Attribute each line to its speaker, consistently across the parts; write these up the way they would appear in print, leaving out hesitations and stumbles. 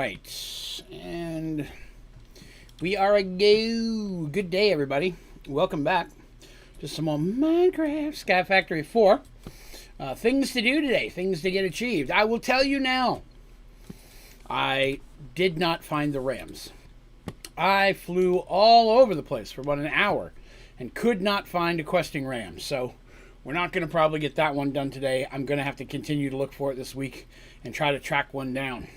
Speaker 1: right, and we are a go. Good day, everybody. Welcome back to some more Minecraft Sky Factory 4. Things to do today, things to get achieved. I will tell you now, I did not find the rams. I flew all over the place for about an hour and could not find a questing ram. So we're not going to probably get that one done today. I'm going to have to continue to look for it this week and try to track one down.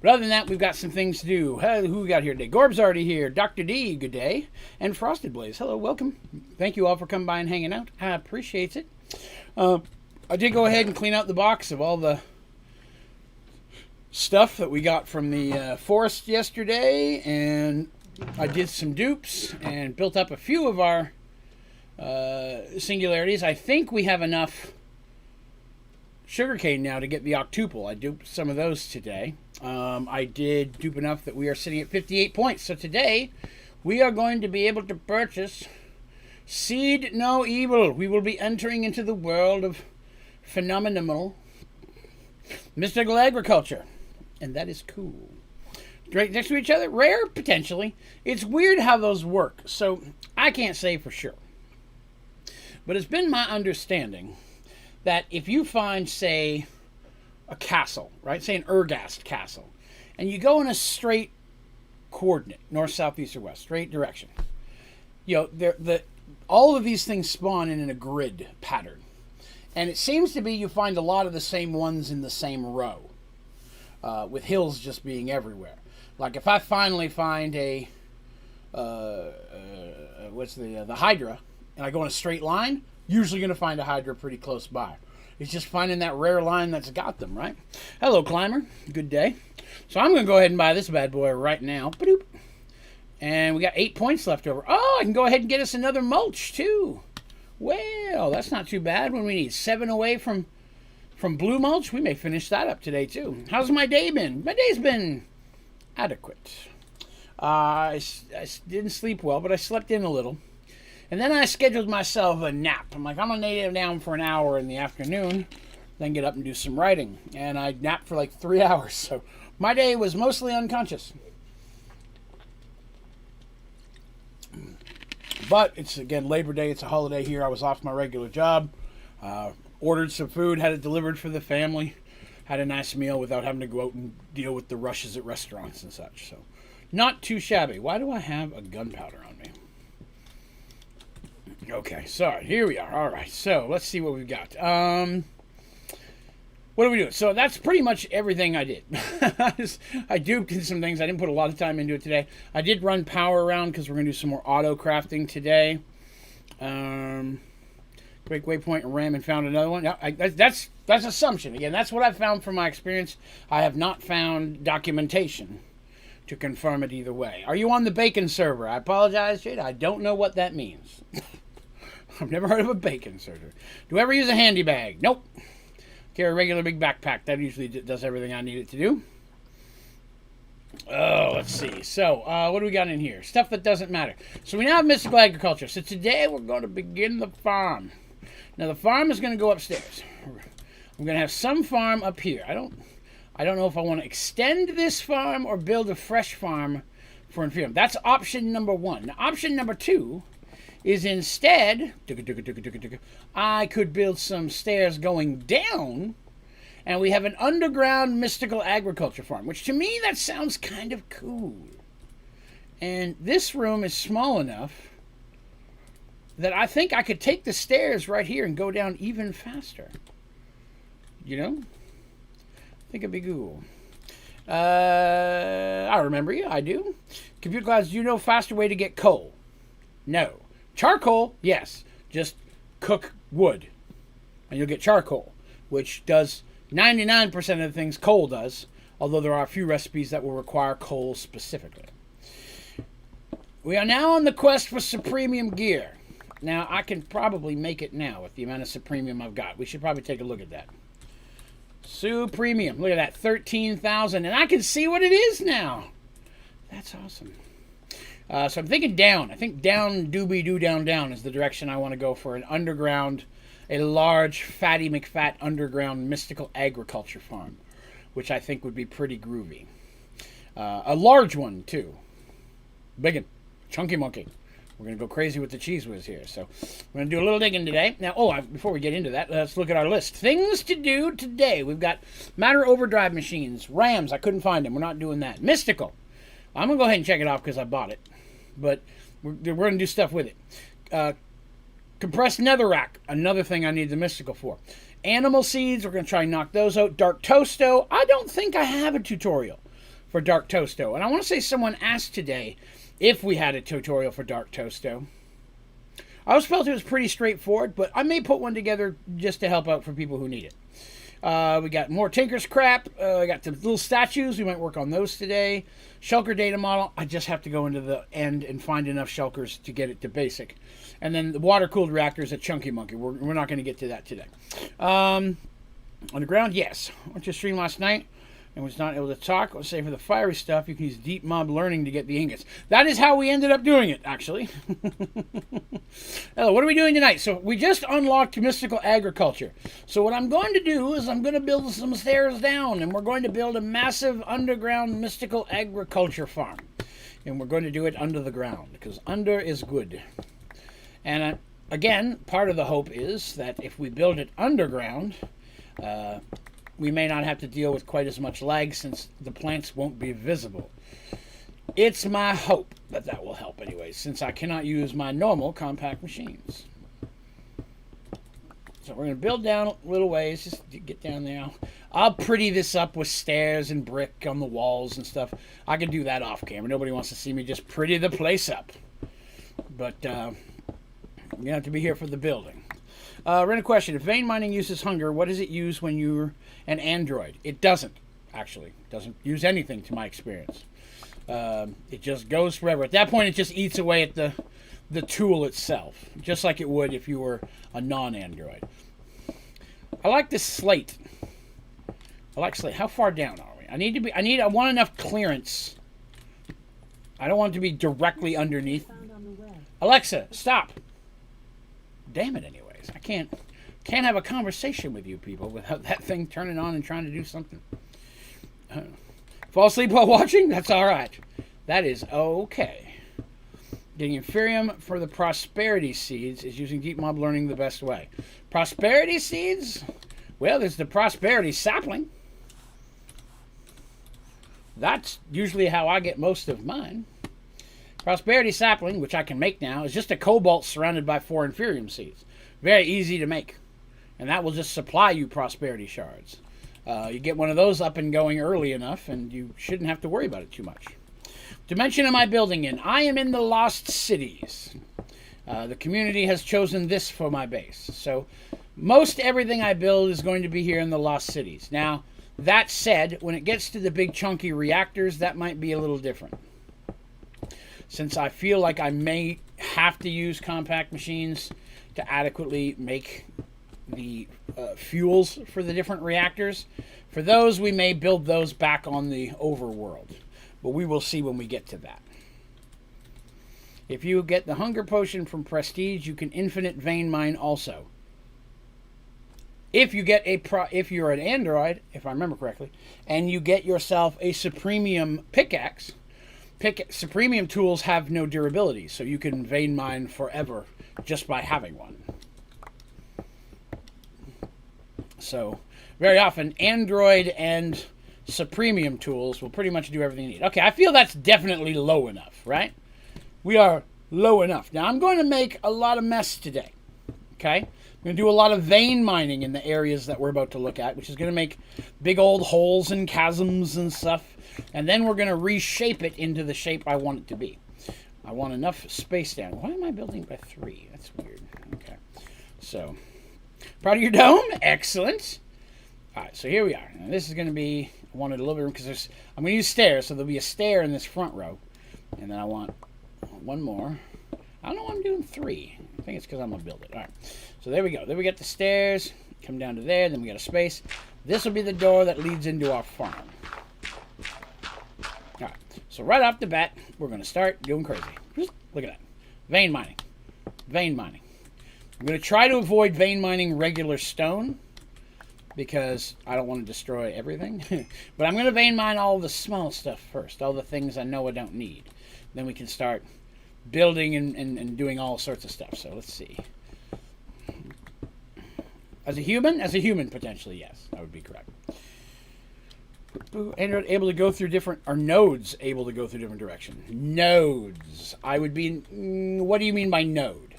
Speaker 1: But other than that, we've got some things to do. Who we got here today? Gorb's already here. Dr. D, good day. And Frosted Blaze, hello, welcome. Thank you all for coming by and hanging out. I appreciate it. I did go ahead and clean out the box of all the stuff that we got from the forest yesterday. And I did some dupes and built up a few of our singularities. I think we have enough sugarcane now to get the octuple. I duped some of those today. I did dupe enough that we are sitting at 58 points. So today we are going to be able to purchase Seed No Evil. We will be entering into the world of phenomenal mystical agriculture. And that is cool. Right next to each other? Rare? Potentially. It's weird how those work. So I can't say for sure. But it's been my understanding that if you find, say, a castle, right? Say an Ergast castle, and you go in a straight coordinate, north, south, east, or west, straight direction. You know, all of these things spawn in a grid pattern. And it seems to be you find a lot of the same ones in the same row, with hills just being everywhere. Like if I finally find the Hydra, and I go in a straight line, usually going to find a Hydra pretty close by. It's just finding that rare line that's got them, right? Hello, Climber. Good day. So I'm going to go ahead and buy this bad boy right now. Ba-doop. And we got 8 points left over. Oh, I can go ahead and get us another mulch, too. Well, that's not too bad when we need 7 away from blue mulch. We may finish that up today, too. How's my day been? My day's been adequate. I didn't sleep well, but I slept in a little. And then I scheduled myself a nap. I'm like, I'm going to lay down for an hour in the afternoon, then get up and do some writing. And I napped for like 3 hours. So my day was mostly unconscious. But it's, again, Labor Day. It's a holiday here. I was off my regular job. Ordered some food, had it delivered for the family. Had a nice meal without having to go out and deal with the rushes at restaurants and such. So not too shabby. Why do I have a gunpowder on me? Okay, sorry. Here we are. All right, so let's see what we've got. What do we do? So that's pretty much everything I did. I duped in some things. I didn't put a lot of time into it today. I did run power around because we're going to do some more auto crafting today. Break waypoint and ram and found another one. That's assumption. Again, that's what I've found from my experience. I have not found documentation to confirm it either way. Are you on the bacon server? I apologize, Jade. I don't know what that means. I've never heard of a bacon server. Do I ever use a handy bag? Nope. Carry a regular big backpack. That usually does everything I need it to do. Oh, let's see. So, what do we got in here? Stuff that doesn't matter. So we now have mystical agriculture. So today we're going to begin the farm. Now the farm is going to go upstairs. I'm going to have some farm up here. I don't know if I want to extend this farm or build a fresh farm for Inferium. That's option number 1. Now, option number 2 is instead, I could build some stairs going down, and we have an underground mystical agriculture farm, which to me, that sounds kind of cool. And this room is small enough that I think I could take the stairs right here and go down even faster. You know? I think it'd be cool. I remember you. I do. Computer Clouds, do you know a faster way to get coal? No. Charcoal? Yes. Just cook wood. And you'll get charcoal, which does 99% of the things coal does, although there are a few recipes that will require coal specifically. We are now on the quest for Supremium gear. Now, I can probably make it now with the amount of Supremium I've got. We should probably take a look at that. Supremium. Look at that, 13,000. And I can see what it is now. That's awesome. So I'm thinking down. I think down, doobie-doo, down, down is the direction I want to go for an underground, a large, fatty McFat underground mystical agriculture farm, which I think would be pretty groovy. A large one, too. Big one. Chunky monkey. We're going to go crazy with the cheese whiz here. So we're going to do a little digging today. Now, before we get into that, let's look at our list. Things to do today. We've got matter overdrive machines. Rams, I couldn't find them. We're not doing that. Mystical. I'm going to go ahead and check it off because I bought it. But we're going to do stuff with it. Compressed Netherrack. Another thing I need the mystical for. Animal seeds. We're going to try and knock those out. Dark Toasto. I don't think I have a tutorial for Dark Toasto. And I want to say someone asked today if we had a tutorial for Dark Toasto. I always felt it was pretty straightforward, but I may put one together just to help out for people who need it. We got more Tinker's crap. I got the little statues. We might work on those today. Shulker data model. I just have to go into the end and find enough Shulkers to get it to basic. And then the water-cooled reactors at Chunky Monkey. We're not going to get to that today. On the ground, yes. I went to stream last night and was not able to talk. Let's say for the fiery stuff, you can use deep mob learning to get the ingots. That is how we ended up doing it, actually. Hello, what are we doing tonight? So we just unlocked mystical agriculture. So what I'm going to do is I'm going to build some stairs down, and we're going to build a massive underground mystical agriculture farm. And we're going to do it under the ground, because under is good. And again, part of the hope is that if we build it underground, we may not have to deal with quite as much lag since the plants won't be visible. It's my hope that that will help anyway, since I cannot use my normal compact machines. So we're going to build down a little ways, just get down there. I'll pretty this up with stairs and brick on the walls and stuff. I can do that off camera. Nobody wants to see me just pretty the place up. But you have to be here for the building. Random question. If vein mining uses hunger, what does it use when you're an android? It doesn't, actually. It doesn't use anything to my experience. It just goes forever. At that point, it just eats away at the tool itself, just like it would if you were a non-android. I like this slate. I like slate. How far down are we? I want enough clearance. I don't want it to be directly underneath. Alexa, stop. Damn it, anyways. I can't have a conversation with you people without that thing turning on and trying to do something. Fall asleep while watching? That's all right. That is okay. Getting Inferium for the Prosperity Seeds is using Deep Mob Learning the best way. Prosperity Seeds? Well, there's the Prosperity Sapling. That's usually how I get most of mine. Prosperity Sapling, which I can make now, is just a cobalt surrounded by 4 Inferium seeds. Very easy to make. And that will just supply you Prosperity Shards. You get one of those up and going early enough, and you shouldn't have to worry about it too much. Dimension am I building in? I am in the Lost Cities. The community has chosen this for my base. So most everything I build is going to be here in the Lost Cities. Now, that said, when it gets to the big chunky reactors, that might be a little different. Since I feel like I may have to use compact machines to adequately make the fuels for the different reactors. For those, we may build those back on the overworld. But we will see when we get to that. If you get the hunger potion from Prestige, you can infinite vein mine also. If you get if you're an android, if I remember correctly, and you get yourself a Supremium pickaxe, Supremium tools have no durability, so you can vein mine forever just by having one. So, very often, Android and Supremium tools will pretty much do everything you need. Okay, I feel that's definitely low enough, right? We are low enough. Now, I'm going to make a lot of mess today, okay? I'm going to do a lot of vein mining in the areas that we're about to look at, which is going to make big old holes and chasms and stuff. And then we're going to reshape it into the shape I want it to be. I want enough space down. Why am I building by 3? That's weird. Okay. So, proud of your dome? Excellent. All right, so here we are. Now, this is going to be, I wanted a little bit room because I'm going to use stairs, so there'll be a stair in this front row. And then I want one more. I don't know why I'm doing 3. I think it's because I'm going to build it. All right. So there we go. There we got the stairs. Come down to there. Then we got a space. This will be the door that leads into our farm. All right. So right off the bat, we're going to start going crazy. Look at that. Vein mining. Vein mining. I'm going to try to avoid vein mining regular stone because I don't want to destroy everything. But I'm going to vein mine all the small stuff first, all the things I know I don't need. Then we can start building and doing all sorts of stuff. So let's see. As a human, potentially, yes, that would be correct. And able to go through different, are nodes able to go through different directions? Nodes. I would be, what do you mean by node?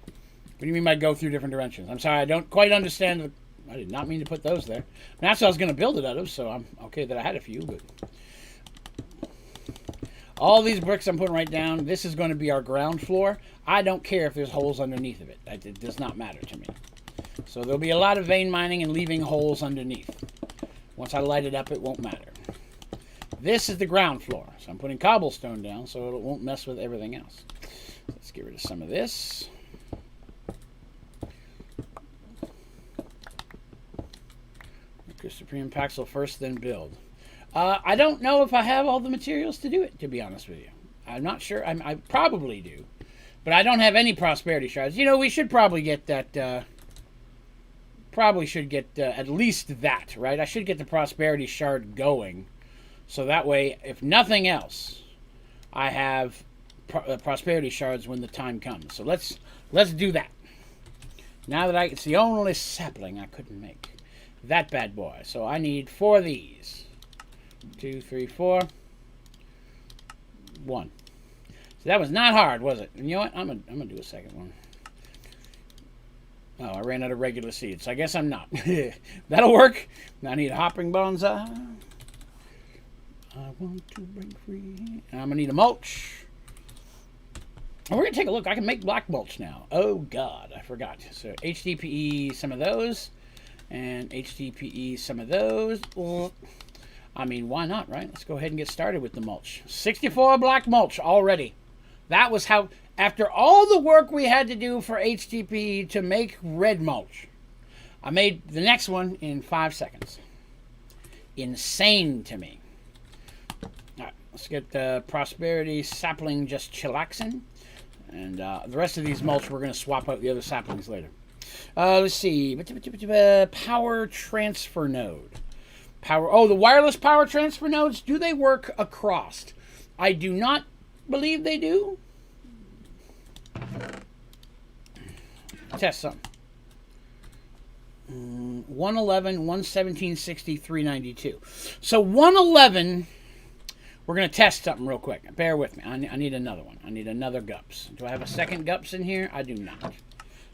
Speaker 1: What do you mean by go through different directions? I'm sorry, I don't quite understand. I did not mean to put those there. That's what I was going to build it out of, so I'm okay that I had a few, but... All these bricks I'm putting right down, this is going to be our ground floor. I don't care if there's holes underneath of it. It does not matter to me. So there'll be a lot of vein mining and leaving holes underneath. Once I light it up, it won't matter. This is the ground floor. So I'm putting cobblestone down so it won't mess with everything else. Let's get rid of some of this. Supreme Paxel first, then build. I don't know if I have all the materials to do it, to be honest with you. I'm not sure. I probably do. But I don't have any prosperity shards. You know, we should probably get that... probably should get at least that, right? I should get the prosperity shard going. So that way, if nothing else, I have prosperity shards when the time comes. So let's do that. Now that it's the only sapling I couldn't make. That bad boy. So I need 4 of these. 2, 3, 4. 1. So that was not hard, was it? And you know what? I'm gonna do a second one. Oh, I ran out of regular seeds. So I guess I'm not. That'll work. I need a hopping bonsai. I want to break free. And I'm gonna need a mulch. And we're gonna take a look. I can make black mulch now. Oh God, I forgot. So HDPE, some of those. And HDPE, some of those. I mean, why not, right? Let's go ahead and get started with the mulch. 64 black mulch already. That was how, after all the work we had to do for HDPE to make red mulch, I made the next one in 5 seconds. Insane to me. All right, let's get the prosperity sapling just chillaxing. And the rest of these mulch, we're going to swap out the other saplings later. Let's see. Power transfer node. The wireless power transfer nodes, do they work across? I do not believe they do. Test some. 111, 11760, 392. So 111, we're going to test something real quick. Bear with me. I need another one. I need another GUPS. Do I have a second GUPS in here? I do not.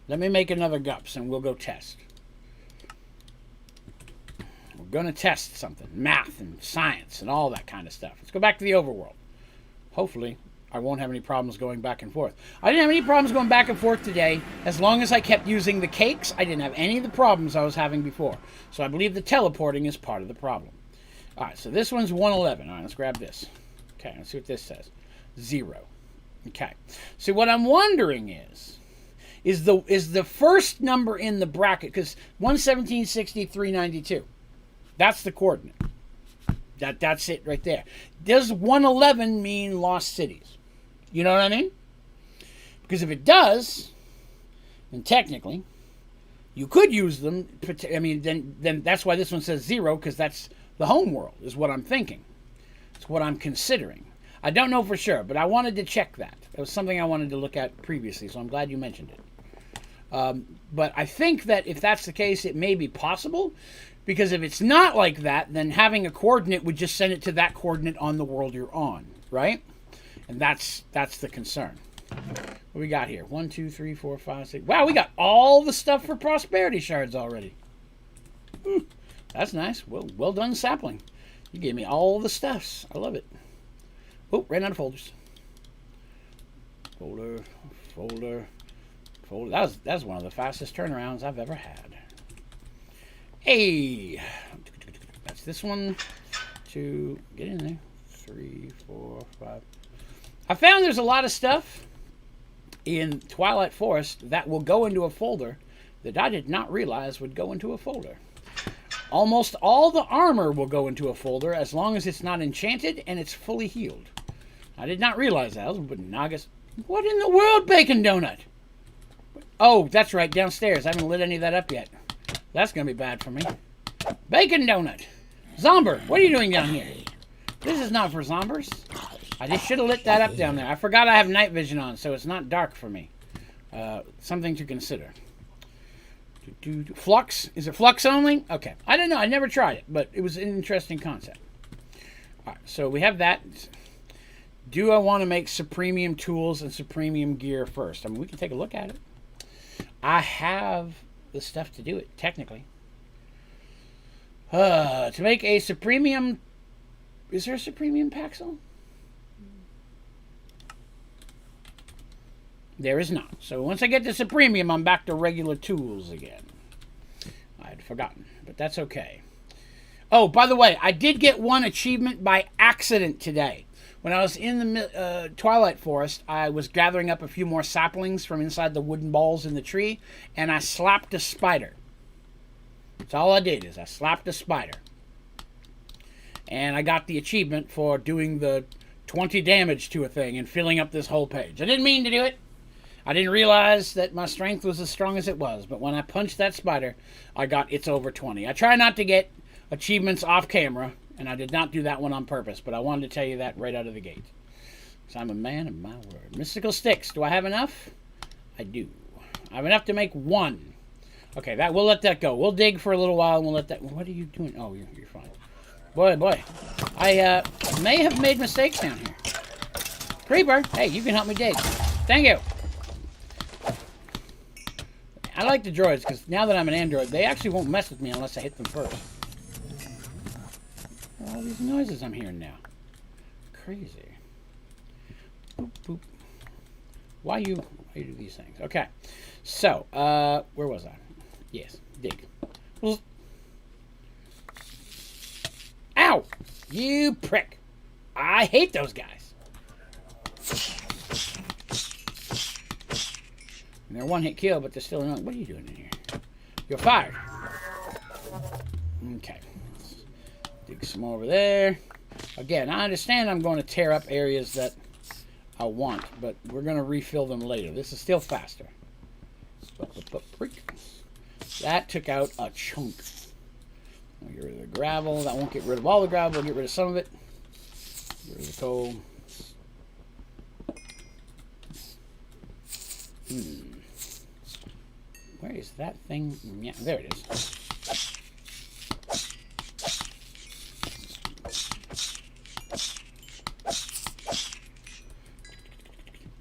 Speaker 1: Let me make another GUPS and we'll go test. We're going to test something. Math and science and all that kind of stuff. Let's go back to the overworld. Hopefully, I won't have any problems going back and forth. I didn't have any problems going back and forth today. As long as I kept using the cakes, I didn't have any of the problems I was having before. So I believe the teleporting is part of the problem. All right, so this one's 111. All right, let's grab this. Okay, let's see what this says. 0. Okay. So what I'm wondering is the first number in the bracket, because 11760, 392. That's the coordinate. That's it right there. Does 111 mean lost cities? You know what I mean? Because if it does, then technically, you could use them. I mean, then that's why this one says 0, because that's the home world, is what I'm thinking. It's what I'm considering. I don't know for sure, but I wanted to check that. It was something I wanted to look at previously, so I'm glad you mentioned it. But I think that if that's the case, it may be possible. Because if it's not like that, then having a coordinate would just send it to that coordinate on the world you're on, right? And that's the concern. What we got here? 1, 2, 3, 4, 5, 6. Wow, we got all the stuff for prosperity shards already. That's nice. Well done, sapling. You gave me all the stuffs. I love it. Oh, ran out of folders. Folder. That's one of the fastest turnarounds I've ever had. Hey, that's this one. 2, get in there. 3, 4, 5. I found there's a lot of stuff in Twilight Forest that will go into a folder that I did not realize would go into a folder. Almost all the armor will go into a folder as long as it's not enchanted and it's fully healed. I did not realize that. I was putting Nagas. What in the world, Bacon Donut? Oh, that's right, downstairs. I haven't lit any of that up yet. That's going to be bad for me. Bacon donut. Zomber, what are you doing down here? This is not for zombers. I just should have lit that up down there. I forgot I have night vision on, so it's not dark for me. Something to consider. Flux? Is it flux only? Okay. I don't know. I never tried it, but it was an interesting concept. All right, so we have that. Do I want to make Supremium tools and Supremium gear first? I mean, we can take a look at it. I have the stuff to do it, technically. To make a Supremium... Is there a Supremium Paxel? There is not. So once I get to Supremium, I'm back to regular tools again. I had forgotten, but that's okay. Oh, by the way, I did get one achievement by accident today. When I was in the Twilight Forest, I was gathering up a few more saplings from inside the wooden balls in the tree, and I slapped a spider. That's all I did, is I slapped a spider. And I got the achievement for doing the 20 damage to a thing and filling up this whole page. I didn't mean to do it. I didn't realize that my strength was as strong as it was, but when I punched that spider, I got it's over 20. I try not to get achievements off camera, and I did not do that one on purpose, but I wanted to tell you that right out of the gate. Because I'm a man of my word. Mystical sticks. Do I have enough? I do. I have enough to make one. Okay, we'll let that go. We'll dig for a little while, and we'll let that... What are you doing? Oh, you're fine. Boy. I may have made mistakes down here. Creeper, hey, you can help me dig. Thank you. I like the droids, because now that I'm an android, they actually won't mess with me unless I hit them first. All these noises I'm hearing now. Crazy. Boop, boop. Why you do these things? Okay. So, where was I? Yes, dig. Ow! You prick. I hate those guys. And they're one-hit kill, but they're still annoying. What are you doing in here? You're fired. Okay. Let's dig some over there. Again, I understand I'm going to tear up areas that I want, but we're going to refill them later. This is still faster. That took out a chunk. I'll get rid of the gravel. That won't get rid of all the gravel. We'll get rid of some of it. Get rid of the coal. Where is that thing? Yeah, there it is.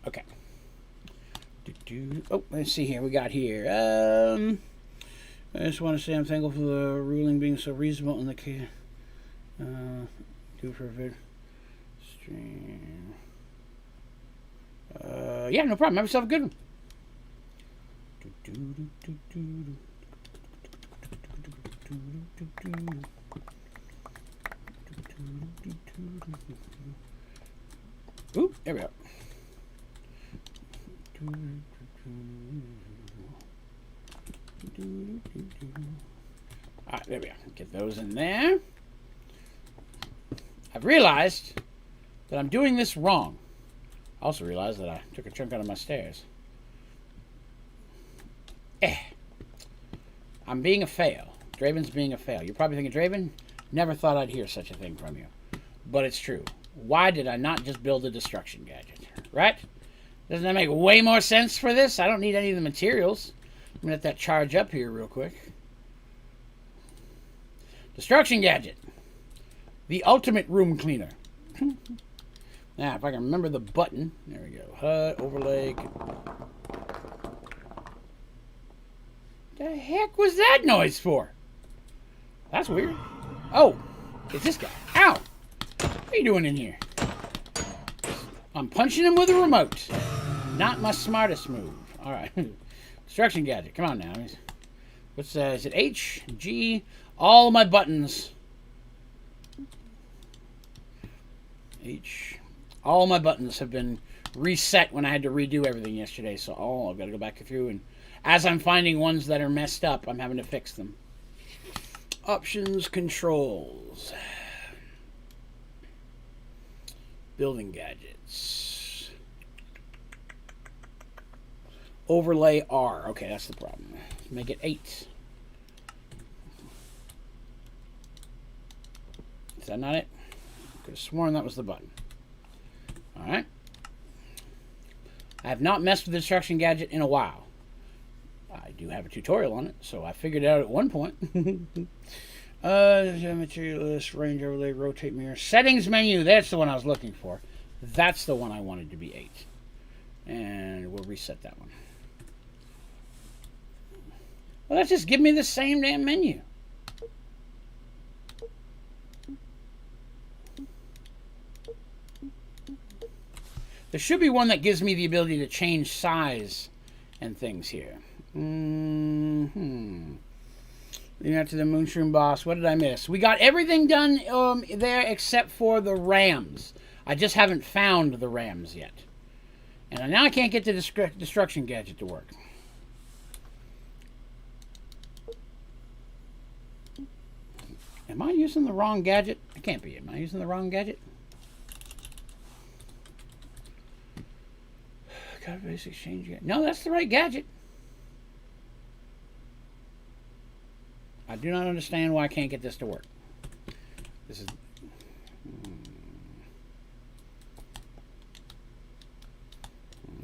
Speaker 1: Okay. Oh, let's see here. We got here. I just want to say I'm thankful for the ruling being so reasonable in the case. Do for a vid stream. Yeah, no problem. Have yourself a good one. Ooh, there we go. Alright, there we go. Get those in there. I've realized that I'm doing this wrong. I also realized that I took a chunk out of my stairs. I'm being a fail. Draven's being a fail. You're probably thinking, Draven, never thought I'd hear such a thing from you. But it's true. Why did I not just build a destruction gadget? Right? Doesn't that make way more sense for this? I don't need any of the materials. I'm going to let that charge up here real quick. Destruction gadget. The ultimate room cleaner. Now, if I can remember the button. There we go. HUD, overlay. The heck was that noise for? That's weird. Oh, it's this guy. Ow! What are you doing in here? I'm punching him with a remote. Not my smartest move. Alright. Destruction gadget. Come on now. What's is it H, G, all my buttons. H. All my buttons have been reset when I had to redo everything yesterday. So, I've got to go back through, and as I'm finding ones that are messed up, I'm having to fix them. Options, controls. Building gadgets. Overlay R. Okay, that's the problem. Make it 8. Is that not it? Could have sworn that was the button. All right. I have not messed with the destruction gadget in a while. I do have a tutorial on it, so I figured it out at one point. Material list, range overlay, rotate mirror. Settings menu, that's the one I was looking for. That's the one I wanted to be 8. And we'll reset that one. Well, let's just give me the same damn menu. There should be one that gives me the ability to change size and things here. Leading out to the Moonshroom boss. What did I miss? We got everything done there except for the rams. I just haven't found the rams yet. And now I can't get the destruction gadget to work. Am I using the wrong gadget? I can't be. Am I using the wrong gadget? Got basic exchange gadget. No, that's the right gadget. I do not understand why I can't get this to work. This is...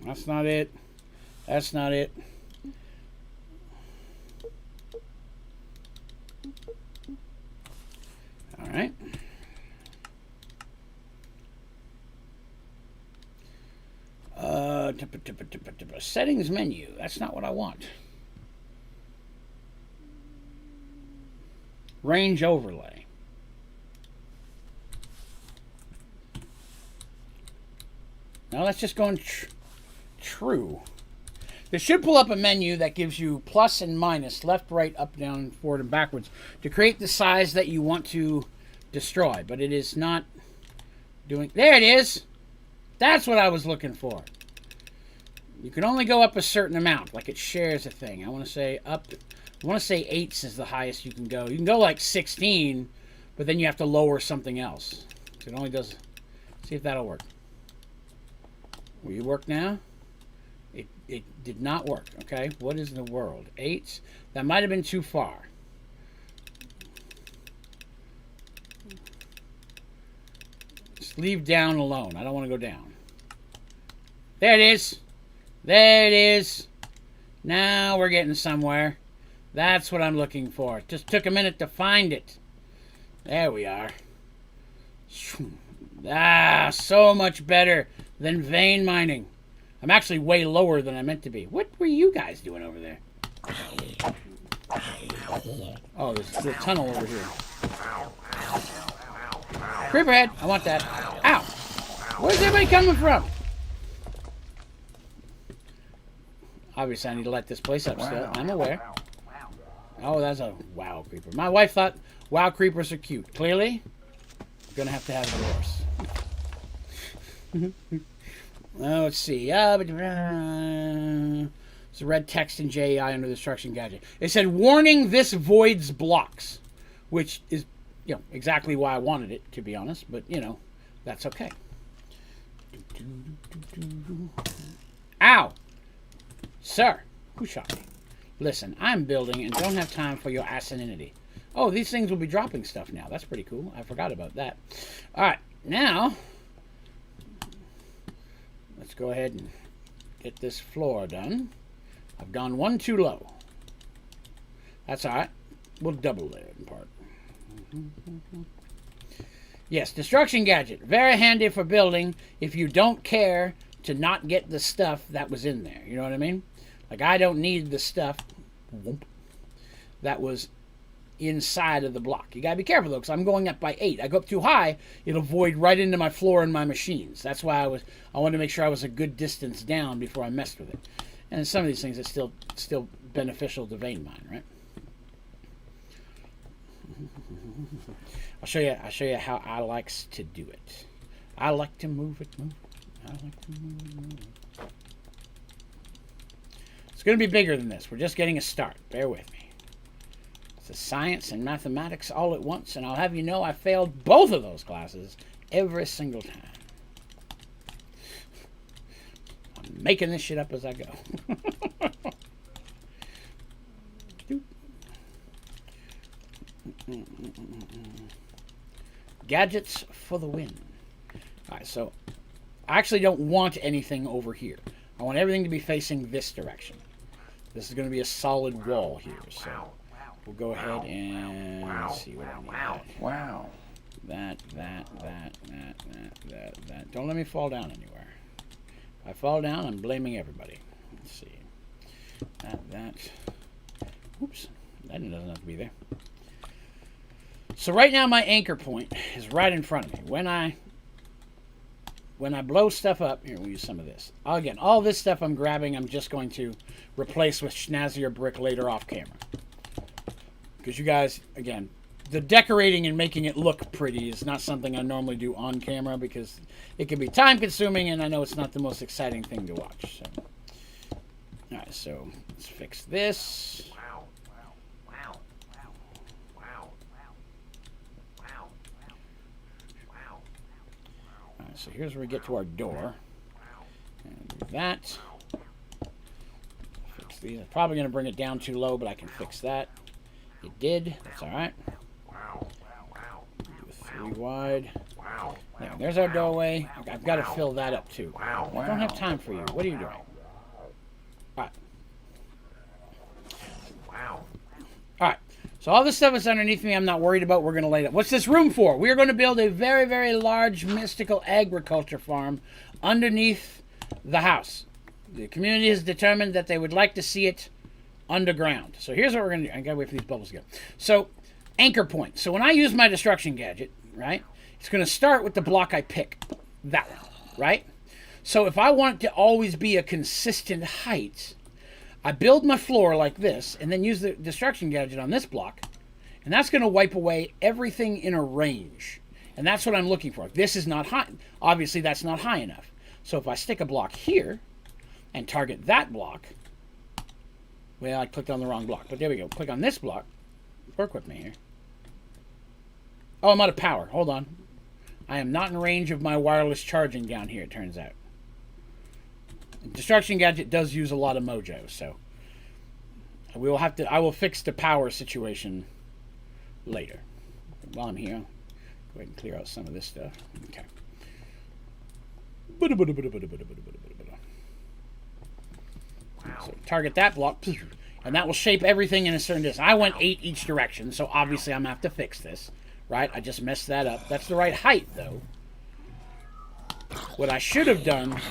Speaker 1: That's not it. That's not it. All right. Settings menu. That's not what I want. Range overlay. Now that's just going true. This should pull up a menu that gives you plus and minus, left, right, up, down, forward, and backwards to create the size that you want to destroy. But it is not doing... There it is! That's what I was looking for. You can only go up a certain amount, like it shares a thing. I want to say up... I want to say 8 is the highest you can go. You can go like 16, but then you have to lower something else. So it only does... See if that'll work. Will you work now? It did not work, okay? What is the world? 8? That might have been too far. Just leave down alone. I don't want to go down. There it is. There it is. Now we're getting somewhere. That's what I'm looking for. It just took a minute to find it. There we are. Ah, so much better than vein mining. I'm actually way lower than I meant to be. What were you guys doing over there? Oh, there's a tunnel over here. Creeper head. I want that. Ow! Where's everybody coming from? Obviously, I need to light this place up still. I'm aware. Oh, that's a wow creeper. My wife thought wow creepers are cute. Clearly, we're going to have a divorce. Well, let's see. It's a red text in JEI under the destruction gadget. It said, warning, this voids blocks. Which is, you know, exactly why I wanted it, to be honest. But, you know, that's okay. Ow! Sir, who shot me? Listen, I'm building and don't have time for your asininity. Oh, these things will be dropping stuff now. That's pretty cool. I forgot about that. All right, now... Let's go ahead and get this floor done. I've gone one too low. That's all right. We'll double layer it in part. Yes, destruction gadget. Very handy for building if you don't care to not get the stuff that was in there. You know what I mean? Like, I don't need the stuff that was inside of the block. You gotta be careful though, because I'm going up by 8. I go up too high, it'll void right into my floor and my machines. That's why I wanted to make sure I was a good distance down before I messed with it. And some of these things it's still beneficial to vein mine, right? I'll show you how I likes to do it. I like to move it. I like to move it. It's going to be bigger than this. We're just getting a start. Bear with me. It's a science and mathematics all at once, and I'll have you know I failed both of those classes every single time. I'm making this shit up as I go. Gadgets for the win. Alright, so I actually don't want anything over here. I want everything to be facing this direction. This is going to be a solid wall here, so we'll go ahead and see what I need.
Speaker 2: Wow.
Speaker 1: That. Don't let me fall down anywhere. If I fall down, I'm blaming everybody. Let's see. That. Oops. That doesn't have to be there. So right now my anchor point is right in front of me. When I blow stuff up, here, we'll use some of this. Again, all this stuff I'm grabbing, I'm just going to replace with snazzier brick later off camera. Because you guys, again, the decorating and making it look pretty is not something I normally do on camera because it can be time consuming and I know it's not the most exciting thing to watch. So. Alright, so let's fix this. So here's where we get to our door. And do that. Fix these. I'm probably going to bring it down too low, but I can fix that. It did. That's alright. Do a 3 wide. Now, there's our doorway. I've got to fill that up too. I don't have time for you. What are you doing? Alright. Alright. So all this stuff is underneath me. I'm not worried about. We're going to lay it up. What's this room for? We are going to build a very, very large mystical agriculture farm underneath the house. The community has determined that they would like to see it underground. So here's what we're going to do. I got to wait for these bubbles to go. So anchor point. So when I use my destruction gadget, right, it's going to start with the block I pick. That one, right? So if I want it to always be a consistent height, I build my floor like this, and then use the destruction gadget on this block, and that's going to wipe away everything in a range. And that's what I'm looking for. This is not high. Obviously, that's not high enough. So if I stick a block here and target that block, well, I clicked on the wrong block, but there we go. Click on this block. Work with me here. Oh, I'm out of power. Hold on. I am not in range of my wireless charging down here, it turns out. Destruction gadget does use a lot of mojo, so we will have to. I will fix the power situation later. While I'm here, go ahead and clear out some of this stuff. Okay. So target that block, and that will shape everything in a certain distance. I went 8 each direction, so obviously I'm gonna have to fix this, right? I just messed that up. That's the right height, though. What I should have done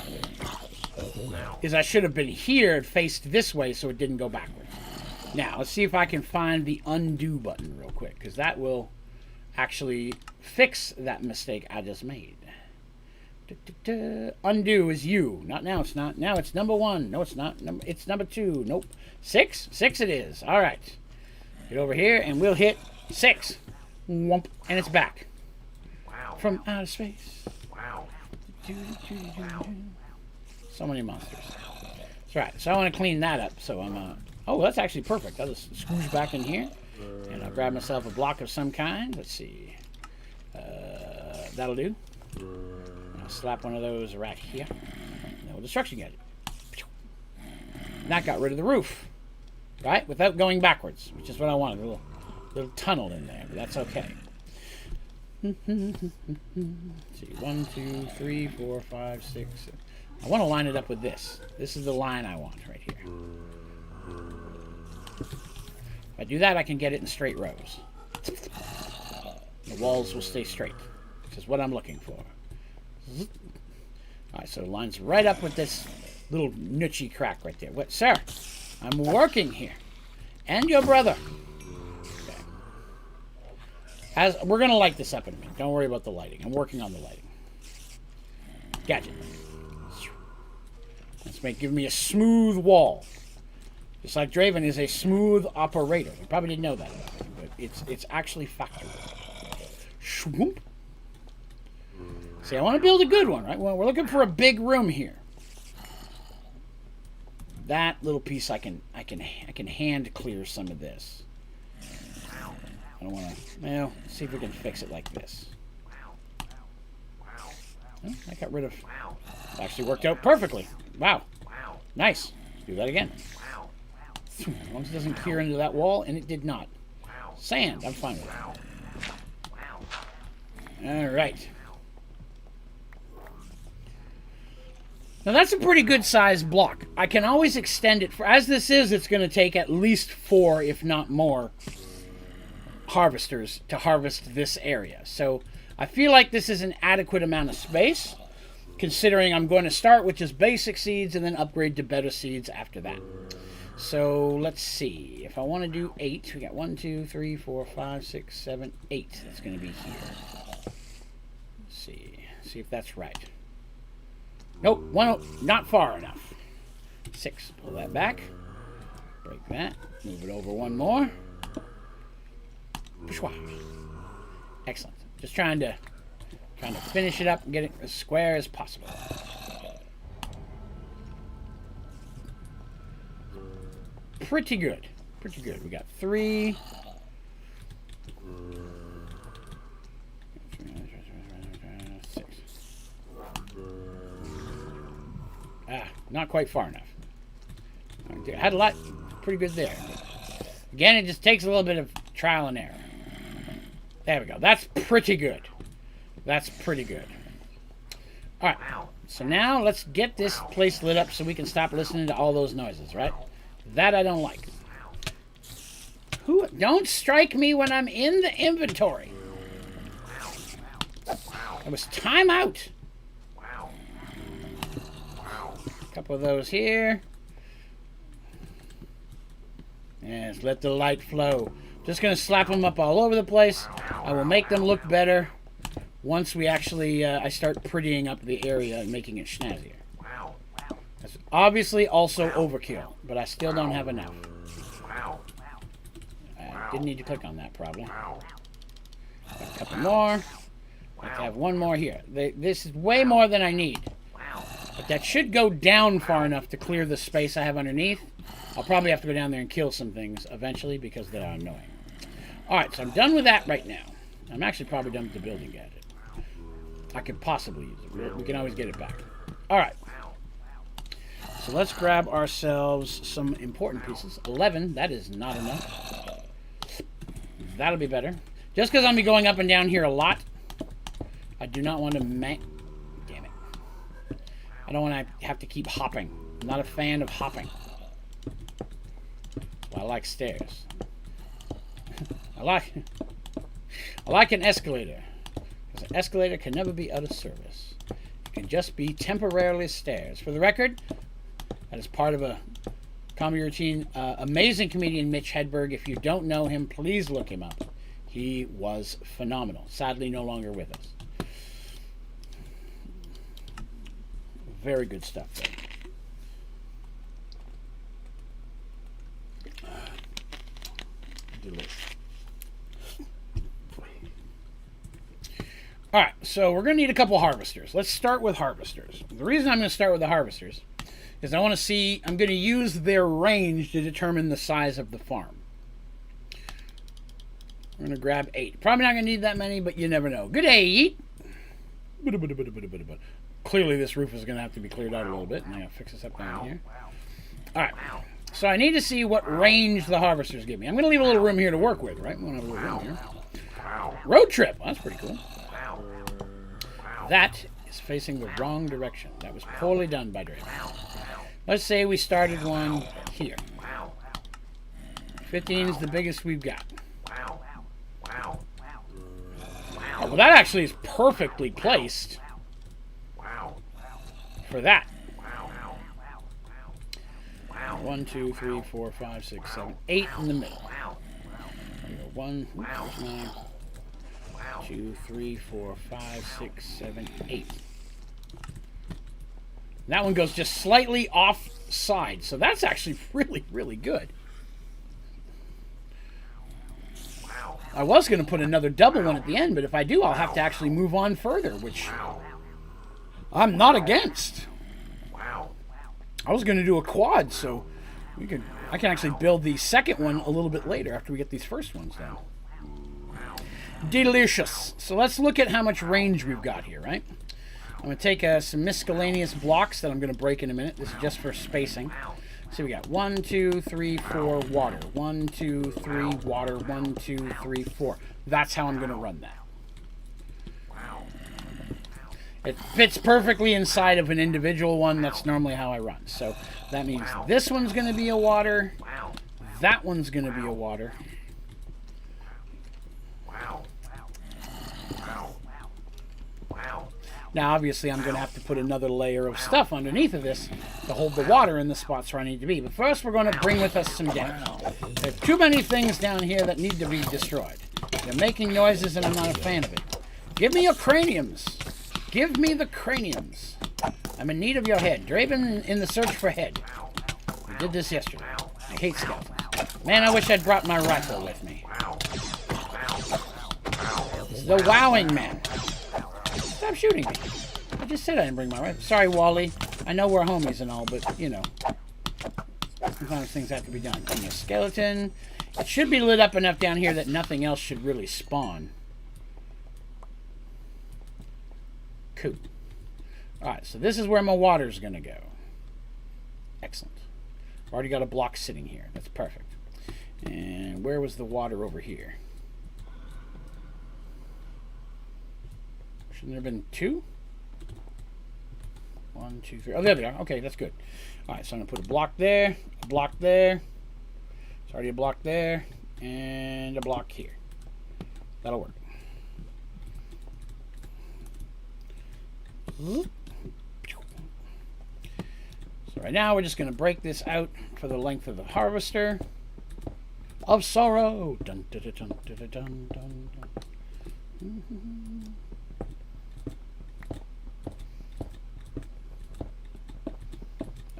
Speaker 1: is I should have been here and faced this way so it didn't go backwards. Now, let's see if I can find the undo button real quick, because that will actually fix that mistake I just made. Undo is U. Not now, it's not. Now it's number 1. No, it's not. It's number 2. Nope. 6? 6 it is. All right. Get over here, and we'll hit 6. Whoomp, and it's back. From outer space. So many monsters. That's right. So I want to clean that up. So I'm oh, that's actually perfect. I'll just scooge back in here, and I'll grab myself a block of some kind. Let's see. That'll do. I'll slap one of those right here. No destruction gadget. And that got rid of the roof, right? Without going backwards, which is what I wanted. A little tunnel in there, but that's okay. Let's see. 1, 2, 3, 4, 5, 6, 7. I want to line it up with this. This is the line I want right here. If I do that, I can get it in straight rows. The walls will stay straight, which is what I'm looking for. Alright, so it lines right up with this little nutchy crack right there. What, sir? I'm working here. And your brother. Okay. We're going to light this up in a minute. Don't worry about the lighting. I'm working on the lighting. Gadget. Give me a smooth wall. Just like Draven is a smooth operator. You probably didn't know that about him, but it's actually factory. Shwoop. See, I want to build a good one, right? Well, we're looking for a big room here. That little piece I can hand clear some of this. I don't want to. Well, see if we can fix it like this. Oh, I got rid of. It actually worked out perfectly. Wow. Nice. Do that again. As long as it doesn't clear into that wall, and it did not. Sand, I'm fine with that. All right. Now that's a pretty good sized block. I can always extend it. As this is, it's going to take at least 4, if not more, harvesters to harvest this area. So I feel like this is an adequate amount of space, considering I'm going to start with just basic seeds and then upgrade to better seeds after that. So let's see. If I want to do 8, we got 1, 2, 3, 4, 5, 6, 7, 8. That's going to be here. Let's see. See if that's right. Nope, not far enough. 6. Pull that back. Break that. Move it over 1 more. Excellent. Just trying to finish it up and get it as square as possible. Pretty good. Pretty good. We got 3. Not quite far enough. I had a lot, pretty good there. Again, it just takes a little bit of trial and error. There we go. That's pretty good. That's pretty good. All right. So now let's get this place lit up so we can stop listening to all those noises, right? That I don't like. Don't strike me when I'm in the inventory. It was time out. Couple of those here. Yes, let the light flow. Just going to slap them up all over the place. I will make them look better once we actually, I start prettying up the area and making it snazzier. That's obviously also overkill, but I still don't have enough. I didn't need to click on that probably. Got a couple more. I have 1 more here. This is way more than I need. But that should go down far enough to clear the space I have underneath. I'll probably have to go down there and kill some things eventually because they are annoying. Alright, so I'm done with that right now. I'm actually probably done with the building gadget. I could possibly use it. We can always get it back. Alright. So let's grab ourselves some important pieces. 11, that is not enough. That'll be better. Just because I'm going to be going up and down here a lot, I do not want to Damn it. I don't want to have to keep hopping. I'm not a fan of hopping. Well, I like stairs. I like an escalator. Because an escalator can never be out of service. It can just be temporarily stairs. For the record, that is part of a comedy routine. Amazing comedian Mitch Hedberg. If you don't know him, please look him up. He was phenomenal. Sadly, no longer with us. Very good stuff there. Delicious. Alright, so we're going to need a couple harvesters. Let's start with harvesters. The reason I'm going to start with the harvesters is I want to see, I'm going to use their range to determine the size of the farm. We're going to grab 8. Probably not going to need that many, but you never know. Good day, Yeet. Clearly this roof is going to have to be cleared out a little bit, and I'm going to fix this up down here. Alright, so I need to see what range the harvesters give me. I'm going to leave a little room here to work with, right? We want to have a little room here. Road trip. Well, that's pretty cool. That is facing the wrong direction. That was poorly done by Draven. Let's say we started one here. 15 is the biggest we've got. Oh, well, that actually is perfectly placed for that. 1, 2, 3, 4, 5, 6, 7, 8 in the middle. 1, 2, 3, 4, 5, 6, 7, 8. That one goes just slightly offside, so that's actually really, really good. I was going to put another double one at the end, but if I do, I'll have to actually move on further, which I'm not against. I was going to do a quad, so I can actually build the second one a little bit later after we get these first ones done. Delicious. So let's look at how much range we've got here, right? I'm going to take some miscellaneous blocks that I'm going to break in a minute. This is just for spacing. So we got 1, 2, 3, 4, water. 1, 2, 3, water. 1, 2, 3, 4. That's how I'm going to run that. It fits perfectly inside of an individual one. That's normally how I run. So that means this one's going to be a water. That one's going to be a water. Now, obviously, I'm going to have to put another layer of stuff underneath of this to hold the water in the spots where I need to be. But first, we're going to bring with us some damage. There are too many things down here that need to be destroyed. They're making noises, and I'm not a fan of it. Give me your craniums. Give me the craniums. I'm in need of your head. Draven in the search for head. We did this yesterday. I hate skeletons. Man, I wish I'd brought my rifle with me. It's the wowing man. Stop shooting me. I just said I didn't bring my rifle. Sorry, Wally. I know we're homies and all, but, you know. Sometimes things have to be done. And a skeleton. It should be lit up enough down here that nothing else should really spawn. Cool. Alright, so this is where my water's going to go. Excellent. I've already got a block sitting here. That's perfect. And where was the water over here? Shouldn't there have been two? 1, 2, 3. Oh, there they are. Okay, that's good. Alright, so I'm going to put a block there, a block there. There's already a block there, and a block here. That'll work. So right now we're just going to break this out for the length of the harvester of sorrow. Dun, dun, dun, dun, dun, dun, dun, dun.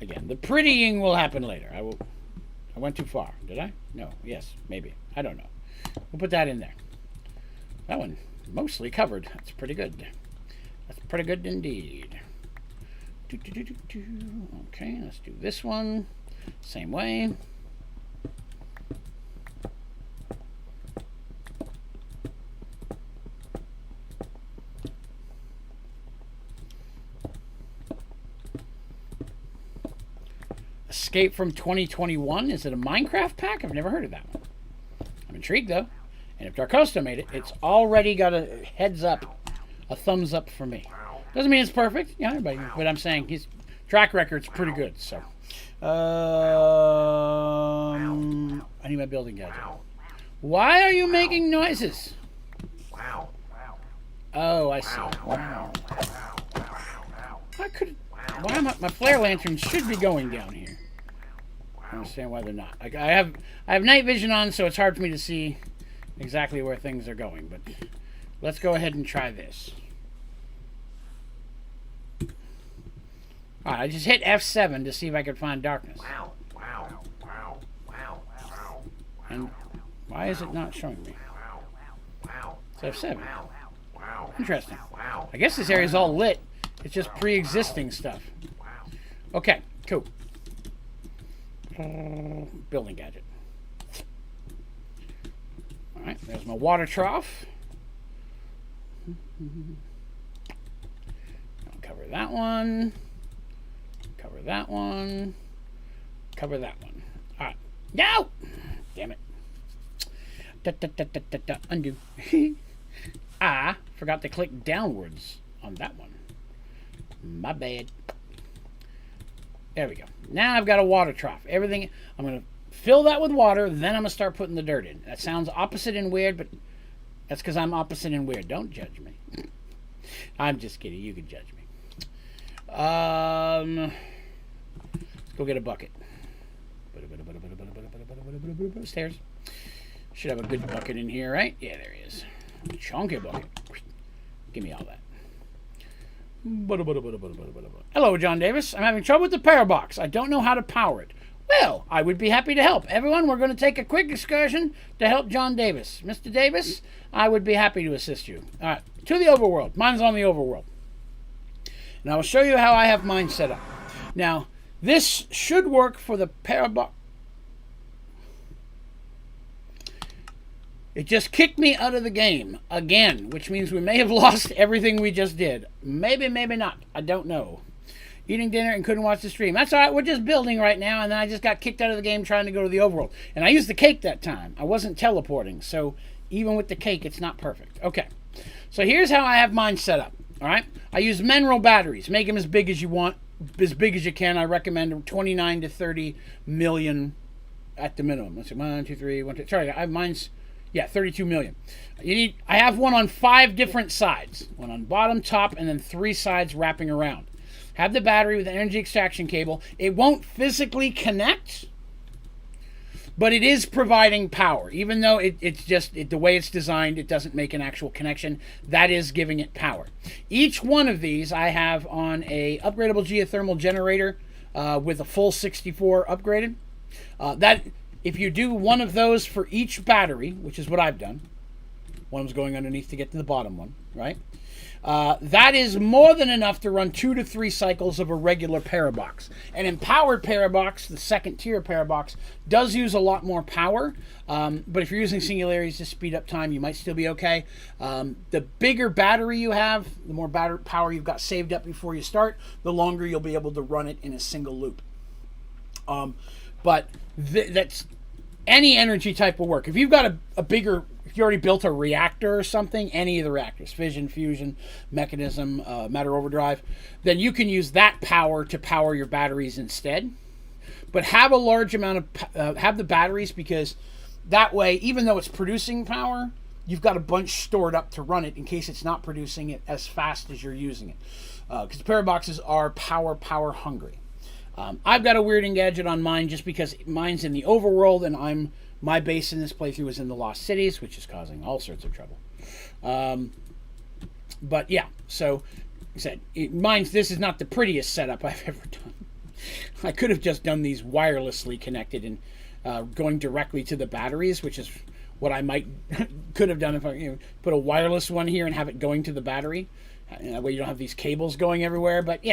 Speaker 1: Again, the prettying will happen later. I went too far. Did I? No. Yes. Maybe. I don't know. We'll put that in there. That one mostly covered. That's pretty good. That's pretty good indeed. Okay, let's do this one. Same way. Escape from 2021. Is it a Minecraft pack? I've never heard of that one. I'm intrigued though. And if Darkosta made it, it's already got a heads up. A thumbs up for me. Doesn't mean it's perfect, yeah, everybody. But I'm saying his track record's pretty good. So, I need my building gadget. Why are you making noises? Oh, I see. Wow. Why am my flare lanterns should be going down here? I don't understand why they're not. I have night vision on, so it's hard for me to see exactly where things are going. But let's go ahead and try this. Alright, I just hit F7 to see if I could find darkness. And why is it not showing me? It's F7. Interesting. I guess this area is all lit. It's just pre-existing stuff. Okay, cool. Building gadget. Alright, there's my water trough. I'll cover that one. Cover that one. Cover that one. Alright. No! Damn it. Undo. I forgot to click downwards on that one. My bad. There we go. Now I've got a water trough. Everything, I'm going to fill that with water, then I'm going to start putting the dirt in. That sounds opposite and weird, but that's because I'm opposite and weird. Don't judge me. I'm just kidding. You can judge me. Let's go get a bucket. Stairs. Should have a good bucket in here, right? Yeah, there he is. Chunky bucket. Give me all that. Hello, John Davis. I'm having trouble with the Parabox. I don't know how to power it. Well, I would be happy to help. Everyone, we're going to take a quick excursion to help John Davis. Mr. Davis, I would be happy to assist you. All right, to the overworld. Mine's on the overworld. And I will show you how I have mine set up. Now, this should work for the Parabox. It just kicked me out of the game again, which means we may have lost everything we just did. Maybe, maybe not. I don't know. Eating dinner and couldn't watch the stream. That's all right. We're just building right now, and then I just got kicked out of the game trying to go to the overworld. And I used the cake that time. I wasn't teleporting, so even with the cake, it's not perfect. Okay, so here's how I have mine set up. All right. I use mineral batteries. Make them as big as you want, as big as you can. I recommend 29 to 30 million at the minimum. Let's see, 1, 2, 3, 1, 2. Sorry, mine's 32 million. I have one on 5 different sides. One on bottom, top, and then 3 sides wrapping around. Have the battery with an energy extraction cable. It won't physically connect, but it is providing power. Even though it's just the way it's designed, it doesn't make an actual connection. That is giving it power. Each one of these I have on a upgradable geothermal generator with a full 64 upgraded. That if you do one of those for each battery, which is what I've done, one was going underneath to get to the bottom one, right? That is more than enough to run 2 to 3 cycles of a regular Parabox. An empowered Parabox, the second tier Parabox, does use a lot more power, but if you're using singularities to speed up time, you might still be okay. The bigger battery you have, the more power you've got saved up before you start, the longer you'll be able to run it in a single loop. But that's any energy type will work. If you've got a bigger, if you already built a reactor or something, any of the reactors, fission, fusion, mechanism, matter overdrive, then you can use that power to power your batteries instead. But have a large amount of, have the batteries, because that way, even though it's producing power, you've got a bunch stored up to run it in case it's not producing it as fast as you're using it. Because Paraboxes are power hungry. I've got a weirding gadget on mine just because mine's in the overworld and my base in this playthrough is in the Lost Cities, which is causing all sorts of trouble. But yeah, so like I said, this is not the prettiest setup I've ever done. I could have just done these wirelessly connected and going directly to the batteries, which is what I could have done if I put a wireless one here and have it going to the battery. That way you don't have these cables going everywhere. But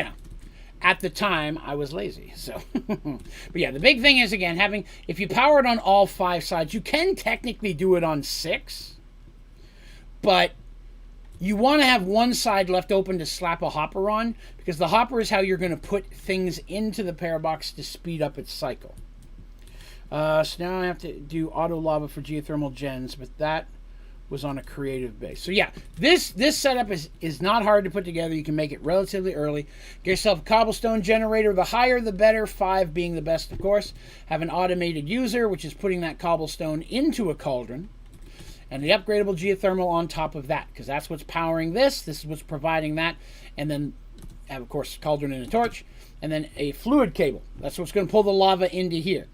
Speaker 1: at the time I was lazy. So, but yeah, the big thing is again if you power it on all 5 sides, you can technically do it on 6, but you want to have one side left open to slap a hopper on, because the hopper is how you're going to put things into the Parabox to speed up its cycle. So now I have to do auto lava for geothermal gens, but that was on a creative base. So yeah, this setup is not hard to put together. You can make it relatively early. Get yourself a cobblestone generator. The higher the better, 5 being the best, of course. Have an automated user, which is putting that cobblestone into a cauldron. And the upgradable geothermal on top of that, because that's what's powering this. This is what's providing that. And then have, of course, cauldron and a torch. And then a fluid cable. That's what's going to pull the lava into here.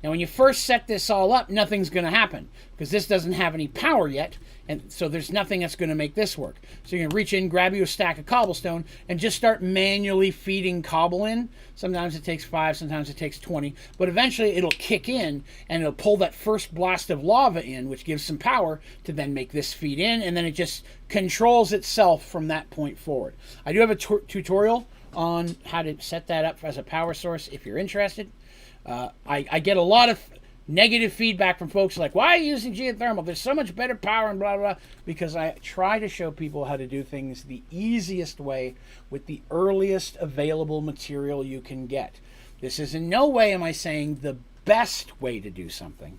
Speaker 1: Now, when you first set this all up, nothing's going to happen because this doesn't have any power yet, and so there's nothing that's going to make this work. So you can reach in, grab you a stack of cobblestone, and just start manually feeding cobble in. Sometimes it takes 5, sometimes it takes 20, but eventually it'll kick in, and it'll pull that first blast of lava in, which gives some power to then make this feed in, and then it just controls itself from that point forward. I do have a tutorial on how to set that up as a power source if you're interested. I get a lot of negative feedback from folks like, why are you using geothermal? There's so much better power and blah, blah, blah. Because I try to show people how to do things the easiest way with the earliest available material you can get. This is in no way am I saying the best way to do something.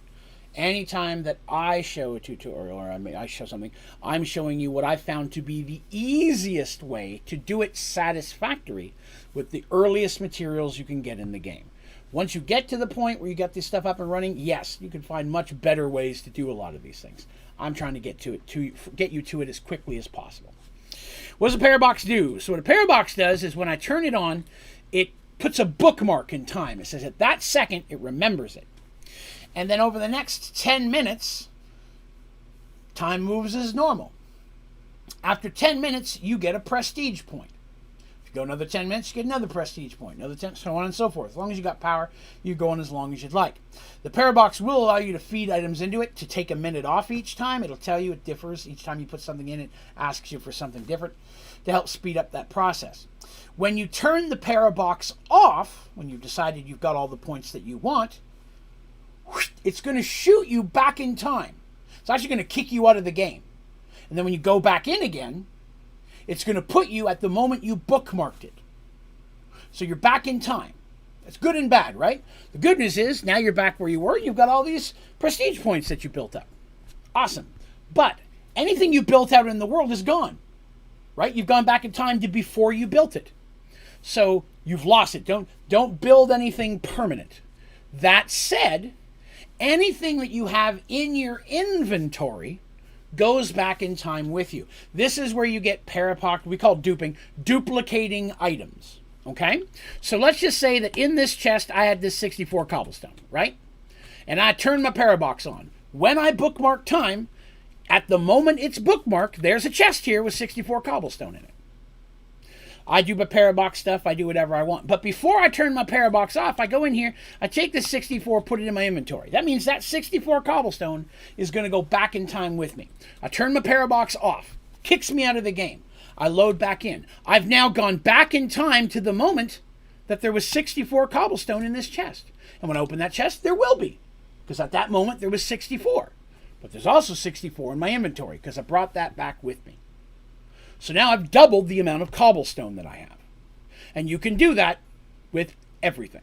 Speaker 1: Anytime that I show a tutorial or I show something, I'm showing you what I found to be the easiest way to do it satisfactory with the earliest materials you can get in the game. Once you get to the point where you got this stuff up and running, yes, you can find much better ways to do a lot of these things. I'm trying to get you to it as quickly as possible. What does a Parabox do? So what a Parabox does is when I turn it on, it puts a bookmark in time. It says at that second, it remembers it. And then over the next 10 minutes, time moves as normal. After 10 minutes, you get a prestige point. Go another 10 minutes, you get another prestige point, another 10, so on and so forth. As long as you got power, you go on as long as you'd like. The Parabox will allow you to feed items into it to take a minute off each time. It'll tell you it differs. Each time you put something in, it asks you for something different to help speed up that process. When you turn the Parabox off, when you've decided you've got all the points that you want, it's going to shoot you back in time. It's actually going to kick you out of the game. And then when you go back in again, it's going to put you at the moment you bookmarked it. So you're back in time. That's good and bad, right? The good news is now you're back where you were. You've got all these prestige points that you built up. Awesome. But anything you built out in the world is gone. right? You've gone back in time to before you built it. So you've lost it. Don't build anything permanent. That said, anything that you have in your inventory goes back in time with you. This is where you get Parabox, we call it duping, duplicating items. Okay? So let's just say that in this chest I had this 64 cobblestone, right? And I turned my Parabox on. When I bookmark time, at the moment it's bookmarked, there's a chest here with 64 cobblestone in it. I do my Parabox stuff, I do whatever I want. But before I turn my Parabox off, I go in here, I take the 64, put it in my inventory. That means that 64 cobblestone is going to go back in time with me. I turn my Parabox off, kicks me out of the game. I load back in. I've now gone back in time to the moment that there was 64 cobblestone in this chest. And when I open that chest, there will be. Because at that moment, there was 64. But there's also 64 in my inventory because I brought that back with me. So now I've doubled the amount of cobblestone that I have. And you can do that with everything.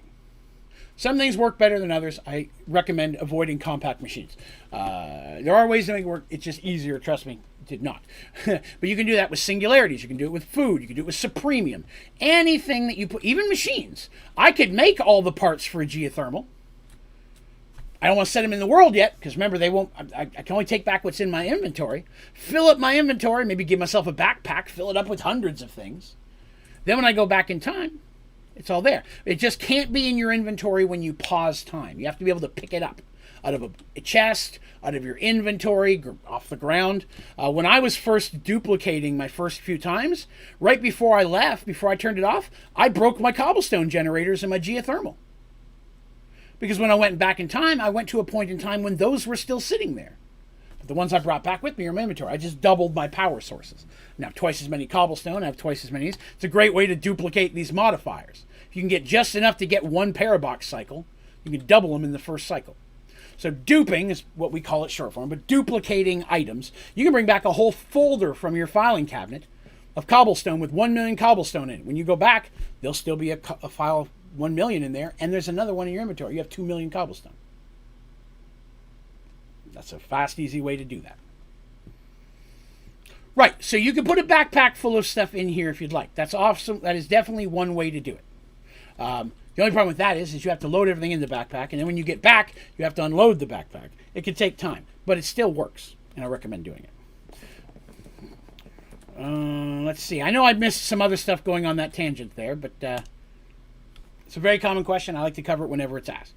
Speaker 1: Some things work better than others. I recommend avoiding compact machines. There are ways to make it work. It's just easier, trust me. It did not. But you can do that with singularities. You can do it with food. You can do it with supremium. Anything that you put, even machines. I could make all the parts for a geothermal. I don't want to set them in the world yet, because remember, they won't. I can only take back what's in my inventory. Fill up my inventory, maybe give myself a backpack, fill it up with hundreds of things. Then when I go back in time, it's all there. It just can't be in your inventory when you pause time. You have to be able to pick it up out of a chest, out of your inventory, off the ground. When I was first duplicating my first few times, right before I left, before I turned it off, I broke my cobblestone generators in my geothermal. Because when I went back in time, I went to a point in time when those were still sitting there. But the ones I brought back with me are my inventory. I just doubled my power sources. Now, twice as many cobblestone, I have twice as many. It's a great way to duplicate these modifiers. If you can get just enough to get one Parabox cycle, you can double them in the first cycle. So duping is what we call it short form, but duplicating items. You can bring back a whole folder from your filing cabinet of cobblestone with 1 million cobblestone in it. When you go back, there'll still be a file of 1 million in there, and there's another one in your inventory. You have 2 million cobblestone. That's a fast, easy way to do that. Right, so you can put a backpack full of stuff in here if you'd like. That's awesome. That is definitely one way to do it. The only problem with that is you have to load everything in the backpack, and then when you get back, you have to unload the backpack. It can take time, but it still works, and I recommend doing it. Let's see. I know I missed some other stuff going on that tangent there, but it's a very common question. I like to cover it whenever it's asked.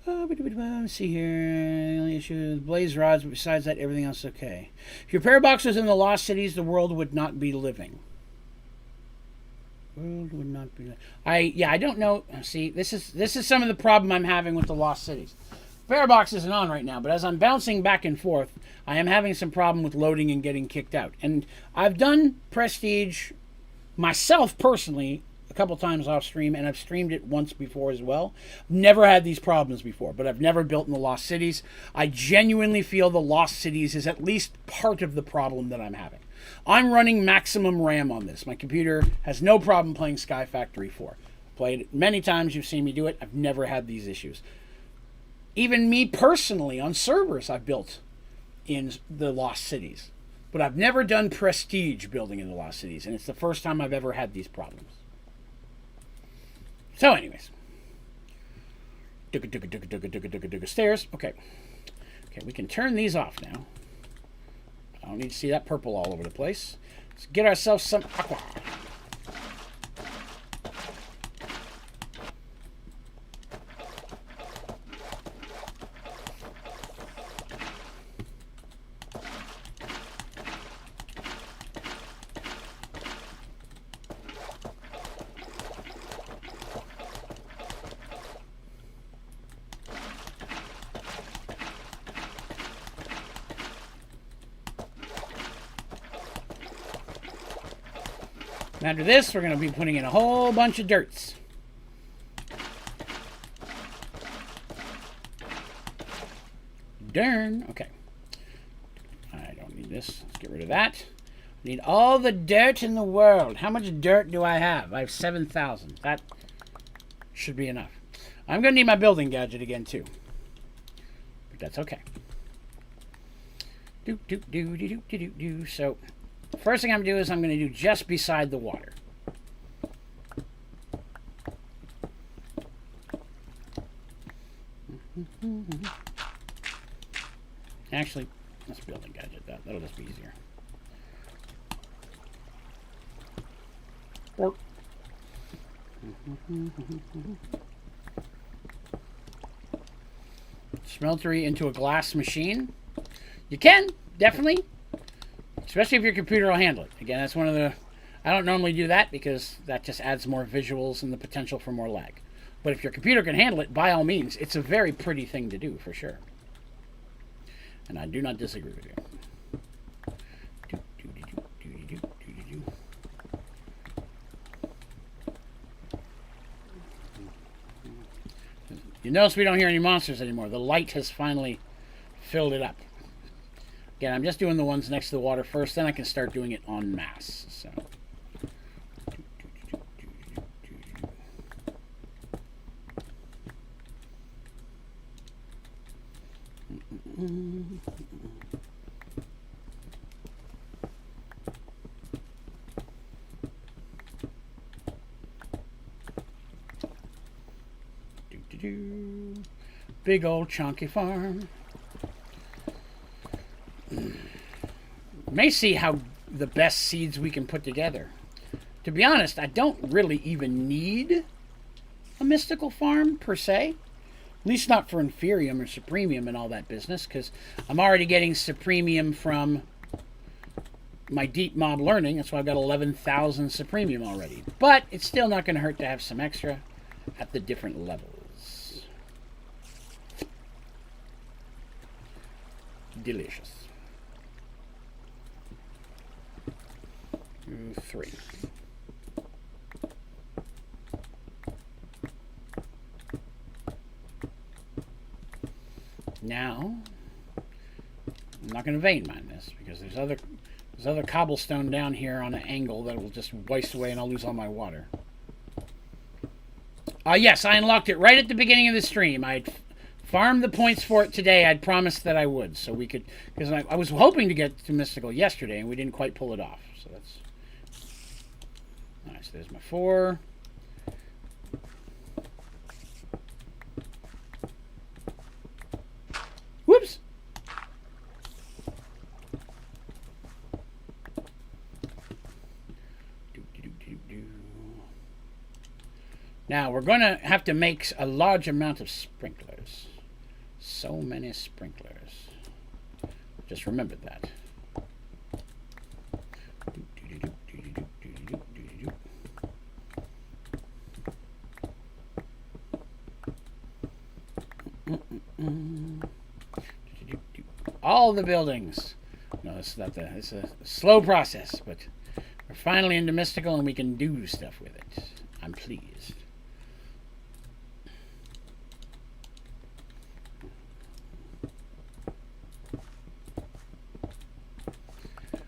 Speaker 1: Let's see here. The only issue is blaze rods, but besides that, everything else is okay. If your Parabox was in the Lost Cities, the world would not be living. World would not be. I don't know. See, this is some of the problem I'm having with the Lost Cities. Parabox isn't on right now, but as I'm bouncing back and forth, I am having some problem with loading and getting kicked out. And I've done Prestige myself personally a couple times off stream, and I've streamed it once before as well. Never had these problems before, but I've never built in the Lost Cities. I genuinely feel the Lost Cities is at least part of the problem that I'm having. I'm running maximum RAM on this. My computer has no problem playing Sky Factory 4. Played it many times. You've seen me do it. I've never had these issues. Even me personally on servers I've built in the Lost Cities. But I've never done Prestige building in the Lost Cities, and it's the first time I've ever had these problems. So anyways. Stairs. Okay, we can turn these off now. I don't need to see that purple all over the place. Let's get ourselves some aqua. After this, we're going to be putting in a whole bunch of dirts. Darn. Okay. I don't need this. Let's get rid of that. I need all the dirt in the world. How much dirt do I have? I have 7,000. That should be enough. I'm going to need my building gadget again, too. But that's okay. So, First thing I'm going to do is I'm going to do just beside the water. Actually, let's build a gadget. That'll just be easier. Smeltery into a glass machine. You can, definitely. Especially if your computer will handle it. Again, that's one of the... I don't normally do that because that just adds more visuals and the potential for more lag. But if your computer can handle it, by all means, it's a very pretty thing to do, for sure. And I do not disagree with you. You notice we don't hear any monsters anymore. The light has finally filled it up. Again, I'm just doing the ones next to the water first, then I can start doing it en masse. So. Big old chunky farm. May see how the best seeds we can put together. To be honest, I don't really even need a mystical farm per se. At least not for Inferium or Supremium and all that business, because I'm already getting Supremium from my deep mob learning. That's why I've got 11,000 Supremium already. But it's still not going to hurt to have some extra at the different levels. Delicious. 3. Now, I'm not going to vein mine this because there's other cobblestone down here on an angle that will just waste away and I'll lose all my water. Yes, I unlocked it right at the beginning of the stream. I'd farmed the points for it today. I'd promised that I would, so we could, because I was hoping to get to Mystical yesterday, and we didn't quite pull it off. So that's nice. There's my 4. Whoops. Now we're going to have to make a large amount of sprinklers. So many sprinklers. Just remember that. All the buildings. No, it's not that. It's a slow process, but we're finally into Mystical and we can do stuff with it. I'm pleased.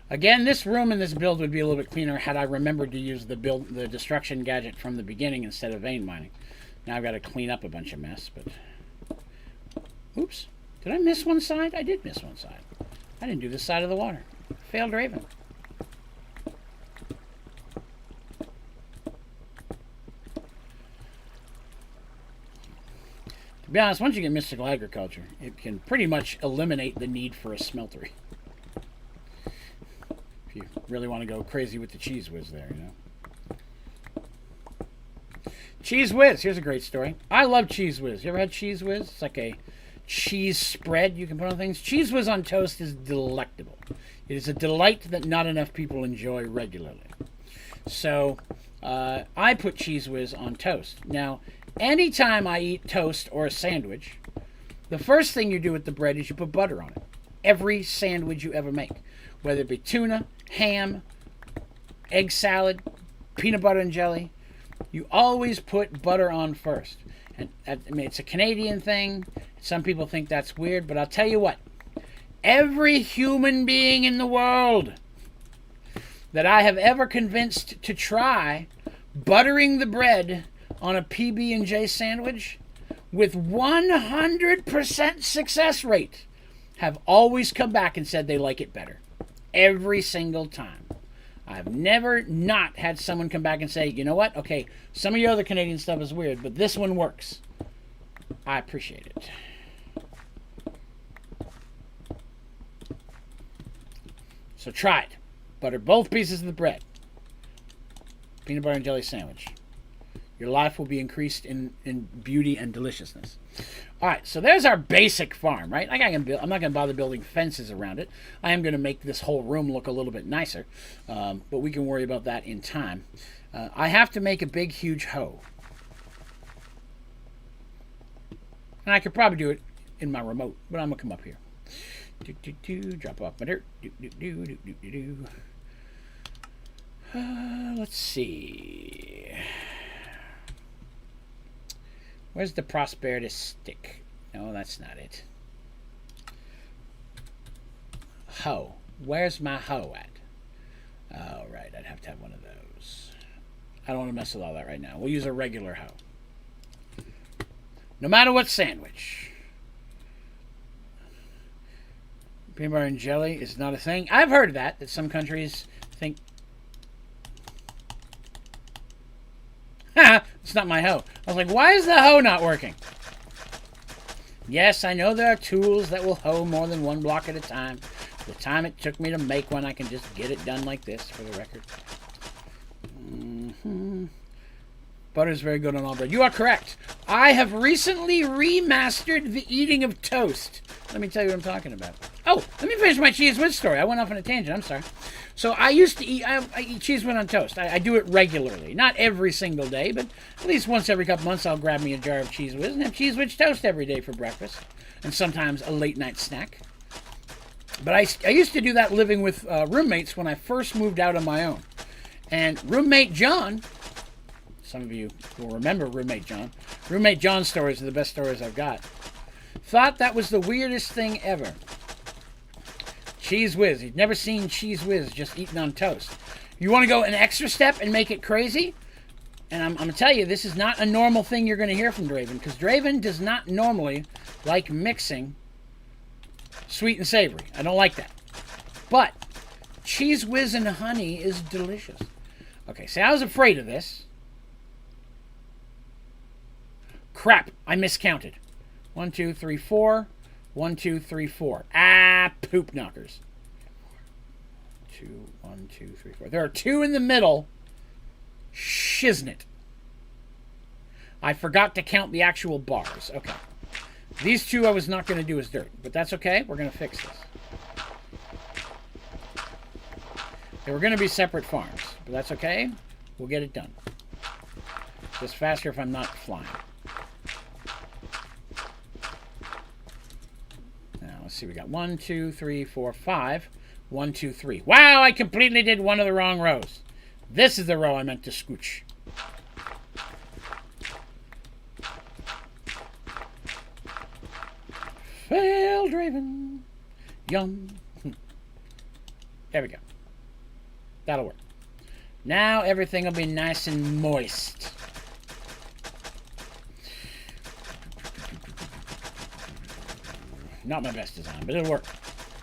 Speaker 1: Again, this room in this build would be a little bit cleaner had I remembered to use the destruction gadget from the beginning instead of vein mining. Now I've got to clean up a bunch of mess, but... Oops. Did I miss one side? I did miss one side. I didn't do this side of the water. Failed Raven. To be honest, once you get Mystical Agriculture, it can pretty much eliminate the need for a smeltery. You really want to go crazy with the Cheese Whiz there, you know. Cheese Whiz, here's a great story. I love Cheese Whiz. You ever had Cheese Whiz? It's like a cheese spread you can put on things. Cheese Whiz on toast is delectable. It is a delight that not enough people enjoy regularly. So, I put Cheese Whiz on toast. Now, anytime I eat toast or a sandwich, the first thing you do with the bread is you put butter on it. Every sandwich you ever make. Whether it be tuna, ham, egg salad, peanut butter and jelly, you always put butter on first. And I mean, it's a Canadian thing. Some people think that's weird, but I'll tell you what. Every human being in the world that I have ever convinced to try buttering the bread on a PB&J sandwich with 100% success rate have always come back and said they like it better. Every single time. I've never not had someone come back and say, you know what? Okay, some of your other Canadian stuff is weird, but this one works. I appreciate it. So try it. Butter both pieces of the bread. Peanut butter and jelly sandwich. Your life will be increased in beauty and deliciousness. All right, so there's our basic farm, right? I'm not going to bother building fences around it. I am going to make this whole room look a little bit nicer, but we can worry about that in time. I have to make a big, huge hoe. And I could probably do it in my remote, but I'm going to come up here. Drop off my dirt. Let's see. Where's the prosperity stick? No, that's not it. Hoe. Where's my hoe at? Oh, right. I'd have to have one of those. I don't want to mess with all that right now. We'll use a regular hoe. No matter what sandwich. Peanut butter and jelly is not a thing. I've heard that some countries think... It's not my hoe. I was like, why is the hoe not working? Yes, I know there are tools that will hoe more than one block at a time. The time it took me to make one, I can just get it done like this, for the record. Butter is very good on all bread. You are correct. I have recently remastered the eating of toast. Let me tell you what I'm talking about. Oh, let me finish my cheese whiz story. I went off on a tangent. I'm sorry. So I used to eat, I eat cheese whiz on toast. I do it regularly. Not every single day, but at least once every couple months I'll grab me a jar of cheese whiz and have cheese whiz toast every day for breakfast. And sometimes a late night snack. But I used to do that living with roommates when I first moved out on my own. And roommate John, some of you will remember roommate John. Roommate John's stories are the best stories I've got. Thought that was the weirdest thing ever. Cheese whiz. He'd never seen cheese whiz just eaten on toast. You want to go an extra step and make it crazy? And I'm going to tell you, this is not a normal thing you're going to hear from Draven, because Draven does not normally like mixing sweet and savory. I don't like that. But cheese whiz and honey is delicious. Okay, see, I was afraid of this. Crap, I miscounted. 1, 2, 3, 4. 1, 2, 3, 4. Ah, poop knockers. 2, 1, 2, 3, 4. There are 2 in the middle. Shiznit. I forgot to count the actual bars. Okay. These 2 I was not going to do as dirt, but that's okay. We're going to fix this. They were going to be separate farms, but that's okay. We'll get it done. Just faster if I'm not flying. Let's see, we got 1, 2, 3, 4, 5. 1, 2, 3. Wow, I completely did one of the wrong rows. This is the row I meant to scooch. Fail, Draven. Yum. There we go. That'll work. Now everything will be nice and moist. Not my best design, but it'll work.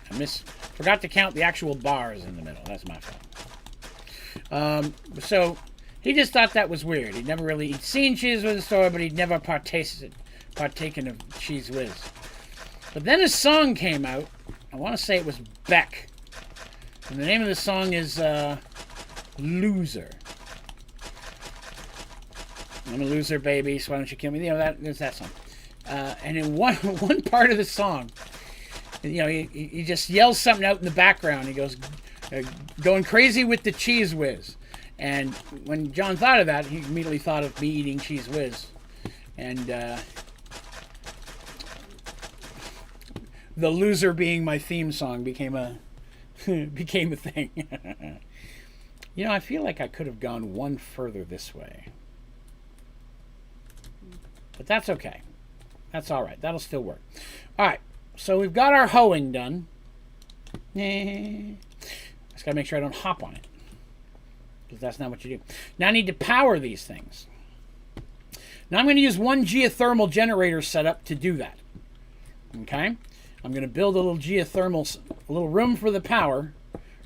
Speaker 1: I forgot to count the actual bars in the middle. That's my fault. So he just thought that was weird. He'd seen cheese whiz in the store, but he'd never partaken of cheese whiz. But then a song came out. I want to say it was Beck. And the name of the song is Loser. I'm a loser, baby, so why don't you kill me? You know, there's that song. And in one part of the song, you know, he just yells something out in the background. He goes, going crazy with the cheese whiz. And when John thought of that, he immediately thought of me eating cheese whiz. And the loser being my theme song became a thing. You know, I feel like I could have gone one further this way. But that's okay. That's all right. That'll still work. All right. So we've got our hoeing done. Just got to make sure I don't hop on it, because that's not what you do. Now I need to power these things. Now I'm going to use one geothermal generator setup to do that. Okay? I'm going to build a little geothermal, a little room for the power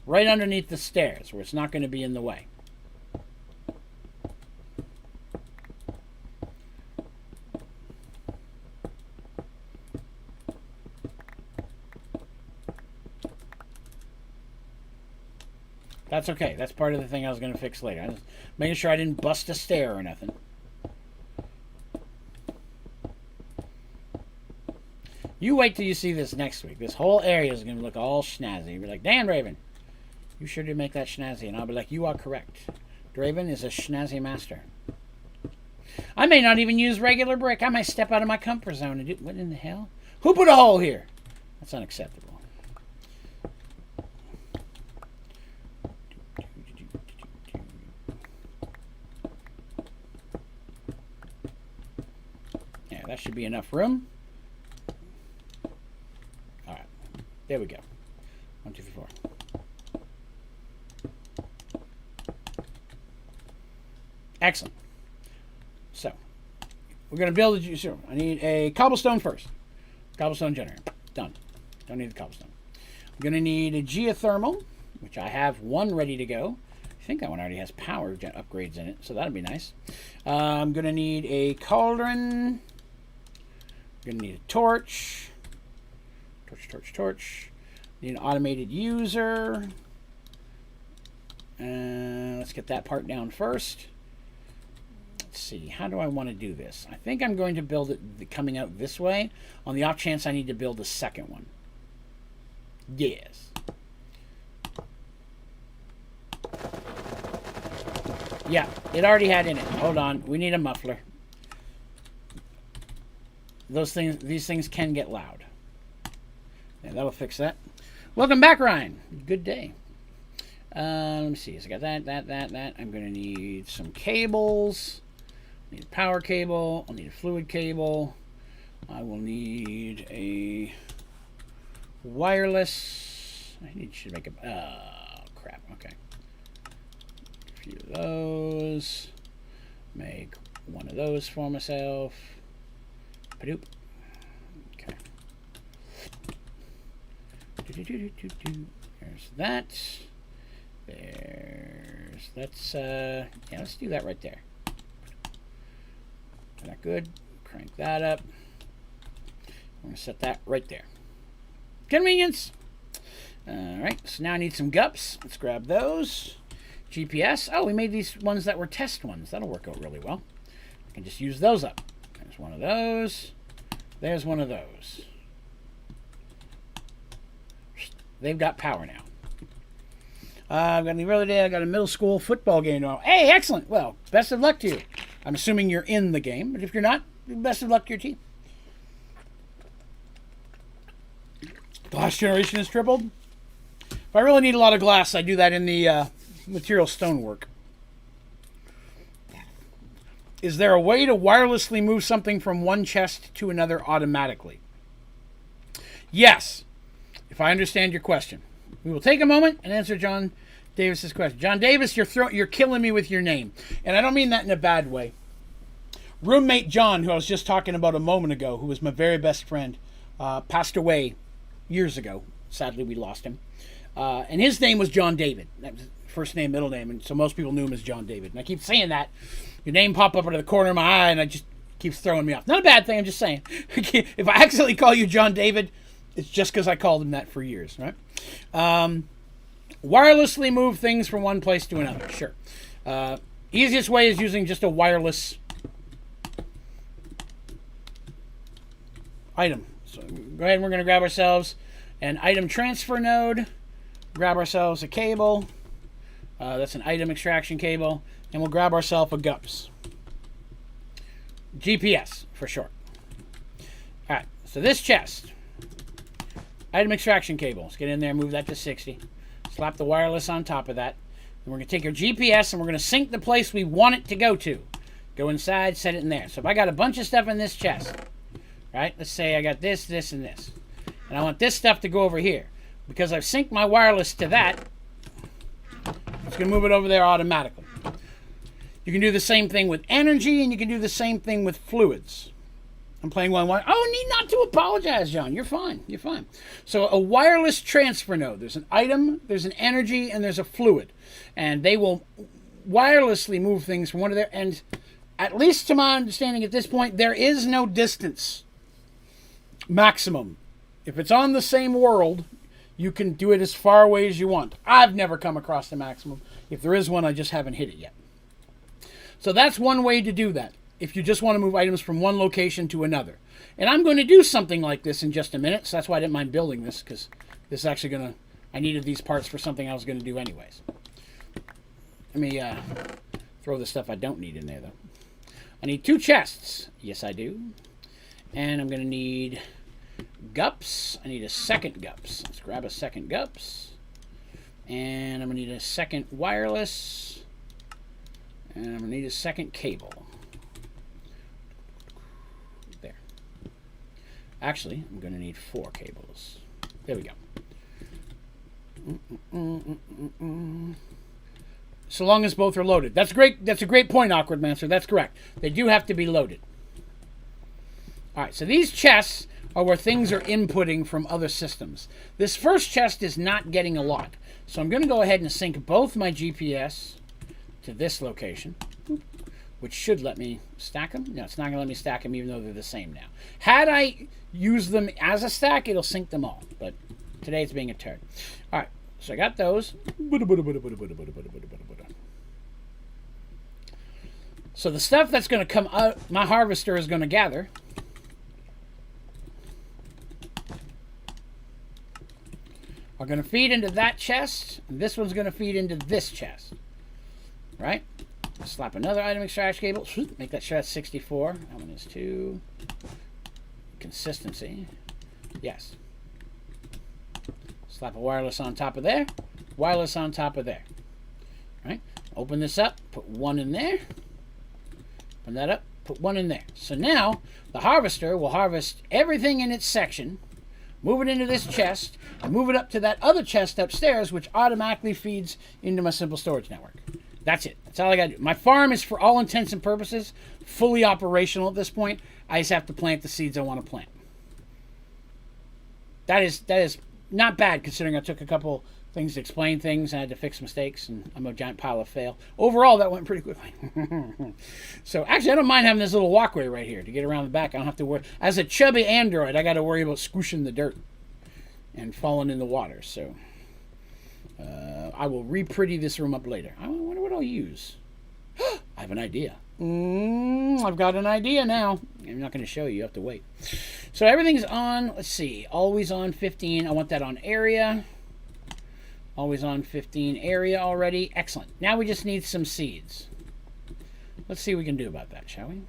Speaker 1: right underneath the stairs where it's not going to be in the way. That's okay. That's part of the thing I was going to fix later. I was making sure I didn't bust a stair or nothing. You wait till you see this next week. This whole area is going to look all snazzy. You'll be like, Dan Draven, you sure did make that snazzy. And I'll be like, you are correct. Draven is a snazzy master. I may not even use regular brick. I might step out of my comfort zone and do... What in the hell? Who put a hole here? That's unacceptable. Yeah, that should be enough room. All right. There we go. 1, 2, 3, 4. Excellent. So, we're going to build a juicer. I need a cobblestone first. Cobblestone generator. Done. Don't need the cobblestone. I'm going to need a geothermal, which I have one ready to go. I think that one already has power upgrades in it, so that'll be nice. I'm going to need a cauldron. I'm going to need a torch. Torch. Need an automated user. Let's get that part down first. Let's see, how do I want to do this? I think I'm going to build it coming out this way on the off chance I need to build a second one. Yes. Yeah, it already had in it. Hold on, we need a muffler. These things can get loud. Yeah, that'll fix that. Welcome back, Ryan. Good day. Let me see. So I got that. I'm going to need some cables. Need a power cable. I'll need a fluid cable. I will need a wireless. Should make a... Oh, crap. Okay. A few of those. Make one of those for myself. Padoop. Okay. There's that. Let's do that right there. Is that good? Crank that up. I'm going to set that right there. Convenience! Alright, so now I need some gups. Let's grab those. GPS. Oh, we made these ones that were test ones. That'll work out really well. I can just use those up. There's one of those. There's one of those. They've got power now. I've got the other day, I got a middle school football game tomorrow. Hey, excellent. Well, best of luck to you. I'm assuming you're in the game, but if you're not, best of luck to your team. Glass generation is tripled. If I really need a lot of glass, I do that in the material stonework. Is there a way to wirelessly move something from one chest to another automatically? Yes, if I understand your question. We will take a moment and answer John Davis's question. John Davis, you're killing me with your name. And I don't mean that in a bad way. Roommate John, who I was just talking about a moment ago, who was my very best friend, passed away years ago. Sadly, we lost him. And his name was John David. That was first name, middle name. And so most people knew him as John David. And I keep saying that. Your name popped up out of the corner of my eye, and it just keeps throwing me off. Not a bad thing, I'm just saying. If I accidentally call you John David, it's just because I called him that for years, right? Wirelessly move things from one place to another, sure. Easiest way is using just a wireless item. So go ahead and we're going to grab ourselves an item transfer node, grab ourselves a cable. That's an item extraction cable. And we'll grab ourselves a GUPS. GPS, for short. All right, so this chest. Item extraction cable. Let's get in there, move that to 60. Slap the wireless on top of that. And we're going to take our GPS and we're going to sync the place we want it to go to. Go inside, set it in there. So if I got a bunch of stuff in this chest, right? Let's say I got this, this, and this. And I want this stuff to go over here. Because I've synced my wireless to that, it's going to move it over there automatically. You can do the same thing with energy, and you can do the same thing with fluids. I'm playing one wire. Oh, need not to apologize, John. You're fine. You're fine. So a wireless transfer node. There's an item, there's an energy, and there's a fluid. And they will wirelessly move things from one of their ends. At least to my understanding at this point, there is no distance maximum. If it's on the same world, you can do it as far away as you want. I've never come across the maximum. If there is one, I just haven't hit it yet. So that's one way to do that, if you just want to move items from one location to another. And I'm going to do something like this in just a minute, so that's why I didn't mind building this, because this is actually going to... I needed these parts for something I was going to do anyways. Let me throw the stuff I don't need in there, though. I need 2 chests. Yes, I do. And I'm going to need gups. I need a second gups. Let's grab a second gups. And I'm going to need a second wireless. And I'm going to need a second cable. There. Actually, I'm going to need 4 cables. There we go. So long as both are loaded. That's great. That's a great point, Awkward Mancer. That's correct. They do have to be loaded. All right, so these chests are where things are inputting from other systems. This first chest is not getting a lot. So I'm going to go ahead and sync both my GPS to this location, which should let me stack them. No, it's not going to let me stack them even though they're the same now. Had I used them as a stack, it'll sync them all. But today it's being a turd. All right, so I got those. So the stuff that's going to come out, my harvester is going to gather. Are going to feed into that chest, and this one's going to feed into this chest. Right? Slap another item extraction cable. Make that chest 64. That one is 2. Consistency. Yes. Slap a wireless on top of there. Wireless on top of there. Right? Open this up. Put 1 in there. Open that up. Put 1 in there. So now, the harvester will harvest everything in its section, move it into this chest, and move it up to that other chest upstairs, which automatically feeds into my simple storage network. That's it. That's all I got to do. My farm is, for all intents and purposes, fully operational at this point. I just have to plant the seeds I want to plant. That is not bad, considering I took a couple things to explain things, and I had to fix mistakes, and I'm a giant pile of fail. Overall, that went pretty quickly. So, actually, I don't mind having this little walkway right here to get around the back. I don't have to worry. As a chubby android, I got to worry about squishing the dirt and falling in the water. So, I will re-pretty this room up later. I wonder what I'll use. I have an idea. I've got an idea now. I'm not going to show you. You have to wait. So, everything's on, let's see, always on 15. I want that on area. Always on 15 area already. Excellent. Now we just need some seeds. Let's see what we can do about that, shall we?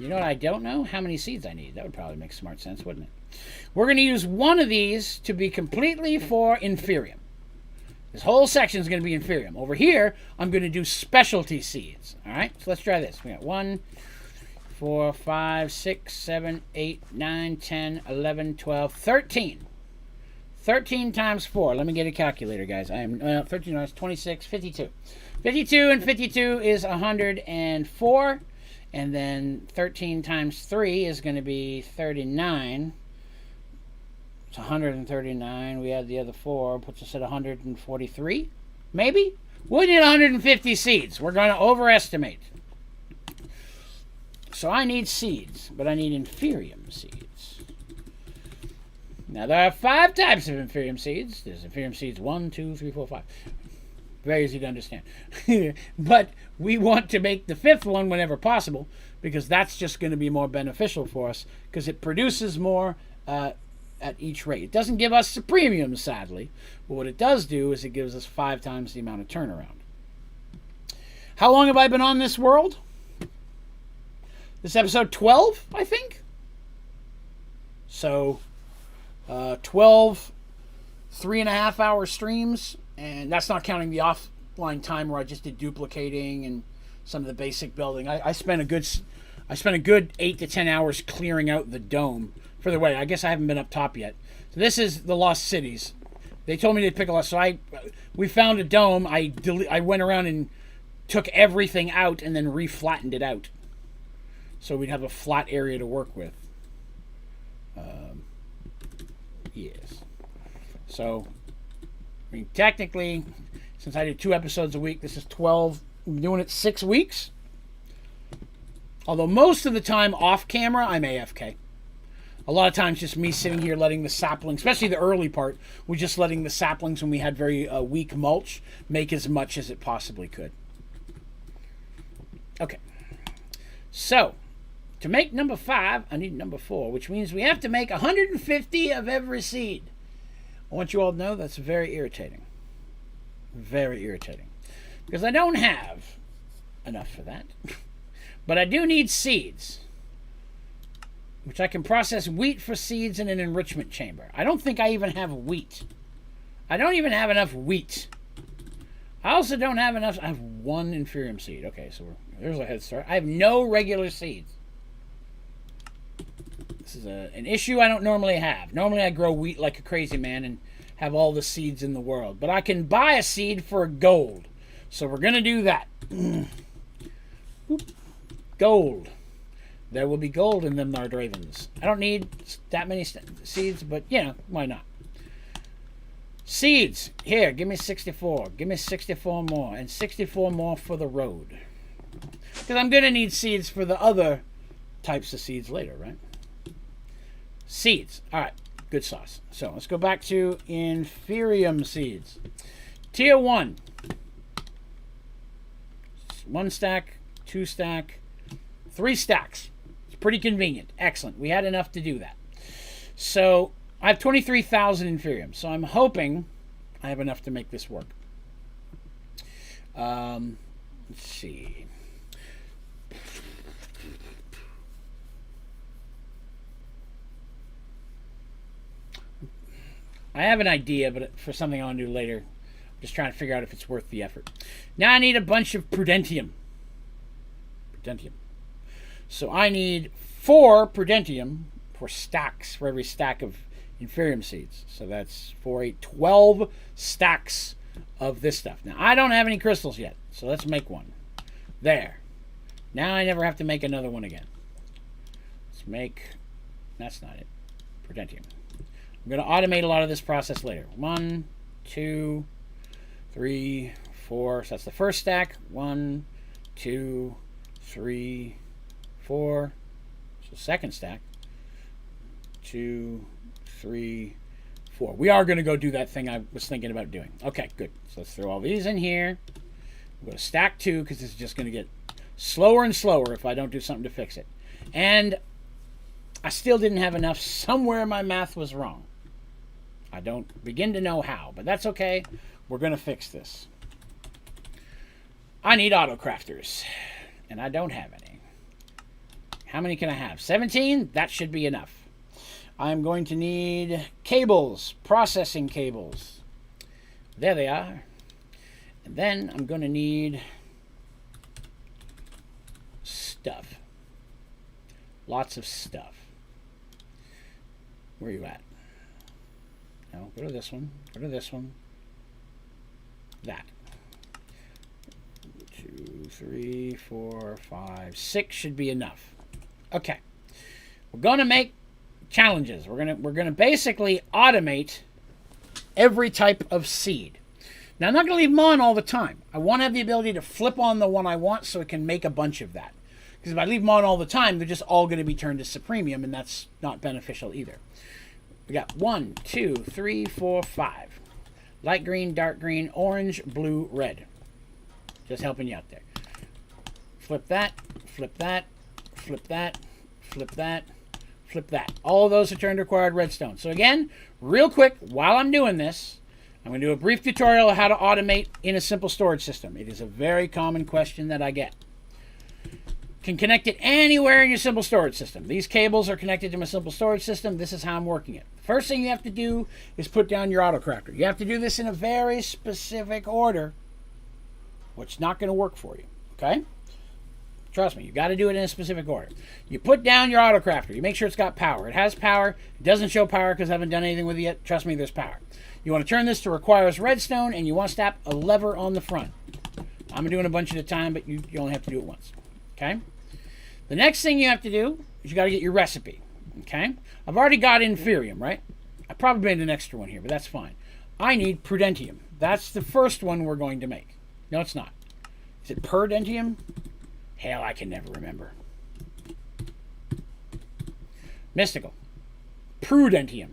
Speaker 1: You know what I don't know? How many seeds I need. That would probably make smart sense, wouldn't it? We're going to use one of these to be completely for Inferium. This whole section is going to be Inferium. Over here, I'm going to do specialty seeds. All right? So let's try this. We got 1, 4, 5, 6, 7, 8, 9, 10, 11, 12, 13. 13 times 4. Let me get a calculator, guys. I am 13 times 26, 52. 52 and 52 is 104. And then 13 times 3 is going to be 39. It's 139. We add the other 4. Puts us at 143. Maybe? We need 150 seeds. We're going to overestimate. So I need seeds, but I need Inferium seeds. Now, there are 5 types of Inferium seeds. There's Inferium seeds 1, 2, 3, 4, 5. Very easy to understand. But we want to make the 5th one whenever possible, because that's just going to be more beneficial for us, because it produces more at each rate. It doesn't give us the premium, sadly, but what it does do is it gives us 5 times the amount of turnaround. How long have I been on this world? This is episode 12, I think. So, 12 3.5-hour streams, and that's not counting the offline time where I just did duplicating and some of the basic building. I spent a good 8 to 10 hours clearing out the dome. For the way, I guess I haven't been up top yet. So this is the Lost Cities. They told me to pick a lot, so we found a dome. I went around and took everything out and then re-flattened it out. So we'd have a flat area to work with. Yes. So, I mean, technically, since I do 2 episodes a week, this is 12. I'm doing it 6 weeks. Although most of the time off camera, I'm AFK. A lot of times just me sitting here letting the saplings, especially the early part, we're just letting the saplings when we had very weak mulch make as much as it possibly could. Okay. So, to make number 5, I need number 4, which means we have to make 150 of every seed. I want you all to know that's very irritating. Very irritating. Because I don't have enough for that. But I do need seeds, which I can process wheat for seeds in an enrichment chamber. I don't think I even have wheat. I don't even have enough wheat. I also don't have enough. I have 1 inferium seed. Okay, so there's a head start. I have no regular seeds. This is an issue I don't normally have. Normally I grow wheat like a crazy man and have all the seeds in the world. But I can buy a seed for gold. So we're going to do that. Gold. There will be gold in them Netherravens. I don't need that many seeds, but, you know, why not? Seeds. Here, give me 64. Give me 64 more. And 64 more for the road. Because I'm going to need seeds for the other types of seeds later, right? Seeds. All right. Good sauce. So let's go back to inferium seeds. Tier 1. 1 stack, 2 stack, 3 stacks. It's pretty convenient. Excellent. We had enough to do that. So I have 23,000 inferium. So I'm hoping I have enough to make this work. Let's see. I have an idea, but for something I want to do later. I'm just trying to figure out if it's worth the effort. Now I need a bunch of prudentium. Prudentium. So I need 4 prudentium for stacks, for every stack of inferium seeds. So that's 4, 8, 12 stacks of this stuff. Now I don't have any crystals yet, so let's make one. There. Now I never have to make another one again. Let's make... That's not it. Prudentium. I'm going to automate a lot of this process later. 1, 2, 3, 4. So that's the first stack. 1, 2, 3, 4. So second stack. 2, 3, 4. We are going to go do that thing I was thinking about doing. Okay, good. So let's throw all these in here. We'll go to stack 2 because this is just going to get slower and slower if I don't do something to fix it. And I still didn't have enough. Somewhere my math was wrong. I don't begin to know how, but that's okay. We're going to fix this. I need auto crafters, and I don't have any. How many can I have? 17? That should be enough. I'm going to need cables, processing cables. There they are. And then I'm going to need stuff. Lots of stuff. Where are you at? No, go to this one. Go to this one. That. 2, 3, 4, 5, 6 should be enough. Okay. We're going to make challenges. We're going to basically automate every type of seed. Now, I'm not going to leave them on all the time. I want to have the ability to flip on the one I want so it can make a bunch of that. Because if I leave them on all the time, they're just all going to be turned to supremium, and that's not beneficial either. We got 1, 2, 3, 4, 5. Light green, dark green, orange, blue, red. Just helping you out there. Flip that, flip that, flip that, flip that, flip that. All of those are turned to required redstone. So again, real quick, while I'm doing this, I'm going to do a brief tutorial of how to automate in a simple storage system. It is a very common question that I get. Can connect it anywhere in your simple storage system. These cables are connected to my simple storage system. This is how I'm working it. First thing you have to do is put down your auto crafter. You have to do this in a very specific order, which not going to work for you. Okay? Trust me, you got to do it in a specific order. You put down your auto crafter. You make sure it's got power. It has power. It doesn't show power because I haven't done anything with it yet. Trust me, there's power. You want to turn this to requires redstone, and you want to snap a lever on the front. I'm doing a bunch at a time, but you only have to do it once. Okay? The next thing you have to do is you got to get your recipe. Okay? I've already got inferium, right? I probably made an extra one here, but that's fine. I need prudentium. That's the first one we're going to make. No, it's not. Is it perdentium? Hell, I can never remember. Mystical. Prudentium.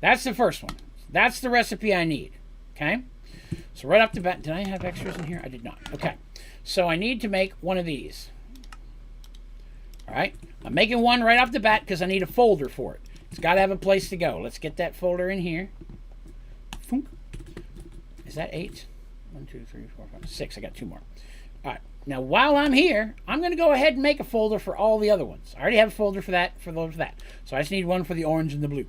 Speaker 1: That's the first one. That's the recipe I need. Okay? So right off the bat, did I have extras in here? I did not. Okay. So I need to make one of these. All right? I'm making one right off the bat because I need a folder for it. It's got to have a place to go. Let's get that folder in here. Is that 8? 1, 2, 3, 4, 5, 6. I got 2 more. All right. Now, while I'm here, I'm going to go ahead and make a folder for all the other ones. I already have a folder for that, for that. So I just need one for the orange and the blue.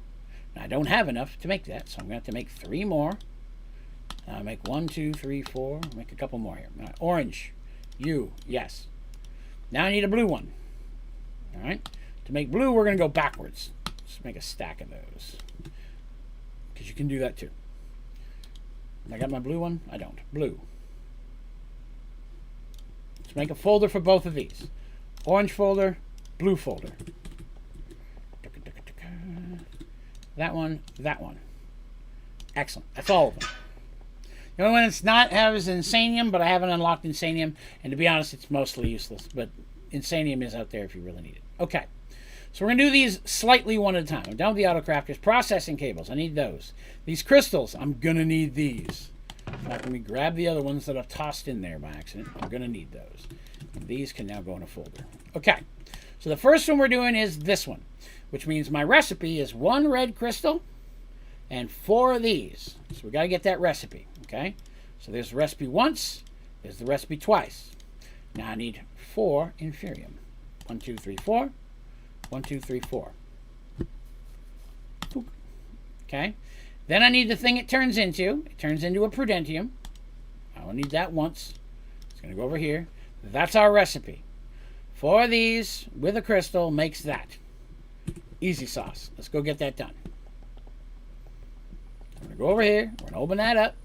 Speaker 1: Now, I don't have enough to make that, so I'm going to have to make 3 more. Make 1, 2, 3, 4. Make a couple more here. Right. Orange. You. Yes. Now I need a blue one. All right. To make blue, we're going to go backwards. Let's make a stack of those. Because you can do that too. I got my blue one? I don't. Blue. Let's make a folder for both of these. Orange folder, blue folder. That one, that one. Excellent. That's all of them. The only one that's not have is Insanium, but I haven't unlocked Insanium. And to be honest, it's mostly useless. But Insanium is out there if you really need it. Okay. So we're going to do these slightly one at a time. I'm done with the autocrafters. Processing cables. I need those. These crystals. I'm going to need these. In fact, let me grab the other ones that I've tossed in there by accident. I'm going to need those. And these can now go in a folder. Okay. So the first one we're doing is this one, which means my recipe is 1 red crystal and 4 of these. So we got to get that recipe. Okay. So there's the recipe once. There's the recipe twice. Now I need 4 inferium. 1, 2, 3, 4. 1, 2, 3, 4. Okay. Then I need the thing it turns into. It turns into a prudentium. I will need that once. It's going to go over here. That's our recipe. 4 of these with a crystal makes that. Easy sauce. Let's go get that done. I'm going to go over here. We're going to open that up.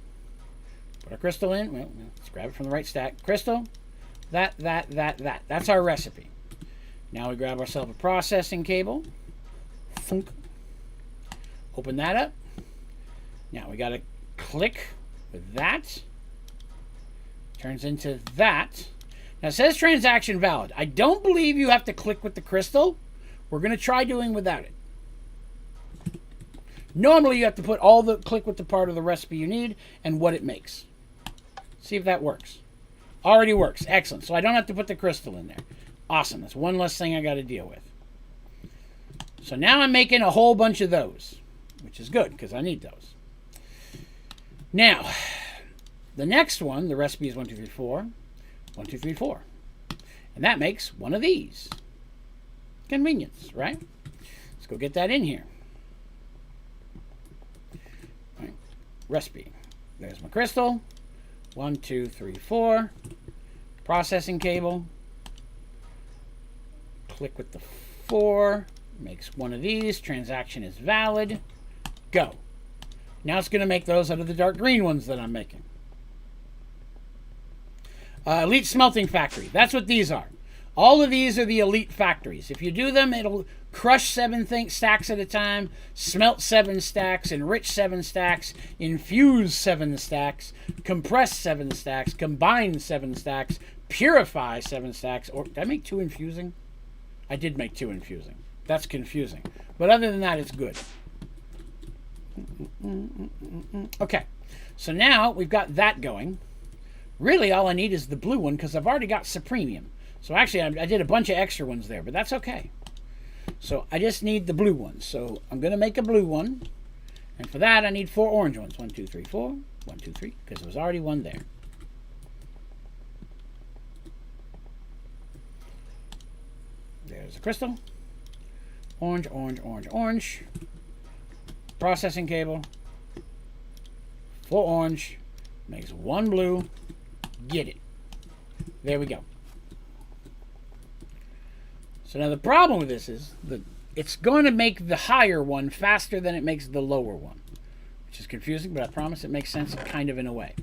Speaker 1: Put our crystal in. Well, let's grab it from the right stack. Crystal. That. That's our recipe. Now we grab ourselves a processing cable. Thunk. Open that up. Now we got to click with that. Turns into that. Now it says transaction valid. I don't believe you have to click with the crystal. We're going to try doing without it. Normally you have to put click with the part of the recipe you need and what it makes. See if that works. Already works. Excellent. So I don't have to put the crystal in there. Awesome. That's one less thing I got to deal with. So now I'm making a whole bunch of those, which is good because I need those. Now, the next one, the recipe is 1, 2, 3, 4. 1, 2, 3, 4. And that makes one of these. Convenience, right? Let's go get that in here. All right. Recipe. There's my crystal. 1, 2, 3, 4. Processing cable. Click with the 4. Makes one of these. Transaction is valid. Go. Now it's going to make those out of the dark green ones that I'm making. Elite Smelting Factory. That's what these are. All of these are the elite factories. If you do them, it'll crush 7 stacks at a time, smelt 7 stacks, enrich 7 stacks, infuse 7 stacks, compress 7 stacks, combine 7 stacks, purify 7 stacks. Or did I make 2 infusing? I did make 2 infusing. That's confusing. But other than that, it's good. Okay. So now we've got that going. Really, all I need is the blue one because I've already got Supremium. So actually, I did a bunch of extra ones there, but that's okay. So I just need the blue one. So I'm going to make a blue one. And for that, I need 4 orange ones. 1, 2, 3, 4. 1, 2, 3. Because there was already one there. There's a crystal. Orange, orange, orange, orange. Processing cable. 4 orange. Makes 1 blue. Get it. There we go. So now the problem with this is that it's going to make the higher one faster than it makes the lower one, which is confusing, but I promise it makes sense kind of in a way.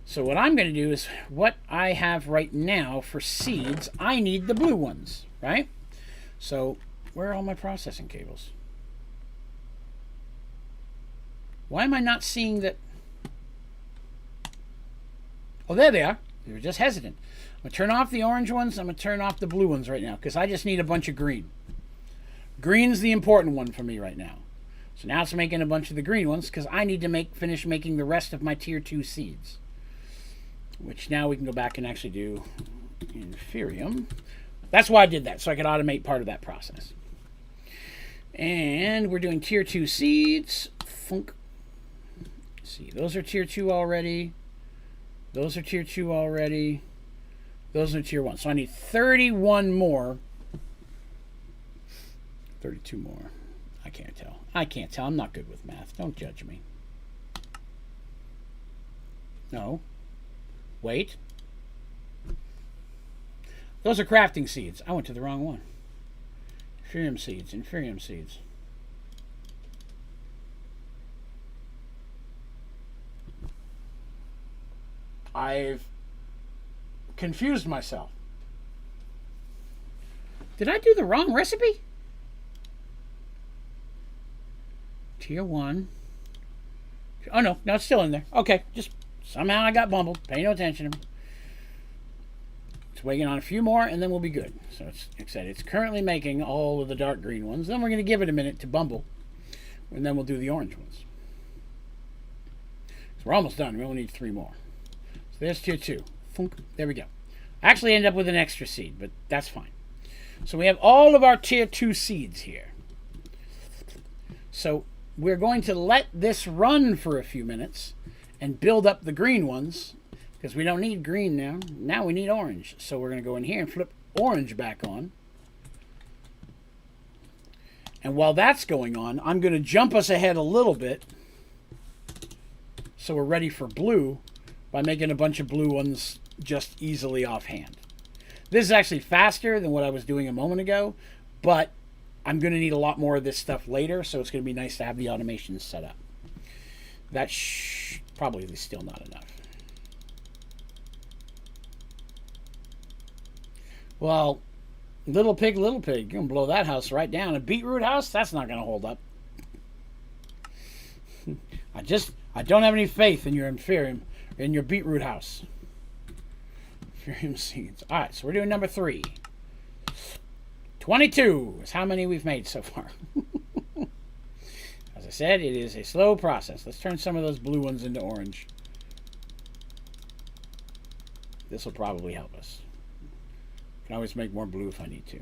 Speaker 1: So what I'm going to do is what I have right now for seeds, I need the blue ones, right? So where are all my processing cables? Why am I not seeing that? Oh, there they are. They were just hesitant. I'm going to turn off the orange ones. I'm going to turn off the blue ones right now because I just need a bunch of green. Green's the important one for me right now. So now it's making a bunch of the green ones because I need to finish making the rest of my tier 2 seeds. Which now we can go back and actually do inferium. That's why I did that, so I could automate part of that process. And we're doing tier 2 seeds. Funk. Let's see, those are tier 2 already. Those are tier 2 already. Those are tier 1. So I need 31 more. 32 more. I can't tell. I can't tell. I'm not good with math. Don't judge me. No. Wait. Those are crafting seeds. I went to the wrong one. Inferium seeds. Inferium seeds. I've confused myself. Did I do the wrong recipe? Tier 1. Oh, no. No, it's still in there. Okay. Just somehow I got bumbled. Pay no attention to me. It's waiting on a few more, and then we'll be good. So, it's, like I said, it's currently making all of the dark green ones. Then we're going to give it a minute to bumble, and then we'll do the orange ones. So, we're almost done. We only need 3 more. So, there's tier 2. Funk. There we go. I actually end up with an extra seed, but that's fine. So, we have all of our tier 2 seeds here. So, we're going to let this run for a few minutes and build up the green ones because we don't need green now. Now we need orange. So we're going to go in here and flip orange back on. And while that's going on, I'm going to jump us ahead a little bit so we're ready for blue by making a bunch of blue ones just easily offhand. This is actually faster than what I was doing a moment ago, but I'm going to need a lot more of this stuff later, so it's going to be nice to have the automations set up. That's probably still not enough. Well, little pig, you're going to blow that house right down. A beetroot house, that's not going to hold up. I don't have any faith in your inferium, in your beetroot house. Inferium seeds. All right, so we're doing number 3. 22 is how many we've made so far. As I said, it is a slow process. Let's turn some of those blue ones into orange. This will probably help us. Can always make more blue if I need to.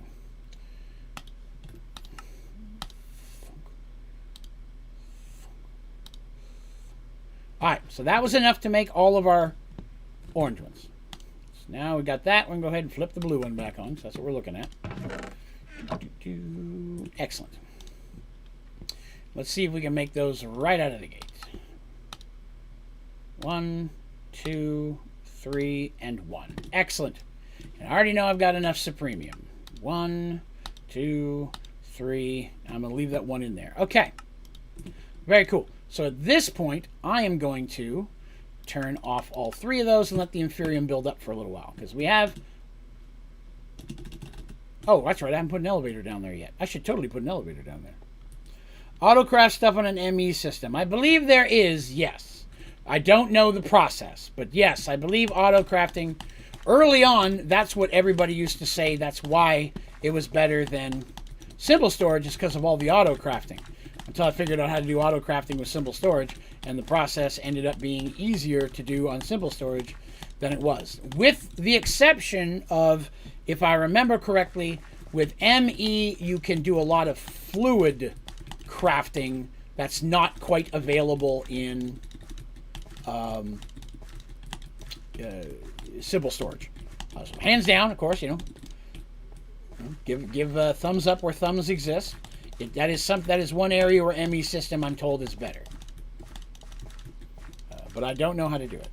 Speaker 1: Alright, so that was enough to make all of our orange ones. So now we got that. We're going to go ahead and flip the blue one back on, because that's what we're looking at. Excellent. Let's see if we can make those right out of the gate. 1, 2, 3, and 1. Excellent. And I already know I've got enough supremium. 1, 2, 3. I'm going to leave that 1 in there. Okay. Very cool. So at this point, I am going to turn off all 3 of those and let the inferium build up for a little while. Because we have... Oh, that's right. I haven't put an elevator down there yet. I should totally put an elevator down there. Autocraft stuff on an ME system. I believe there is, yes. I don't know the process. But yes, I believe autocrafting... Early on, that's what everybody used to say. That's why it was better than simple storage, is because of all the auto-crafting. Until I figured out how to do auto-crafting with simple storage, and the process ended up being easier to do on simple storage than it was. With the exception of, if I remember correctly, with ME, you can do a lot of fluid crafting that's not quite available in simple storage. So hands down, of course, give a thumbs up where thumbs exist. That is one area where ME system, I'm told, is better. But I don't know how to do it.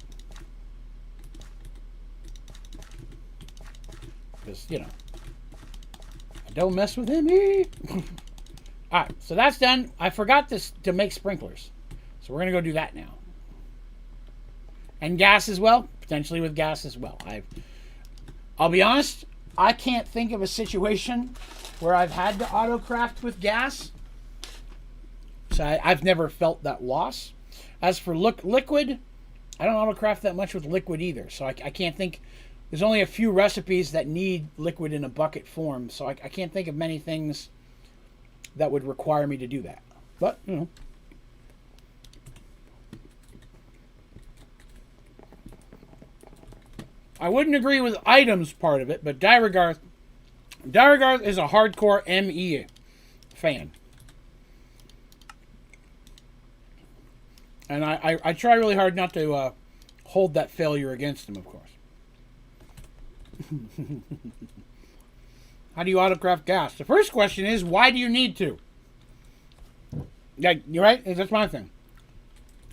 Speaker 1: Because, I don't mess with ME. Alright, so that's done. I forgot to make sprinklers. So we're going to go do that now. And gas as well, potentially with gas as well. I'll be honest, I can't think of a situation where I've had to autocraft with gas. So I've never felt that loss. As for liquid, I don't autocraft that much with liquid either. So I can't think. There's only a few recipes that need liquid in a bucket form. So I can't think of many things that would require me to do that. But, you know. I wouldn't agree with items part of it, but Dyragarth is a hardcore ME fan. And I try really hard not to hold that failure against him, of course. How do you autocraft gas? The first question is, why do you need to? Like, you're right? That's my thing.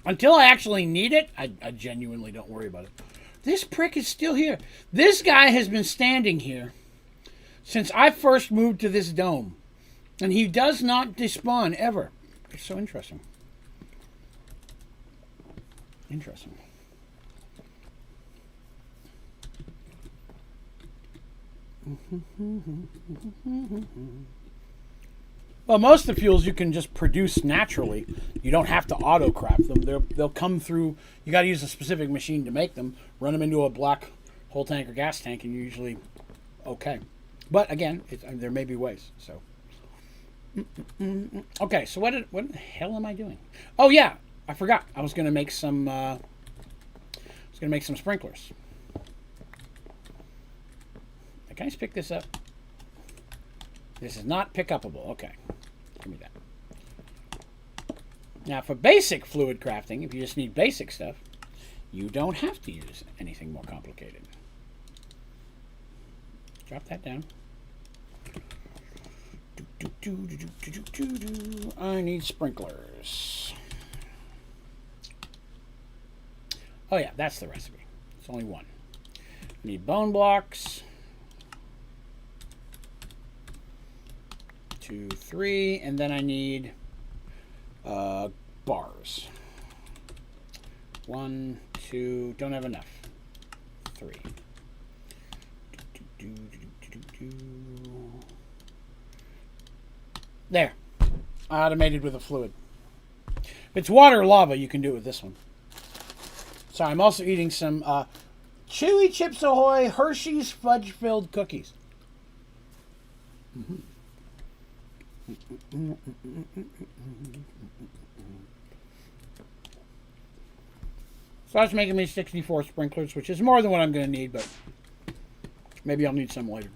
Speaker 1: Until I actually need it, I genuinely don't worry about it. This prick is still here. This guy has been standing here since I first moved to this dome. And he does not despawn ever. It's so interesting. Interesting. Well, most of the fuels you can just produce naturally. You don't have to auto-craft them. They'll come through. You got to use a specific machine to make them. Run them into a black whole tank or gas tank, and you're usually okay. But again, there may be ways. So, okay. So what the hell am I doing? Oh yeah, I forgot. I was going to make some. Sprinklers. Can I just pick this up? This is not pick-upable. Okay. Give me that. Now, for basic fluid crafting, if you just need basic stuff, you don't have to use anything more complicated. Drop that down. I need sprinklers. Oh, yeah, that's the recipe. It's only one. I need bone blocks. 2, 3, and then I need bars. 1, 2, don't have enough. 3. There. Automated with a fluid. If it's water or lava, you can do it with this one. So I'm also eating some Chewy Chips Ahoy Hershey's fudge-filled cookies. So that's making me 64 sprinklers, which is more than what I'm going to need, but maybe I'll need some later.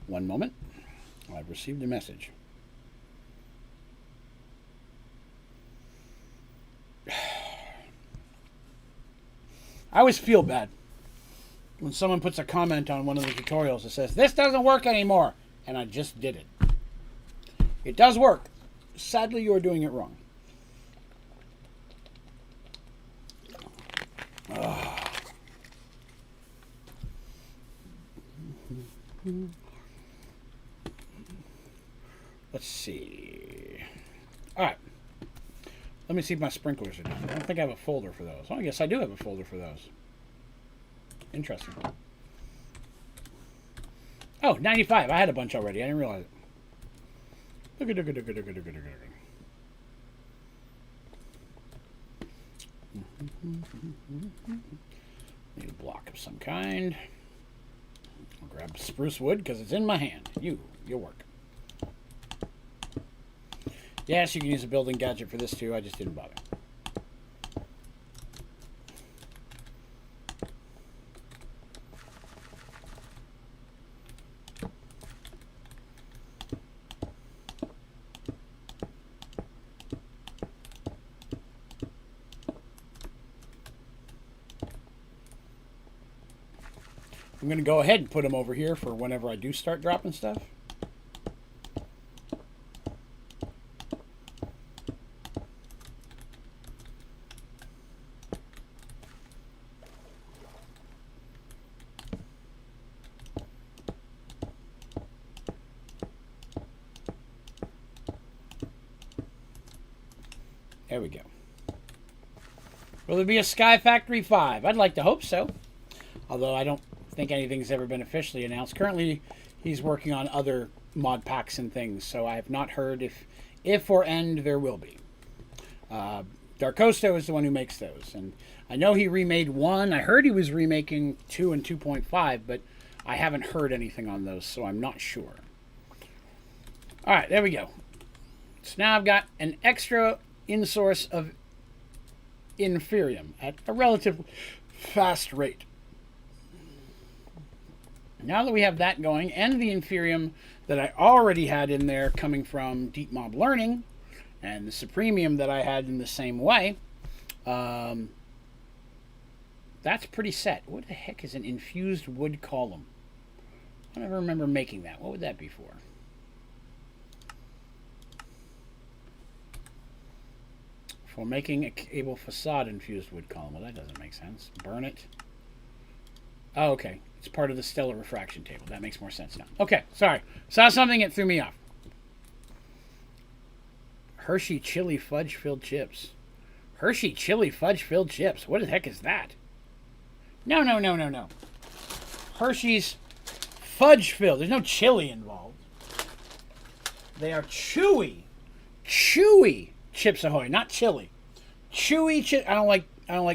Speaker 1: One moment. I've received a message. I always feel bad when someone puts a comment on one of the tutorials that says, this doesn't work anymore, and I just did it. It does work. Sadly, you are doing it wrong. Let's see. All right. Let me see if my sprinklers are done. I don't think I have a folder for those. Oh, I guess I do have a folder for those. Interesting. Oh, 95. I had a bunch already. I didn't realize it. Look at. Need a block of some kind. I'll grab spruce wood because it's in my hand. You'll work. Yes, you can use a building gadget for this too. I just didn't bother. I'm going to go ahead and put them over here for whenever I do start dropping stuff. There we go. Will there be a Sky Factory 5? I'd like to hope so. Although I don't think anything's ever been officially announced. Currently, he's working on other mod packs and things, so I have not heard if or end there will be. Darkosto is the one who makes those, and I know he remade 1. I heard he was remaking 2 and 2.5, but I haven't heard anything on those, so I'm not sure. All right, there we go. So now I've got an extra in-source of Inferium at a relatively fast rate. Now that we have that going, and the Inferium that I already had in there coming from Deep Mob Learning, and the Supremium that I had in the same way, that's pretty set. What the heck is an infused wood column? I don't ever remember making that. What would that be for? For making a cable facade infused wood column. Well, that doesn't make sense. Burn it. Oh, okay. It's part of the stellar refraction table. That makes more sense now. Okay, sorry. Saw something that threw me off. Hershey chili fudge filled chips. Hershey chili fudge filled chips. What the heck is that? No, no, no, no, no. Hershey's fudge filled. There's no chili involved. They are chewy. Chewy Chips Ahoy, not chili. Chewy chip. I don't like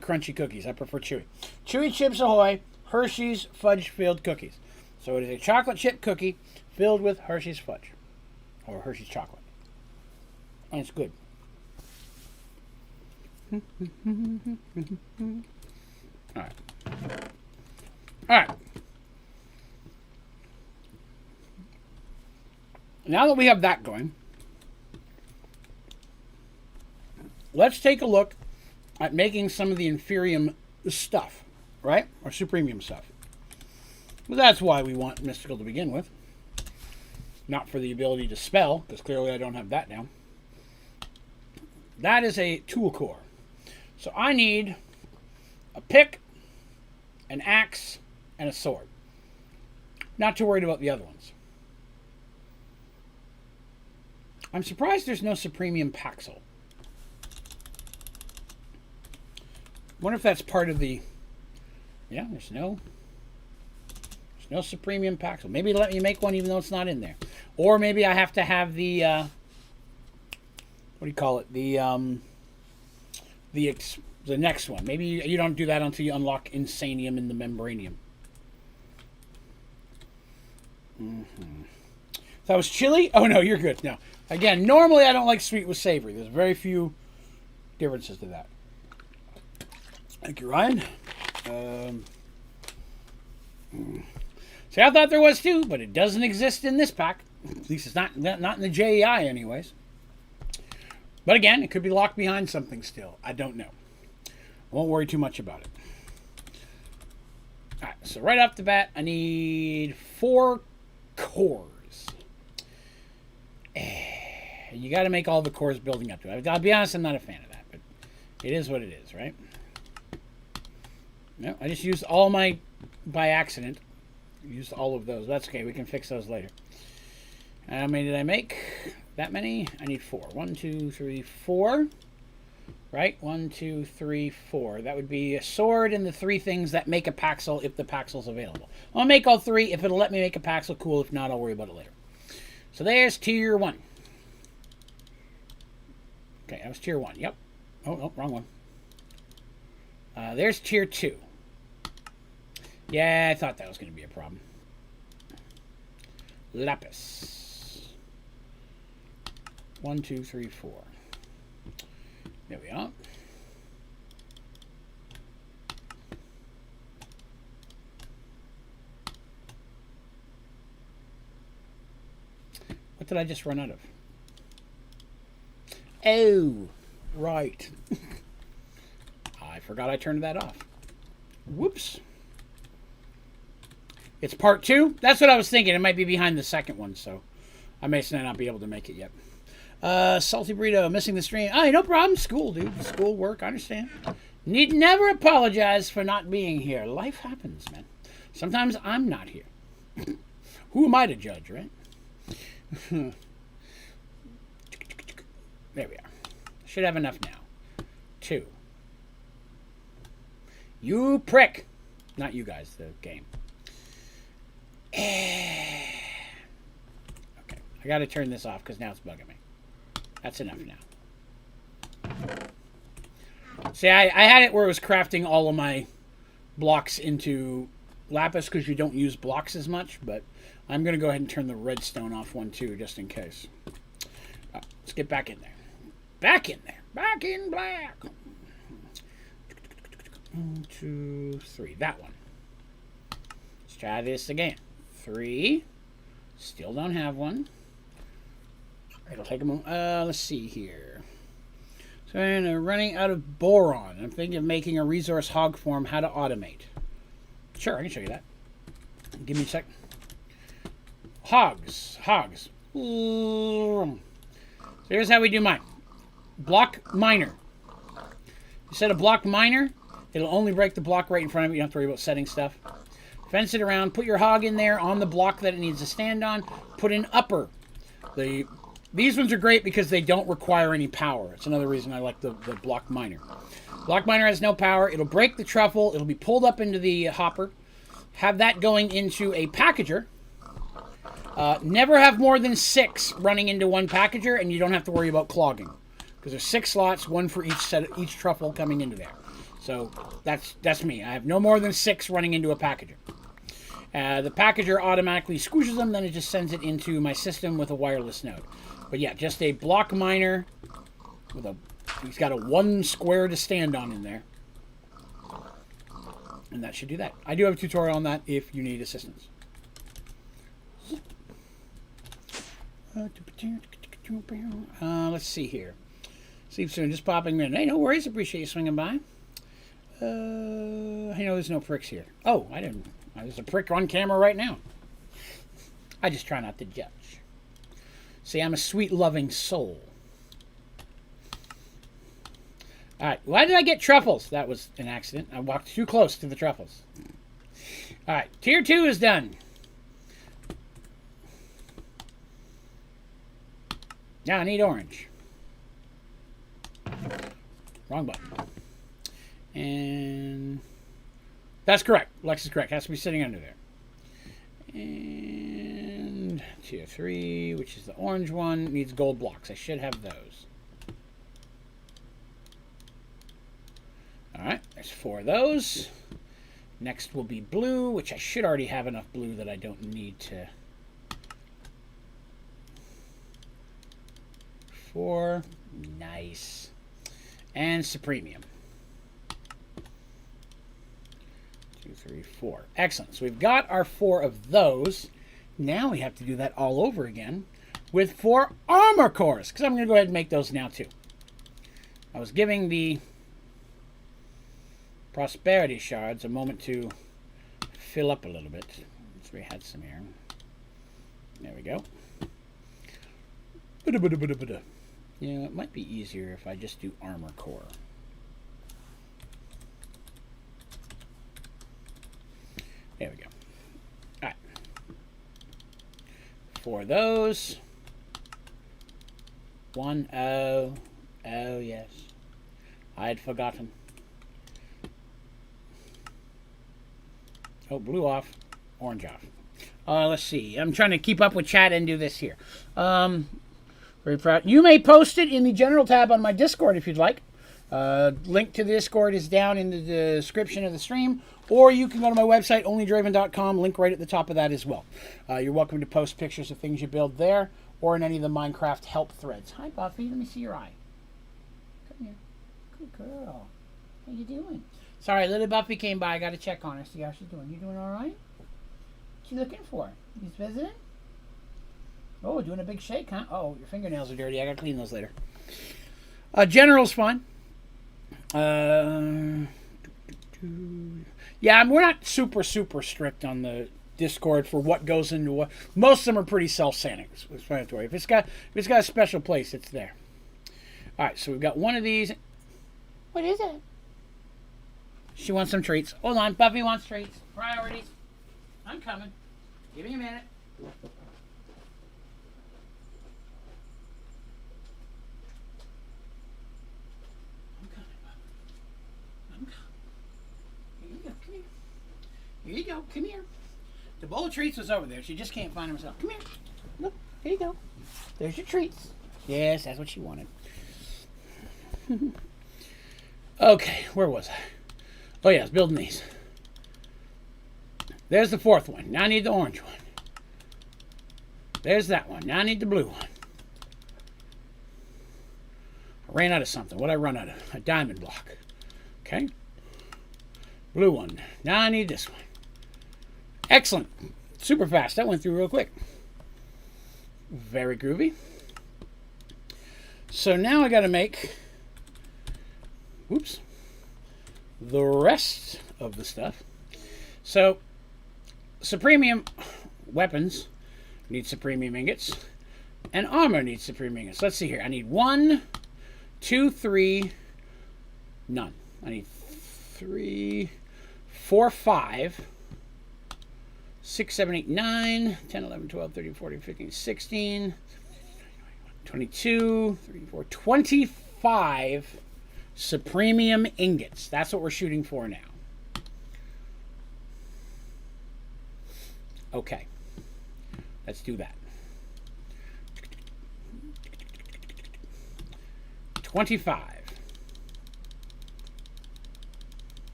Speaker 1: crunchy cookies. I prefer chewy. Chewy Chips Ahoy, Hershey's fudge filled cookies. So it is a chocolate chip cookie filled with Hershey's fudge or Hershey's chocolate, and it's good. All right. All right. Now that we have that going, let's take a look at making some of the Inferium stuff, right? Or Supremium stuff. Well, that's why we want Mystical to begin with. Not for the ability to spell, because clearly I don't have that now. That is a tool core. So I need a pick, an axe, and a sword. Not too worried about the other ones. I'm surprised there's no Supremium Paxel. Wonder if that's part of the... Yeah, there's no Supremium Paxel. Maybe let me make one even though it's not in there. Or maybe I have to have the... what do you call it? The next one. Maybe you don't do that until you unlock Insanium and the Membranium. That was chili? Oh, no, you're good. No. Again, normally I don't like sweet with savory. There's very few differences to that. Thank you, Ryan. See, I thought there was too, but it doesn't exist in this pack. At least it's not in the JEI anyways. But again, it could be locked behind something still. I don't know. I won't worry too much about it. All right, so right off the bat, I need 4 cores. You got to make all the cores building up to it. I'll be honest, I'm not a fan of that, but it is what it is, right? No, I just used all my, by accident, used all of those. That's okay, we can fix those later. How many did I make? That many? I need 4. 1, 2, 3, 4. Right? 1, 2, 3, 4. That would be a sword and the 3 things that make a Paxel if the Paxel's available. I'll make all 3. If it'll let me make a Paxel, cool. If not, I'll worry about it later. So there's tier 1. Okay, that was tier 1. Yep. Oh, no, wrong one. There's tier 2. Yeah, I thought that was going to be a problem. Lapis. 1, 2, 3, 4. There we are. What did I just run out of? Oh, right. I forgot I turned that off. Whoops. It's part 2? That's what I was thinking. It might be behind the second one, so I may not be able to make it yet. Salty Burrito, missing the stream. Oh, no problem. School, dude. School work, I understand. Need never apologize for not being here. Life happens, man. Sometimes I'm not here. Who am I to judge, right? There we are. Should have enough now. 2. You prick. Not you guys, the game. Okay, I gotta turn this off because now it's bugging me. That's enough now. See, I had it where it was crafting all of my blocks into lapis because you don't use blocks as much, but I'm going to go ahead and turn the redstone off one too, just in case. Let's get back in there. Back in there. Back in black. 1, 2, 3. That one. Let's try this again. 3. Still don't have one. It'll take a moment. Let's see here. So I'm running out of boron. I'm thinking of making a resource hog farm. How to automate. Sure, I can show you that. Give me a sec. Hogs. So here's how we do mine. Block miner. You set a block miner, it'll only break the block right in front of you. You don't have to worry about setting stuff. Fence it around. Put your hog in there on the block that it needs to stand on. Put an upper. These ones are great because they don't require any power. It's another reason I like the block miner. Block miner has no power. It'll break the truffle. It'll be pulled up into the hopper. Have that going into a packager. Never have more than 6 running into one packager, and you don't have to worry about clogging. Because there's 6 slots, one for each truffle coming into there. So that's me. I have no more than 6 running into a packager. The packager automatically squishes them, then it just sends it into my system with a wireless node. But yeah, just a block miner with he's got a 1 square to stand on in there. And that should do that. I do have a tutorial on that if you need assistance. Let's see here. Sleep soon, just popping in. Hey, no worries. Appreciate you swinging by. I know there's no pricks here. Oh, I didn't. There's a prick on camera right now. I just try not to judge. See, I'm a sweet, loving soul. All right. Why did I get truffles? That was an accident. I walked too close to the truffles. All right. Tier 2 is done. Now I need orange. Wrong button. And that's correct. Lex is correct. Has to be sitting under there. And tier 3, which is the orange one, needs gold blocks. I should have those. Alright, there's 4 of those. Next will be blue, which I should already have enough blue that I don't need to. 4. Nice. And supremium. 2, 3, 4. Excellent. So we've got our 4 of those. Now we have to do that all over again with 4 armor cores, because I'm going to go ahead and make those now too. I was giving the prosperity shards a moment to fill up a little bit. So we had some here. There we go. Yeah, it might be easier if I just do armor core. There we go. All right. 4 of those. 1. Oh, yes. I had forgotten. Oh, blue off. Orange off. Let's see. I'm trying to keep up with chat and do this here. Very proud. You may post it in the general tab on my Discord if you'd like. Link to the Discord is down in the description of the stream, or you can go to my website, Onlydraven.com, link right at the top of that as well. You're welcome to post pictures of things you build there, or in any of the Minecraft help threads. Hi, Buffy. Let me see your eye. Come here. Good girl. How you doing? Sorry, little Buffy came by. I got to check on her, see how she's doing. You doing all right? What you looking for? He's visiting? Oh, doing a big shake, huh? Oh, your fingernails are dirty. I got to clean those later. General's fine. Yeah, we're not super strict on the Discord for what goes into what. Most of them are pretty self-explanatory. If it's got a special place, it's there. All right, so we've got one of these. What is it? She wants some treats. Hold on, Buffy wants treats. Priorities. I'm coming. Give me a minute. I'm coming, Buffy. Here you go. Come here. The bowl of treats was over there. She just can't find herself. Come here. Look. Here you go. There's your treats. Yes, that's what she wanted. Okay, where was I? Oh, yeah, I was building these. There's the fourth one. Now I need the orange one. There's that one. Now I need the blue one. I ran out of something. What did I run out of? A diamond block. Okay. Blue one. Now I need this one. Excellent. Super fast. That went through real quick. Very groovy. So now I got to make, whoops, the rest of the stuff. So, supremium weapons need supremium ingots, and armor needs supremium ingots. Let's see here. I need 1, 2, 3, none. I need 3, 4, 5, 6, 7, 8, 9, 10, 11, 12, 13, 14, 15, 16, 22, 34, 25 supremium ingots. That's what we're shooting for now. Okay. Let's do that. 25.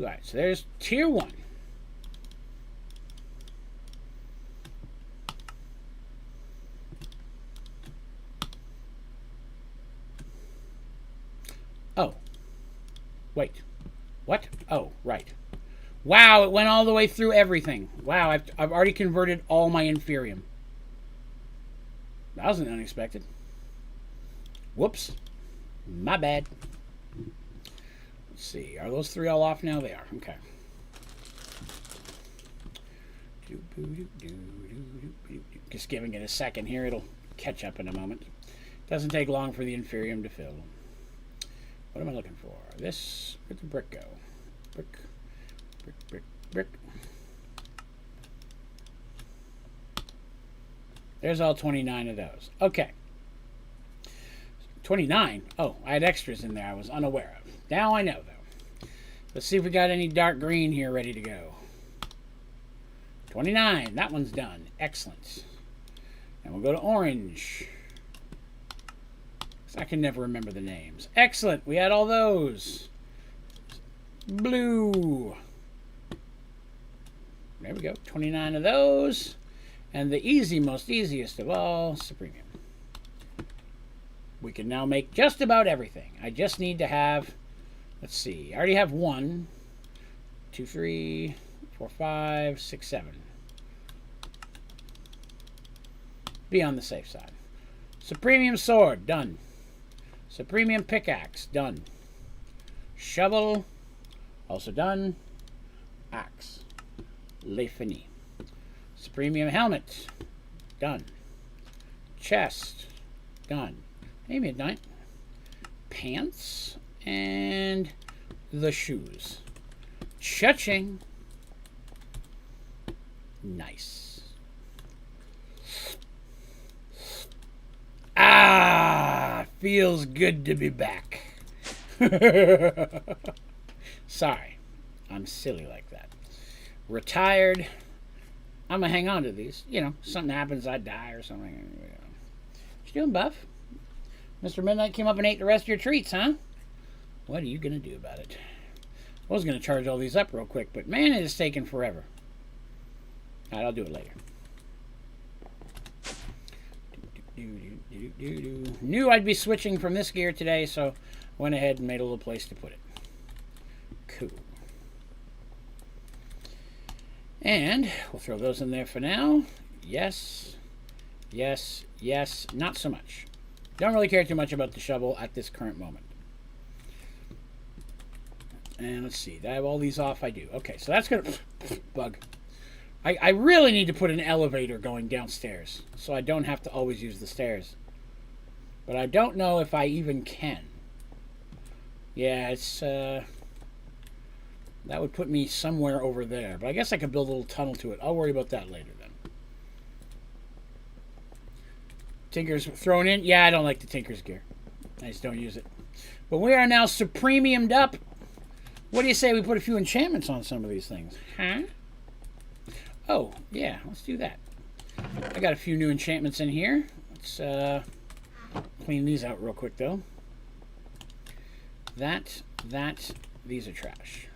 Speaker 1: Alright, so there's tier 1. Oh. Wait. What? Oh, right. Wow, it went all the way through everything. Wow, I've already converted all my inferium. That wasn't unexpected. Whoops. My bad. Let's see. Are those 3 all off now? They are. Okay. Just giving it a second here. It'll catch up in a moment. Doesn't take long for the inferium to fill. What am I looking for? This. Where'd the brick go? Brick. Brick, brick, brick. There's all 29 of those. Okay. 29? Oh, I had extras in there I was unaware of. Now I know, though. Let's see if we got any dark green here ready to go. 29. That one's done. Excellent. And we'll go to orange. I can never remember the names. Excellent. We had all those. Blue. There we go. 29 of those. And the most easiest of all, supremium. We can now make just about everything. I just need to have, let's see, I already have 1, 2, 3, 4, 5, 6, 7. Be on the safe side. Supremium sword, done. Supremium pickaxe, done. Shovel, also done. Axe, le fini. Supremium helmet, done. Chest, done. Hey, midnight. Pants and the shoes. Cha-ching. Nice. Ah, feels good to be back. Sorry, I'm silly like that. Retired. I'm gonna hang on to these. You know, something happens, I die or something. You doing, Buff? Mr. Midnight came up and ate the rest of your treats, huh? What are you going to do about it? I was going to charge all these up real quick, but man, it is taking forever. Alright, I'll do it later. Knew I'd be switching from this gear today, so went ahead and made a little place to put it. Cool. And we'll throw those in there for now. Yes. Yes. Yes. Not so much. Don't really care too much about the shovel at this current moment. And let's see. Did I have all these off? I do. Okay, so that's going to... Bug. I really need to put an elevator going downstairs, so I don't have to always use the stairs. But I don't know if I even can. Yeah, it's... that would put me somewhere over there. But I guess I could build a little tunnel to it. I'll worry about that later then. Tinker's thrown in. Yeah, I don't like the Tinker's gear. I just don't use it. But we are now supremiumed up. What do you say we put a few enchantments on some of these things? Huh? Oh, yeah, let's do that. I got a few new enchantments in here. Let's clean these out real quick, though. These are trash.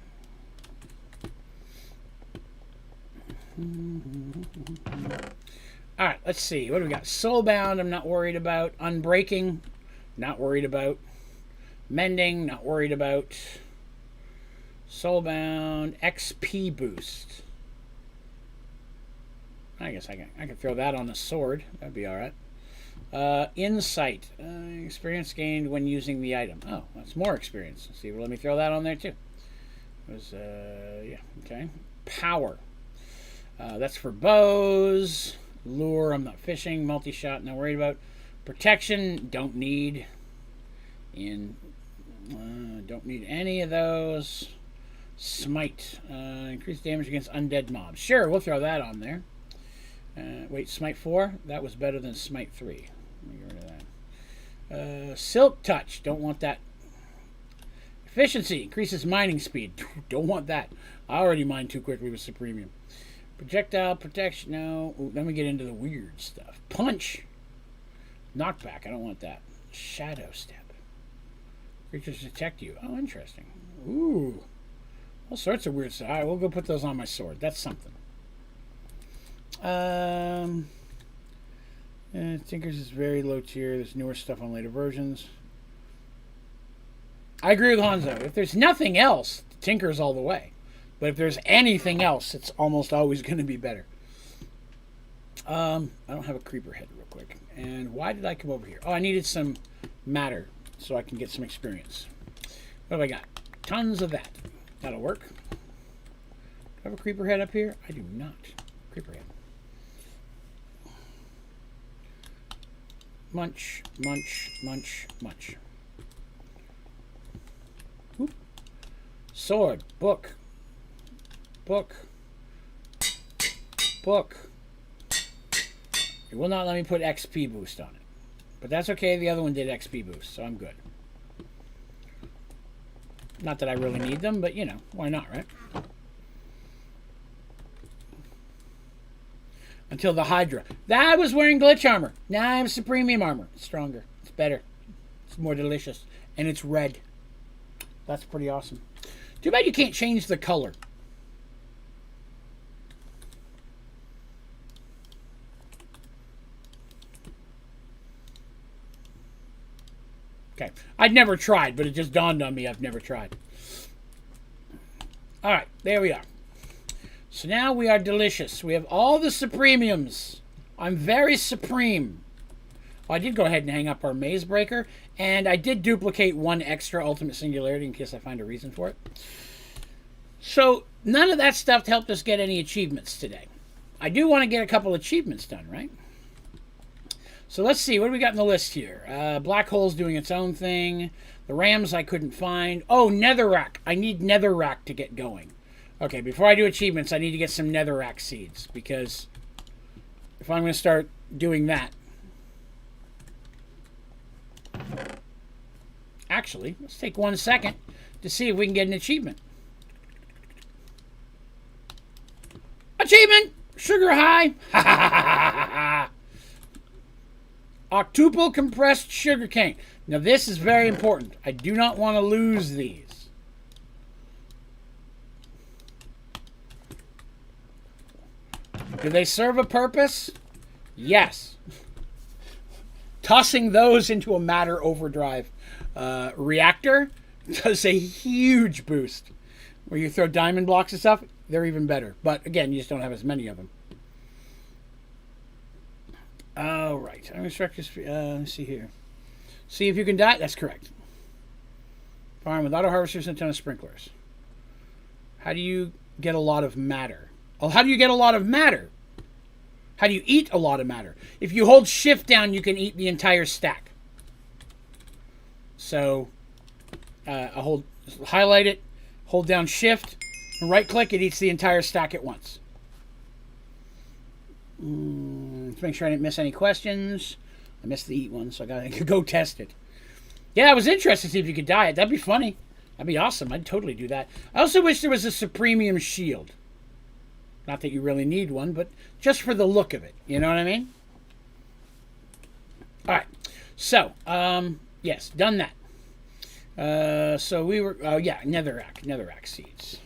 Speaker 1: All right, let's see. What do we got? Soulbound, I'm not worried about. Unbreaking, not worried about. Mending, not worried about. Soulbound, XP boost. I guess I can throw that on the sword. That'd be all right. Insight, experience gained when using the item. Oh, that's more experience. Let's see, well, let me throw that on there too. It was, yeah, okay. Power. That's for bows. Lure, I'm not fishing. Multi-shot, not worried about. Protection, don't need. Don't need any of those. Smite, increased damage against undead mobs. Sure, we'll throw that on there. Wait, Smite 4? That was better than Smite 3. Let me get rid of that. Silk Touch, don't want that. Efficiency, increases mining speed. Don't want that. I already mined too quickly with Supremium. Projectile protection, no. Ooh, then we get into the weird stuff. Punch. Knockback, I don't want that. Shadow Step. Creatures detect you. Oh, interesting. Ooh. All sorts of weird stuff. All right, we'll go put those on my sword. That's something. Tinkers is very low tier. There's newer stuff on later versions. I agree with Hanzo. If there's nothing else, Tinker's all the way. But if there's anything else, it's almost always going to be better. I don't have a creeper head real quick. And why did I come over here? Oh, I needed some matter so I can get some experience. What have I got? Tons of that. That'll work. Do I have a creeper head up here? I do not. Creeper head. Munch, munch, munch, munch. Oop. Sword, book, book, book. It will not let me put XP boost on it. But that's okay, the other one did XP boost, so I'm good. Not that I really need them, but you know, why not, right? Until the Hydra. I was wearing glitch armor. Now I'm Supremium armor. It's stronger. It's better. It's more delicious. And it's red. That's pretty awesome. Too bad you can't change the color. Okay. I'd never tried, but it just dawned on me I've never tried. Alright, there we are. So now we are delicious. We have all the Supremiums. I'm very supreme. Well, I did go ahead and hang up our Maze Breaker, and I did duplicate one extra Ultimate Singularity in case I find a reason for it. So none of that stuff helped us get any achievements today. I do want to get a couple achievements done, right? So let's see. What do we got in the list here? Black Hole's doing its own thing. The Rams I couldn't find. Oh, Netherrack. I need Netherrack to get going. Okay, before I do achievements, I need to get some Netherrack seeds, because if I'm going to start doing that... Actually, let's take 1 second to see if we can get an achievement. Achievement! Sugar high! Ha ha ha ha ha! Octuple compressed sugarcane. Now this is very important. I do not want to lose these. Do they serve a purpose? Yes. Tossing those into a matter overdrive reactor does a huge boost. Where you throw diamond blocks and stuff, they're even better. But again, you just don't have as many of them. All right. I'm instructed. Let's see here. See if you can die. That's correct. Farm with auto harvesters and a ton of sprinklers. How do you get a lot of matter? Oh, how do you get a lot of matter? How do you eat a lot of matter? If you hold shift down, you can eat the entire stack. So, highlight it, hold down shift, and right click, it eats the entire stack at once. Let's make sure I didn't miss any questions. I missed the eat one, so I gotta go test it. Yeah, I was interested to see if you could dye it. That'd be funny. That'd be awesome. I'd totally do that. I also wish there was a Supremium shield. Not that you really need one, but just for the look of it. You know what I mean? All right. So, yes, done that. So we were, yeah, Netherrack seeds.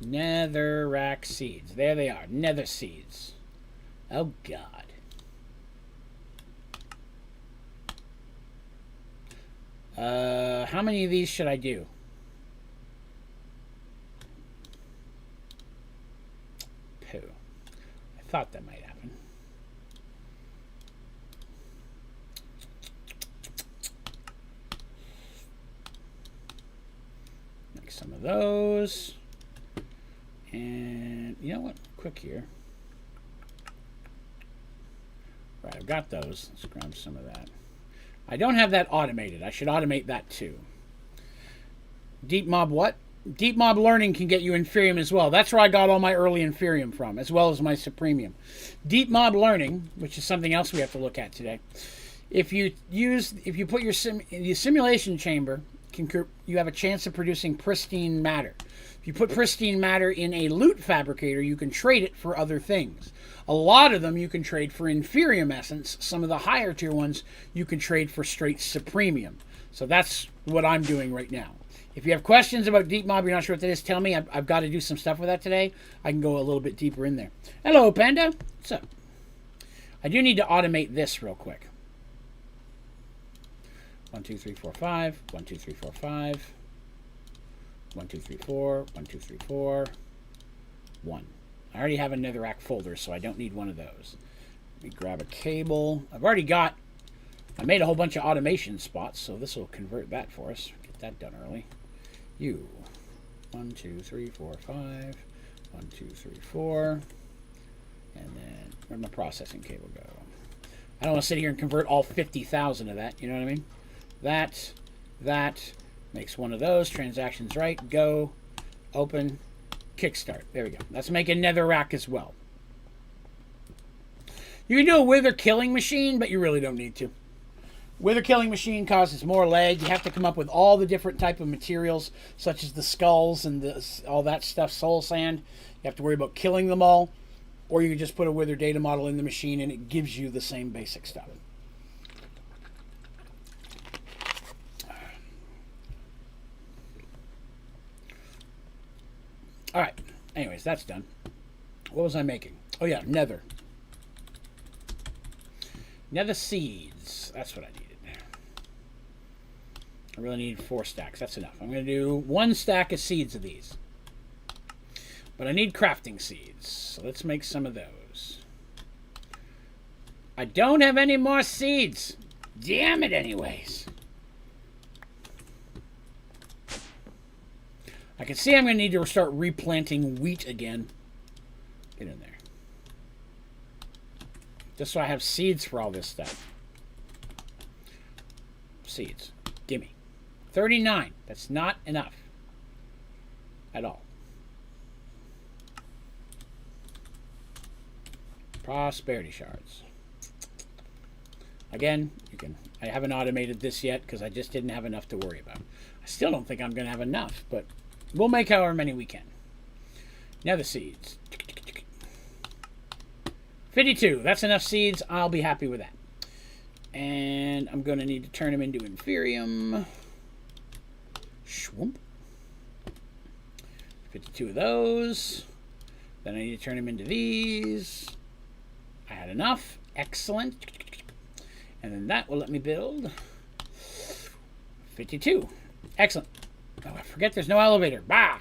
Speaker 1: Netherrack seeds. There they are. Nether seeds. Oh, God. How many of these should I do? Pooh. I thought that might happen. Make some of those. And you know what? Quick here. Right, I've got those. Let's grab some of that. I don't have that automated. I should automate that too. Deep mob what? Deep mob learning can get you Inferium as well. That's where I got all my early Inferium from, as well as my Supremium. Deep mob learning, which is something else we have to look at today. If you put your simulation chamber, you have a chance of producing pristine matter. If you put pristine matter in a loot fabricator, you can trade it for other things. A lot of them you can trade for Inferium essence. Some of the higher tier ones you can trade for straight Supremium. So that's what I'm doing right now. If you have questions about Deep Mob, you're not sure what that is, tell me. I've got to do some stuff with that today. I can go a little bit deeper in there. Hello, Panda. What's up? I do need to automate this real quick. 1, 2, 3, 4, 5. 1, 2, 3, 4, 5. 1, 2, 3, 4. 1, 2, 3, 4. 1. I already have a Netherrack folder, so I don't need one of those. Let me grab a cable. I made a whole bunch of automation spots, so this will convert that for us. Get that done early. 1, 2, 3, 4, 5. 1, 2, 3, 4. And then, where'd my processing cable go? I don't want to sit here and convert all 50,000 of that, you know what I mean? That makes one of those. Transactions right. Go. Open. Kickstart. There we go. Let's make a Netherrack as well. You can do a wither killing machine, but you really don't need to. Wither killing machine causes more lag. You have to come up with all the different type of materials, such as the skulls and all that stuff, soul sand. You have to worry about killing them all. Or you can just put a wither data model in the machine and it gives you the same basic stuff. All right. Anyways, that's done. What was I making? Oh, yeah, nether. Nether seeds. That's what I needed. I really need 4 stacks. That's enough. I'm going to do 1 stack of seeds of these. But I need crafting seeds. So let's make some of those. I don't have any more seeds. Damn it anyways. I can see I'm going to need to start replanting wheat again. Get in there. Just so I have seeds for all this stuff. Seeds. Gimme. 39. That's not enough. At all. Prosperity shards. Again, I haven't automated this yet because I just didn't have enough to worry about. I still don't think I'm going to have enough, but we'll make however many we can. Nether seeds. 52. That's enough seeds. I'll be happy with that. And I'm going to need to turn them into Inferium. Shwoomp. 52 of those. Then I need to turn them into these. I had enough. Excellent. And then that will let me build 52. Excellent. Oh, I forget there's no elevator. Bah!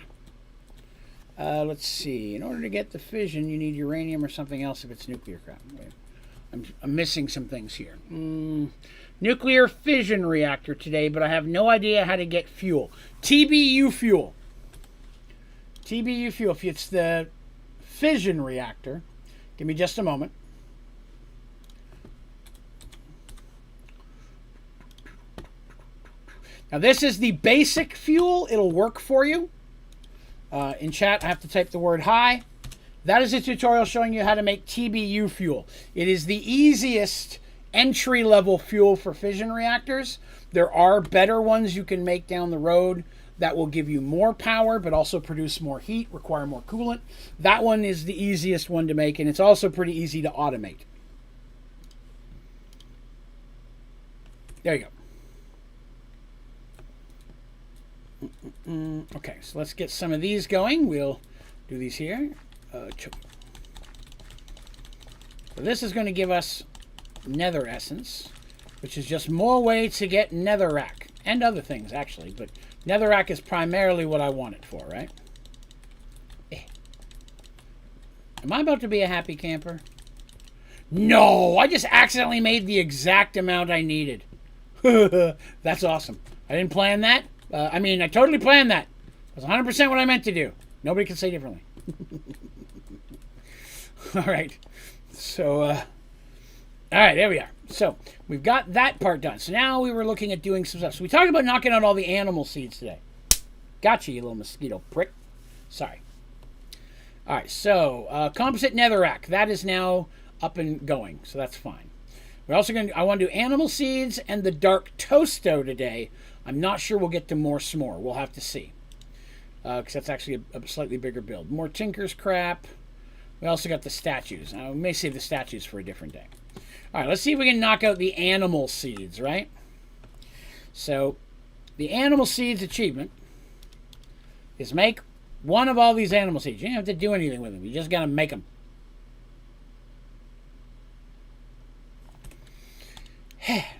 Speaker 1: Let's see. In order to get the fission, you need uranium or something else if it's nuclear crap. I'm missing some things here. Nuclear fission reactor today, but I have no idea how to get fuel. TBU fuel. TBU fuel. If it's the fission reactor, give me just a moment. Now this is the basic fuel. It'll work for you. In chat, I have to type the word hi. That is a tutorial showing you how to make TBU fuel. It is the easiest entry-level fuel for fission reactors. There are better ones you can make down the road that will give you more power, but also produce more heat, require more coolant. That one is the easiest one to make, and it's also pretty easy to automate. There you go. Okay, so let's get some of these going. We'll do these here. So this is going to give us nether essence, which is just more way to get netherrack and other things, actually, but netherrack is primarily what I want it for, right? Am I about to be a happy camper? No, I just accidentally made the exact amount I needed. That's awesome. I didn't plan that. I totally planned that. That's 100% what I meant to do. Nobody can say differently. All right. So, all right, there we are. So, we've got that part done. So now we were looking at doing some stuff. So we talked about knocking out all the animal seeds today. Gotcha, you little mosquito prick. Sorry. All right, so composite netherrack. That is now up and going, so that's fine. We're also going to, I want to do animal seeds and the dark toasto today. I'm not sure we'll get to more s'more. We'll have to see. Because that's actually a slightly bigger build. More Tinker's crap. We also got the statues. We may save the statues for a different day. All right, let's see if we can knock out the animal seeds, right? So, the animal seeds achievement is make one of all these animal seeds. You don't have to do anything with them. You just got to make them.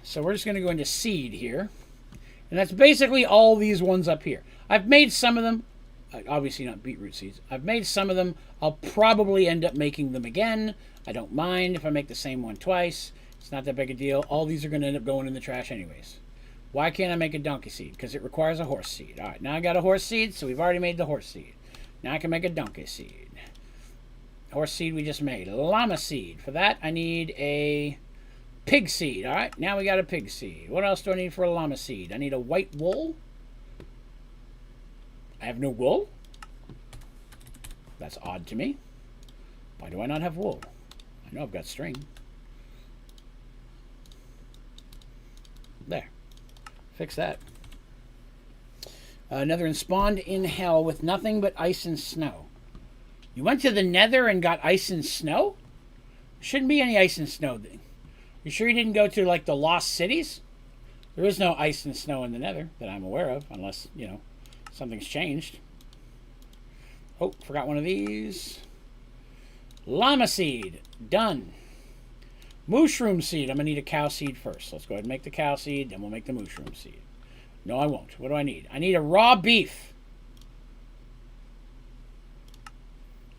Speaker 1: So we're just going to go into seed here. And that's basically all these ones up here. I've made some of them. Obviously not beetroot seeds. I've made some of them. I'll probably end up making them again. I don't mind if I make the same one twice. It's not that big a deal. All these are going to end up going in the trash anyways. Why can't I make a donkey seed? Because it requires a horse seed. All right, now I got a horse seed, so we've already made the horse seed. Now I can make a donkey seed. Horse seed we just made. Llama seed. For that, I need a pig seed. All right, now we got a pig seed. What else do I need for a llama seed? I need a white wool. I have no wool? That's odd to me. Why do I not have wool? I know I've got string. There. Fix that. Nether spawned in hell with nothing but ice and snow. You went to the nether and got ice and snow? There shouldn't be any ice and snow. You sure you didn't go to, like, the lost cities? There is no ice and snow in the nether that I'm aware of, unless, you know, something's changed. Oh, forgot one of these. Llama seed. Done. Mushroom seed. I'm going to need a cow seed first. Let's go ahead and make the cow seed, then we'll make the mushroom seed. No, I won't. What do I need? I need a raw beef.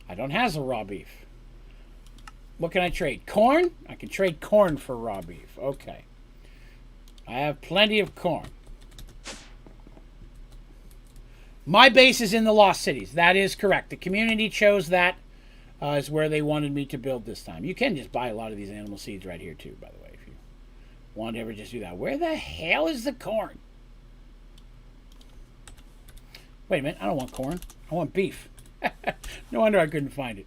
Speaker 1: I don't have a raw beef. What can I trade? Corn? I can trade corn for raw beef. Okay. I have plenty of corn. My base is in the Lost Cities. That is correct. The community chose that as where they wanted me to build this time. You can just buy a lot of these animal seeds right here too, by the way, if you want to ever just do that. Where the hell is the corn? Wait a minute. I don't want corn. I want beef. No wonder I couldn't find it.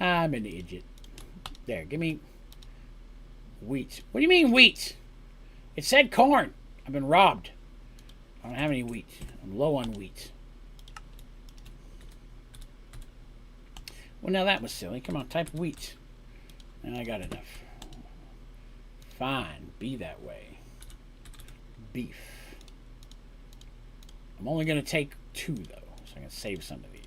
Speaker 1: I'm an idiot. There, give me wheat. What do you mean wheat? It said corn. I've been robbed. I don't have any wheat. I'm low on wheat. Well, now that was silly. Come on, type wheat. And I got enough. Fine. Be that way. Beef. I'm only going to take 2, though. So I'm going to save some of these.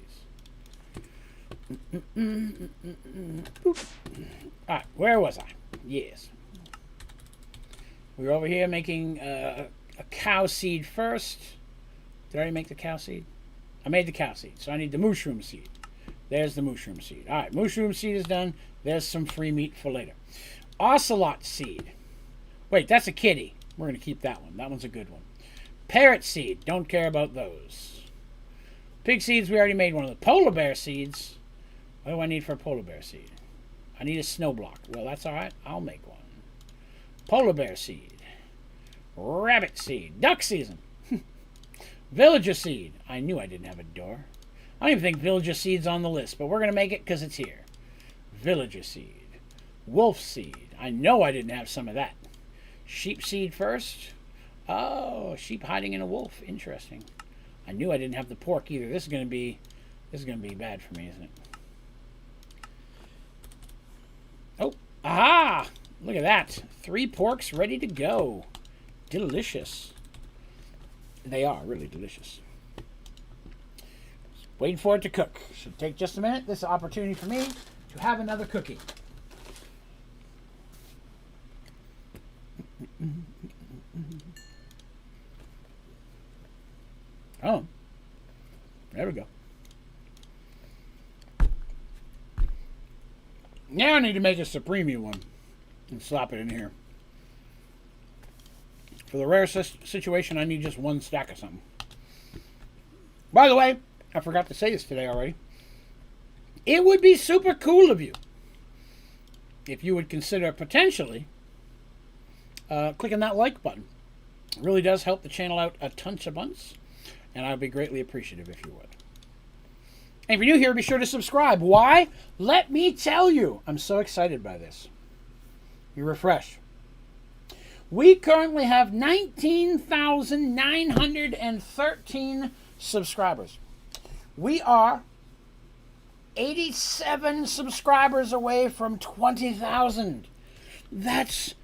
Speaker 1: Alright, where was I? Yes. We were over here making a cow seed first. Did I already make the cow seed? I made the cow seed, so I need the mushroom seed. There's the mushroom seed. Alright, mushroom seed is done. There's some free meat for later. Ocelot seed. Wait, that's a kitty. We're going to keep that one. That one's a good one. Parrot seed. Don't care about those. Pig seeds, we already made one of the. Polar bear seeds. What do I need for a polar bear seed? I need a snow block. Well, that's alright. I'll make one. Polar bear seed. Rabbit seed. Duck season. Villager seed. I knew I didn't have a door. I don't even think villager seed's on the list, but we're going to make it because it's here. Villager seed. Wolf seed. I know I didn't have some of that. Sheep seed first. Oh, sheep hiding in a wolf. Interesting. I knew I didn't have the pork either. This is gonna be bad for me, isn't it? Oh, aha! Look at that. 3 porks ready to go. Delicious. They are really delicious. Waiting for it to cook. Should take just a minute. This is an opportunity for me to have another cookie. Oh, there we go. Now I need to make a supreme one and slap it in here. For the rare situation, I need just 1 stack of something. By the way, I forgot to say this today already. It would be super cool of you if you would consider potentially clicking that like button. It really does help the channel out a ton of bunch, and I'd be greatly appreciative if you would. And if you're new here, be sure to subscribe. Why? Let me tell you. I'm so excited by this. You refresh. We currently have 19,913 subscribers. We are 87 subscribers away from 20,000. That's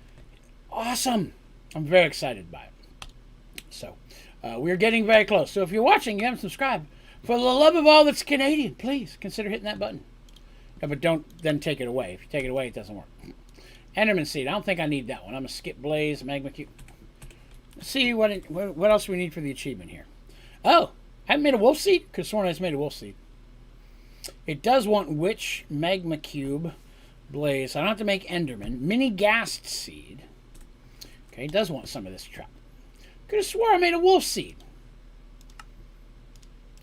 Speaker 1: awesome. I'm very excited by it. So, we're getting very close. So if you're watching, you haven't subscribed, for the love of all that's Canadian, please consider hitting that button. No, but don't then take it away. If you take it away, it doesn't work. Enderman seed. I don't think I need that one. I'm going to skip Blaze, Magma Cube. Let's see what else we need for the achievement here. Oh, I haven't made a wolf seed? Could have sworn I just made a wolf seed. It does want Witch, Magma Cube, Blaze. I don't have to make Enderman. Mini Ghast seed. Okay, it does want some of this trap. Could have swore I made a wolf seed.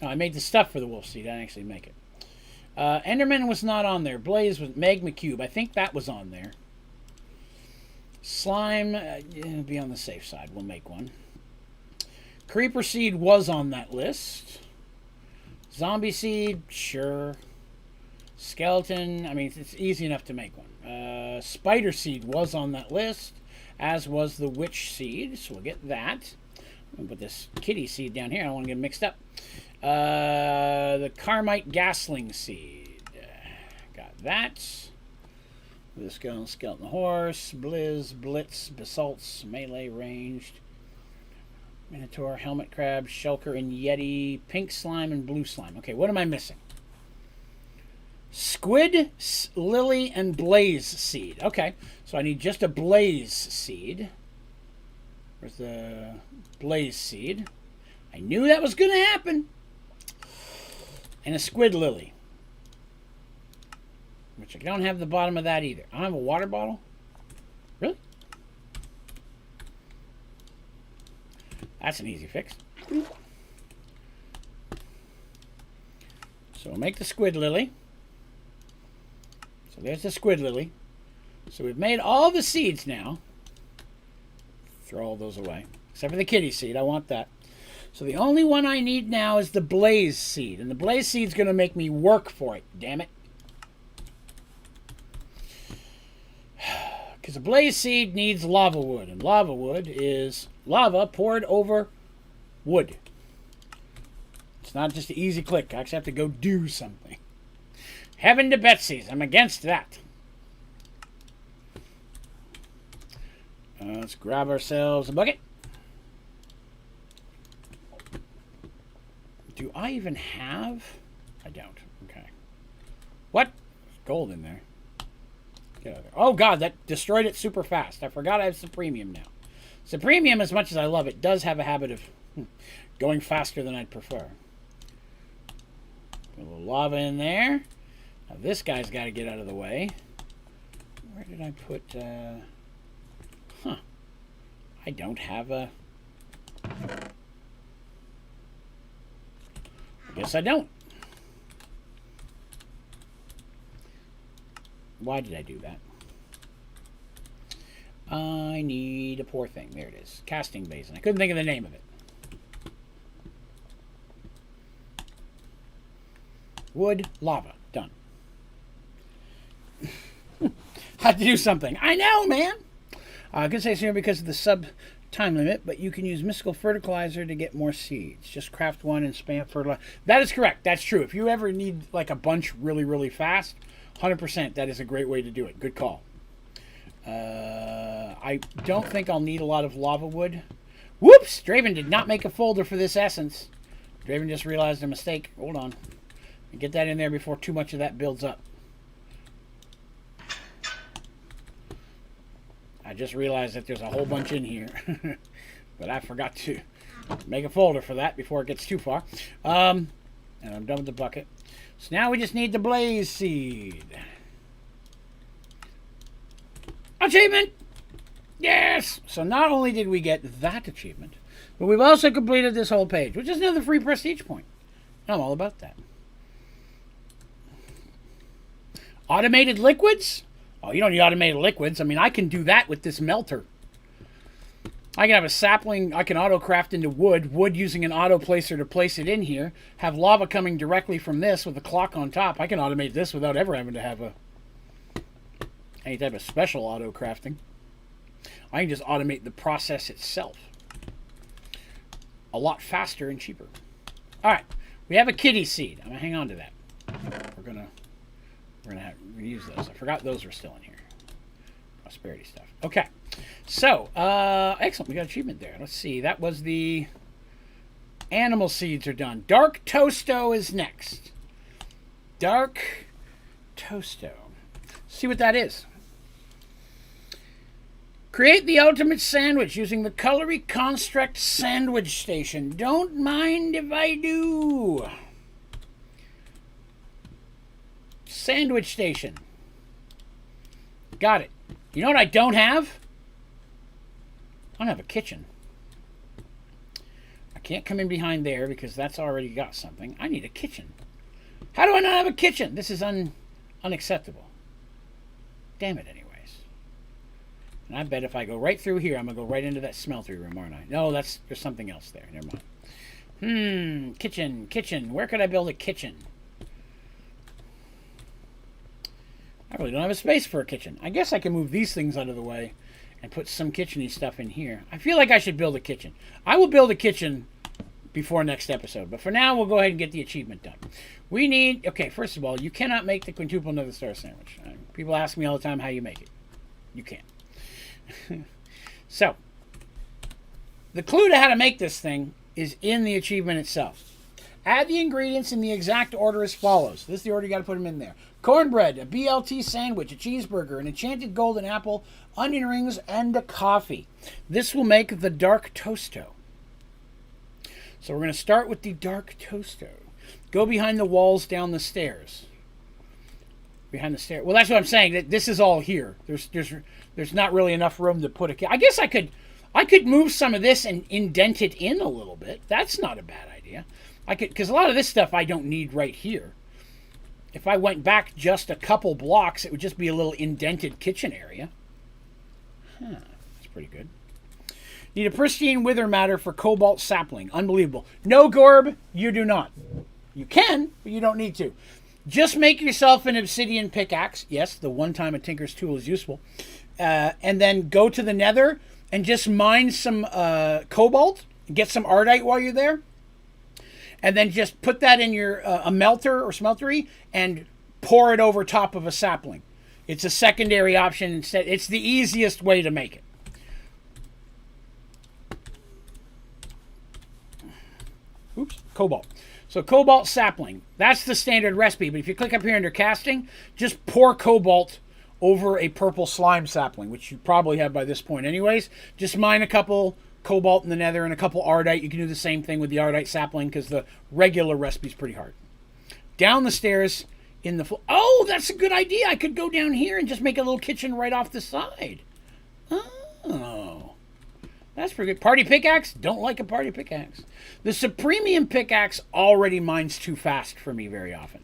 Speaker 1: No, I made the stuff for the wolf seed. I didn't actually make it. Enderman was not on there. Blaze was Magma Cube. I think that was on there. Slime, be on the safe side. We'll make one. Creeper seed was on that list. Zombie seed, sure. Skeleton, I mean, it's easy enough to make one. Spider seed was on that list, as was the witch seed, so we'll get that. I'll put this kitty seed down here. I don't want to get it mixed up. The Carmite Gasling seed. Got that. The skeleton horse, blitz, basalts, melee, ranged. Minotaur, helmet crab, shulker, and yeti, pink slime, and blue slime. Okay, what am I missing? Squid, lily, and blaze seed. Okay, so I need just a blaze seed. Where's the blaze seed? I knew that was going to happen. And a squid lily. Which I don't have the bottom of that either. I don't have a water bottle. Really? That's an easy fix. So we'll make the squid lily. So there's the squid lily. So we've made all the seeds now. Throw all those away. Except for the kitty seed. I want that. So the only one I need now is the blaze seed. And the blaze seed's going to make me work for it. Damn it. Because the blaze seed needs lava wood. And lava wood is lava poured over wood. It's not just an easy click. I actually have to go do something. Heaven to Betsy's. I'm against that. Let's grab ourselves a bucket. Do I even have? I don't. Okay. What? There's gold in there. Get out of there. Oh, God, that destroyed it super fast. I forgot I have Supremium now. Supremium, as much as I love it, does have a habit of going faster than I'd prefer. Put a little lava in there. Now this guy's got to get out of the way. Where did I put... I don't have a... I guess I don't. Why did I do that? I need a poor thing. There it is. Casting basin. I couldn't think of the name of it. Wood, lava. Done. Had to do something. I know, man. I could say sooner because of the sub time limit, but you can use mystical fertilizer to get more seeds. Just craft one and spam fertilizer. That is correct. That's true. If you ever need like a bunch really, really fast, 100%, that is a great way to do it. Good call. I don't think I'll need a lot of lava wood. Whoops! Draven did not make a folder for this essence. Draven just realized a mistake. Hold on. Get that in there before too much of that builds up. I just realized that there's a whole bunch in here. But I forgot to make a folder for that before it gets too far. And I'm done with the bucket. So now we just need the blaze seed. Achievement! Yes! So not only did we get that achievement, but we've also completed this whole page, which is another free prestige point. I'm all about that. Automated liquids? Oh, you don't need automated liquids. I mean, I can do that with this melter. I can have a sapling, I can auto-craft into wood, wood using an auto-placer to place it in here, have lava coming directly from this with a clock on top. I can automate this without ever having to have any type of special auto-crafting. I can just automate the process itself. A lot faster and cheaper. All right, we have a kitty seed. I'm gonna hang on to that. We're gonna use those. I forgot those were still in here. Prosperity stuff. Okay, so excellent. We got achievement there. Let's see. That was the animal seeds are done. Dark Toasto is next. Dark Toasto. See what that is. Create the ultimate sandwich using the Colory Construct Sandwich Station. Don't mind if I do. Sandwich Station. Got it. You know what I don't have? I don't have a kitchen. I can't come in behind there because that's already got something. I need a kitchen. How do I not have a kitchen? This is unacceptable. Damn it anyways. And I bet if I go right through here, I'm going to go right into that smeltery room, aren't I? No, there's something else there. Never mind. Kitchen. Where could I build a kitchen? I really don't have a space for a kitchen. I guess I can move these things out of the way and put some kitchen-y stuff in here. I feel like I should build a kitchen. I will build a kitchen before next episode, but for now, we'll go ahead and get the achievement done. We need... Okay, first of all, you cannot make the quintuple nether star sandwich. People ask me all the time how you make it. You can't. So, the clue to how to make this thing is in the achievement itself. Add the ingredients in the exact order as follows. This is the order you got to put them in there. Cornbread, a BLT sandwich, a cheeseburger, an enchanted golden apple, onion rings, and a coffee. This will make the Dark Toasto. So we're going to start with the Dark Toasto. Go behind the walls down the stairs. Behind the stair. Well, that's what I'm saying. That this is all here. There's not really enough room to put a... I guess I could move some of this and indent it in a little bit. That's not a bad idea. I could, because a lot of this stuff I don't need right here. If I went back just a couple blocks, it would just be a little indented kitchen area. Huh, that's pretty good. Need a pristine wither matter for cobalt sapling. Unbelievable. No, Gorb, you do not. You can, but you don't need to. Just make yourself an obsidian pickaxe. Yes, the one time a tinker's tool is useful. And then go to the nether and just mine some cobalt. Get some ardite while you're there. And then just put that in your a melter or smeltery and pour it over top of a sapling. It's a secondary option instead. It's the easiest way to make it. Oops, cobalt. So cobalt sapling, that's the standard recipe. But if you click up here under casting, just pour cobalt over a purple slime sapling, which you probably have by this point anyways. Just mine a couple cobalt in the nether and a couple ardite. You can do the same thing with the ardite sapling because the regular recipe's pretty hard. Down the stairs in the... Oh, that's a good idea. I could go down here and just make a little kitchen right off the side. Oh, that's pretty good. Party pickaxe? Don't like a party pickaxe. The Supremium pickaxe already mines too fast for me very often.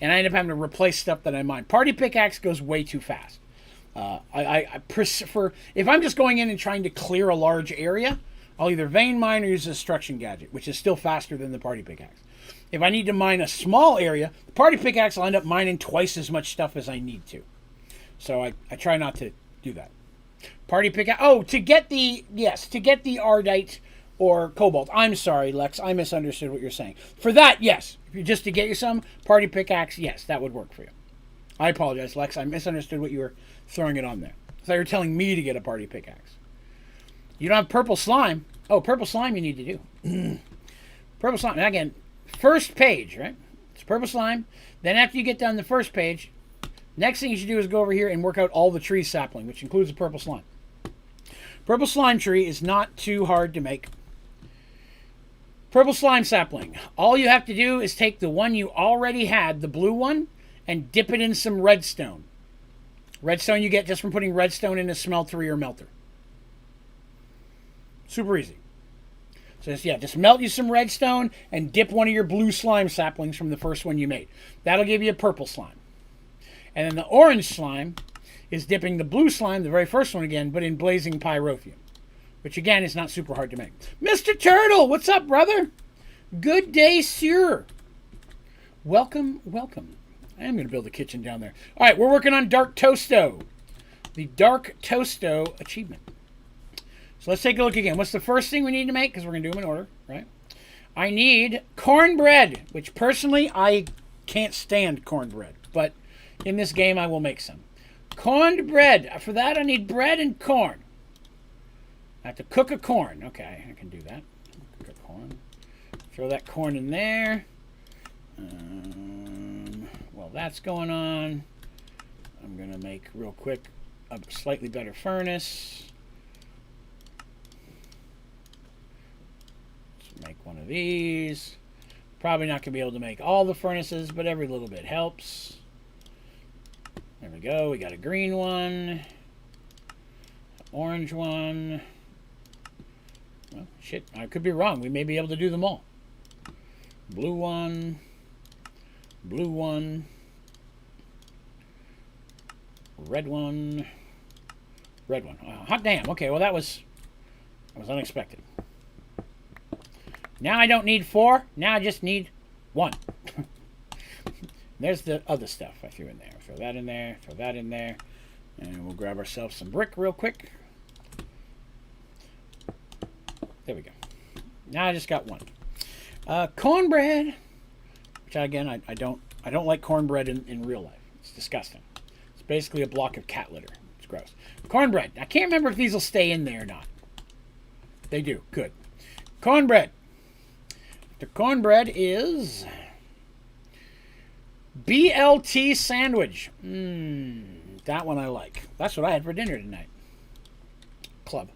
Speaker 1: And I end up having to replace stuff that I mine. Party pickaxe goes way too fast. I prefer, if I'm just going in and trying to clear a large area, I'll either vein mine or use a destruction gadget, which is still faster than the party pickaxe. If I need to mine a small area, the party pickaxe will end up mining twice as much stuff as I need to. So I try not to do that. Party pick. Oh, to get the Ardite or Cobalt. I'm sorry, Lex. I misunderstood what you're saying. For that, yes. If you're just to get you some party pickaxe, yes, that would work for you. I apologize, Lex. I misunderstood what you were throwing it on there. I thought you were telling me to get a party pickaxe. You don't have purple slime. Oh, purple slime you need to do. Purple slime. Now again, first page, right? It's purple slime. Then after you get done the first page, next thing you should do is go over here and work out all the tree sapling, which includes the purple slime. Purple slime tree is not too hard to make. Purple slime sapling. All you have to do is take the one you already had, the blue one, and dip it in some redstone. Redstone you get just from putting redstone in a smeltery or melter. Super easy. So just melt you some redstone and dip one of your blue slime saplings from the first one you made. That'll give you a purple slime. And then the orange slime is dipping the blue slime, the very first one again, but in blazing pyrotheum. Which again is not super hard to make. Mr. Turtle, what's up, brother? Good day, sir. Welcome, welcome. I am going to build a kitchen down there. All right, we're working on Dark Toasto. The Dark Toasto achievement. So let's take a look again. What's the first thing we need to make? Because we're going to do them in order, right? I need cornbread, which personally I can't stand cornbread. But in this game, I will make some. Cornbread. For that, I need bread and corn. I have to cook a corn. Okay, I can do that. Cook a corn. Throw that corn in there. While that's going on, I'm going to make, real quick, a slightly better furnace. Let's make one of these. Probably not going to be able to make all the furnaces, but every little bit helps. There we go. We got a green one. An orange one. Well, shit, I could be wrong. We may be able to do them all. Blue one. Blue one. Red one. Red one. Oh, hot damn. Okay, well that was unexpected. Now I don't need 4. Now I just need 1. There's the other stuff I threw in there. Throw that in there. Throw that in there. And we'll grab ourselves some brick real quick. There we go. Now I just got 1. Cornbread, which again I don't like cornbread in real life. It's disgusting. It's basically a block of cat litter. It's gross. Cornbread. I can't remember if these will stay in there or not. They do. Good. Cornbread. The cornbread is BLT sandwich. That one I like. That's what I had for dinner tonight. Club.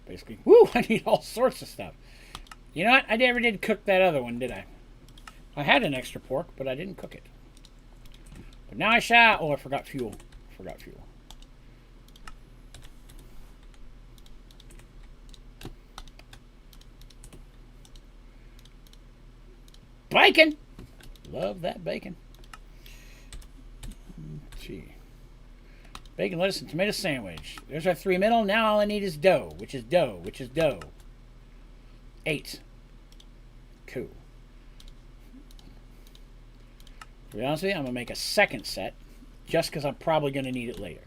Speaker 1: Basically. Woo, I need all sorts of stuff. You know what? I never did cook that other one, did I? I had an extra pork, but I didn't cook it. But now I shall. Oh, I forgot fuel. Bacon! Love that bacon. Gee. Bacon, lettuce, and tomato sandwich. There's our 3 middle. Now all I need is dough, which is dough. 8. Cool. To be honest with you, I'm going to make a second set just because I'm probably going to need it later.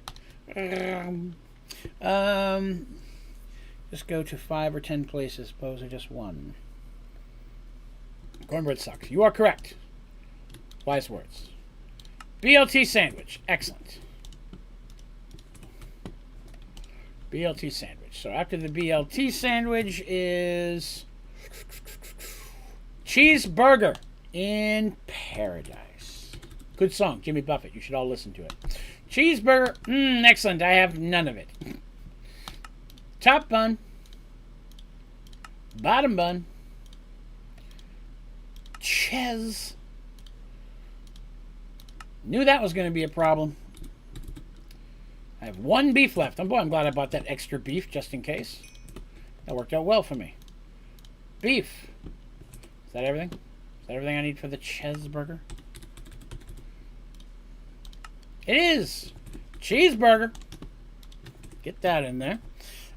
Speaker 1: Just go to 5 or 10 places. Suppose or just 1. Cornbread sucks. You are correct. Wise words. BLT sandwich. Excellent. BLT sandwich. So after the BLT sandwich is cheeseburger in paradise. Good song, Jimmy Buffett. You should all listen to it. Cheeseburger. Excellent. I have none of it. Top bun. Bottom bun. Ches. Knew that was going to be a problem. I have 1 beef left. I'm glad I bought that extra beef just in case. That worked out well for me. Beef. Is that everything? Is that everything I need for the cheeseburger? It is. Cheeseburger. Get that in there.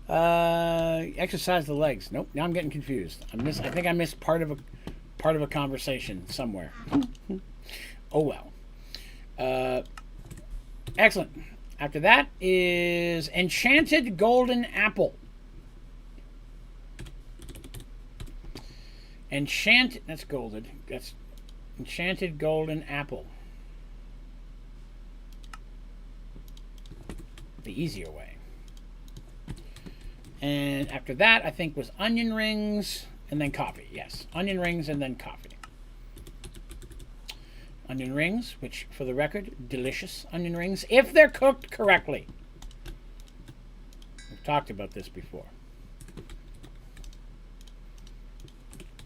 Speaker 1: Exercise the legs. Nope. Now I'm getting confused. I think I missed part of a conversation somewhere. Oh well. Excellent. After that is enchanted golden apple. That's golden. That's enchanted golden apple. The easier way. And after that, I think was onion rings and then coffee. Yes, onion rings and then coffee. Onion rings, which, for the record, delicious onion rings, if they're cooked correctly. We've talked about this before.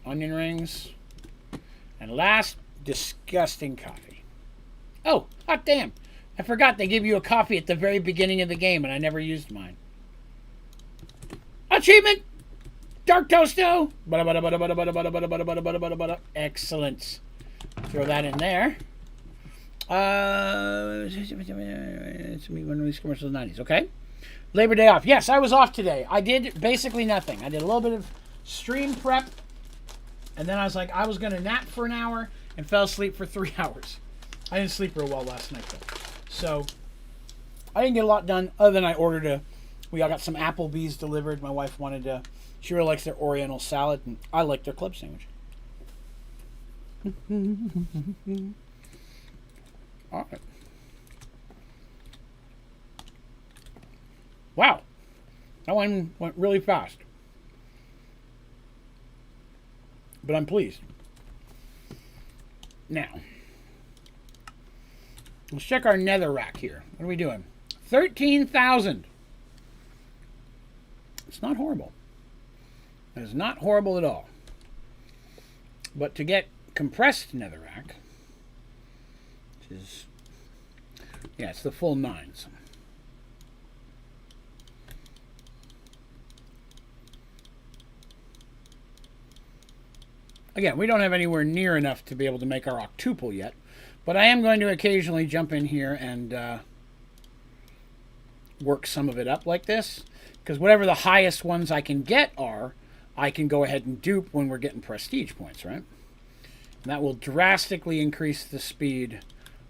Speaker 1: Onion rings. And last, disgusting coffee. Oh, hot damn. I forgot they give you a coffee at the very beginning of the game, and I never used mine. Achievement! Dark Toasto! Excellent. Throw that in there. It's one of these commercials of the 90s. Okay. Labor Day off. Yes, I was off today. I did basically nothing. I did a little bit of stream prep. And then I was like, I was going to nap for an hour and fell asleep for 3 hours. I didn't sleep real well last night, though. So, I didn't get a lot done other than I ordered we all got some Applebee's delivered. My wife wanted she really likes their Oriental salad, and I like their club sandwich. All right. Wow. That one went really fast. But I'm pleased. Now, let's check our Netherrack here. What are we doing? 13,000. It's not horrible. It is not horrible at all. But to get compressed Netherrack, which is, yeah, it's the full 9s. Again, we don't have anywhere near enough to be able to make our octuple yet, but I am going to occasionally jump in here and work some of it up like this, because whatever the highest ones I can get are, I can go ahead and dupe when we're getting prestige points, right? And that will drastically increase the speed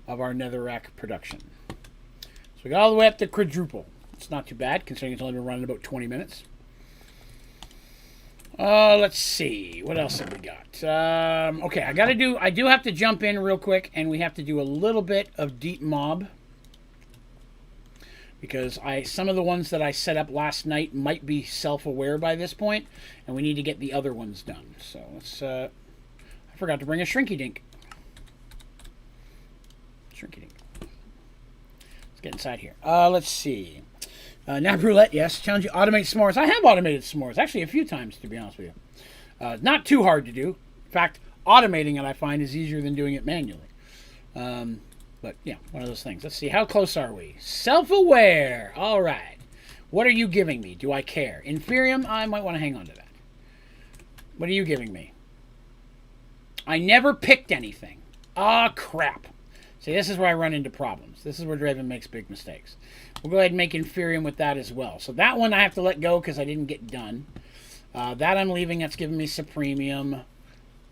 Speaker 1: of our Netherrack production. So we got all the way up to quadruple. It's not too bad, considering it's only been running about 20 minutes. Let's see. What else have we got? Okay, I do have to jump in real quick, and we have to do a little bit of deep mob. Because some of the ones that I set up last night might be self-aware by this point, and we need to get the other ones done. So let's, I forgot to bring a Shrinky Dink. Shrinky Dink. Let's get inside here. Let's see. Now roulette, yes. Challenge you automate s'mores. I have automated s'mores, actually a few times, to be honest with you. Not too hard to do. In fact, automating it I find is easier than doing it manually. But yeah, one of those things. Let's see, how close are we? Self-aware. All right. What are you giving me? Do I care? Inferium, I might want to hang on to that. What are you giving me? I never picked anything. Ah, crap. See, this is where I run into problems. This is where Draven makes big mistakes. We'll go ahead and make Inferium with that as well. So that one I have to let go because I didn't get done. That I'm leaving. That's giving me Supremium.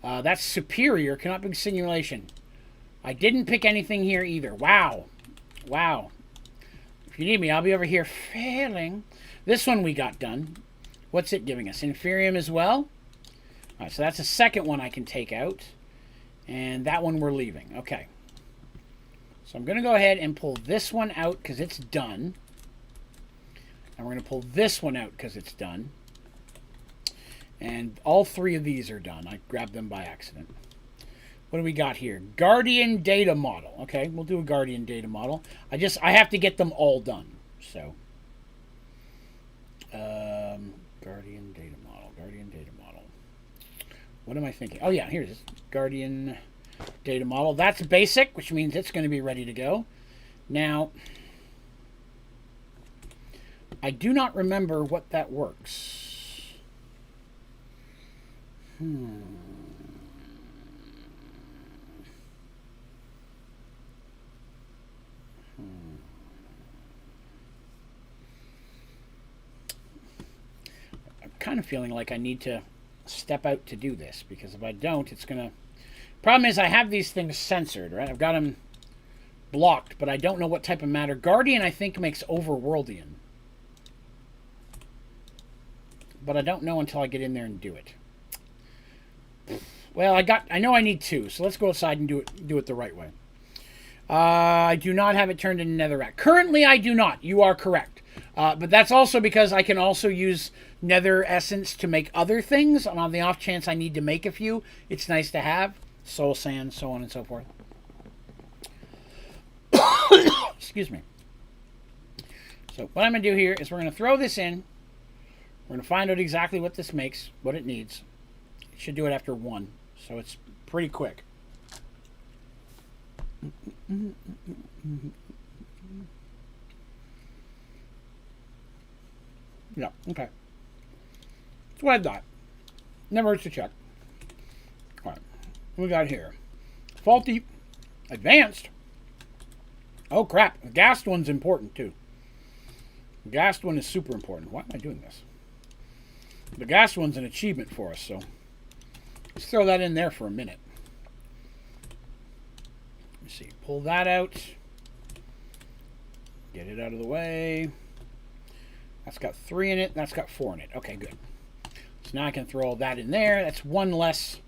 Speaker 1: That's Superior. Cannot be Simulation. I didn't pick anything here either. Wow. Wow. If you need me, I'll be over here failing. This one we got done. What's it giving us? Inferium as well? All right, so that's the second one I can take out. And that one we're leaving. Okay. So I'm going to go ahead and pull this one out because it's done. And we're going to pull this one out because it's done. And all three of these are done. I grabbed them by accident. What do we got here? Guardian data model. Okay, we'll do a Guardian data model. I have to get them all done. So, Guardian data model. Guardian data model. What am I thinking? Oh yeah, here's this Guardian data model. That's basic, which means it's going to be ready to go. Now, I do not remember what that works. Kind of feeling like I need to step out to do this, because if I don't, it's gonna. Problem is, I have these things censored, right? I've got them blocked, but I don't know what type of matter. Guardian, I think, makes overworldian. But I don't know until I get in there and do it. Well, I know I need 2, so let's go outside and do it the right way. I do not have it turned into Netherrack. Currently, I do not. You are correct. But that's also because I can also use Nether Essence to make other things. And on the off chance I need to make a few, it's nice to have. Soul Sand, so on and so forth. Excuse me. So what I'm going to do here is we're going to throw this in. We're going to find out exactly what this makes, what it needs. It should do it after 1, so it's pretty quick. Yeah, okay. That's what I thought. Never hurts to check. All right, what we got here? Faulty, advanced. Oh crap, the gassed one's important too. The gassed one is super important. Why am I doing this? The gassed one's an achievement for us, so let's throw that in there for a minute. Let's see, pull that out. Get it out of the way. That's got 3 in it, that's got 4 in it. Okay, good. So now I can throw all that in there. That's 1 less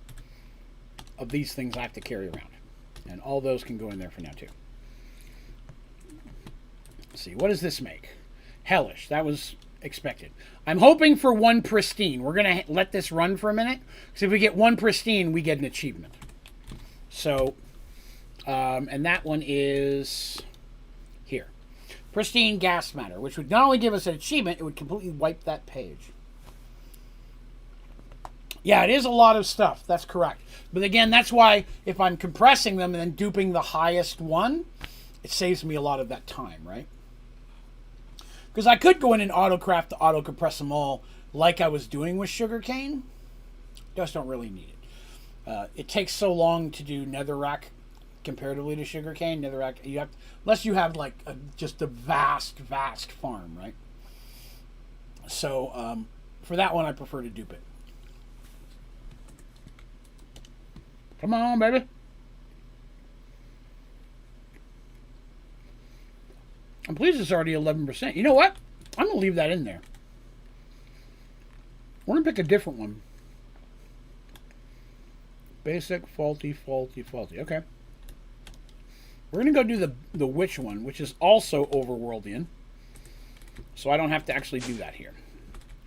Speaker 1: of these things I have to carry around. And all those can go in there for now too. Let's see, what does this make? Hellish, that was expected. I'm hoping for 1 pristine. We're going to let this run for a minute. Because if we get 1 pristine, we get an achievement. So, and that one is here. Pristine gas matter, which would not only give us an achievement, it would completely wipe that page. Yeah, it is a lot of stuff. That's correct. But again, that's why if I'm compressing them and then duping the highest one, it saves me a lot of that time, right? Because I could go in and autocraft to auto-compress them all like I was doing with sugarcane. Just don't really need it. It takes so long to do Netherrack comparatively to sugarcane. Netherrack, you have, unless you have like just a vast, vast farm, right? So for that one, I prefer to dupe it. Come on, baby. I'm pleased it's already 11%. You know what? I'm going to leave that in there. We're going to pick a different one. Basic, faulty, faulty, faulty. Okay. We're going to go do the witch one, which is also overworldian. So I don't have to actually do that here.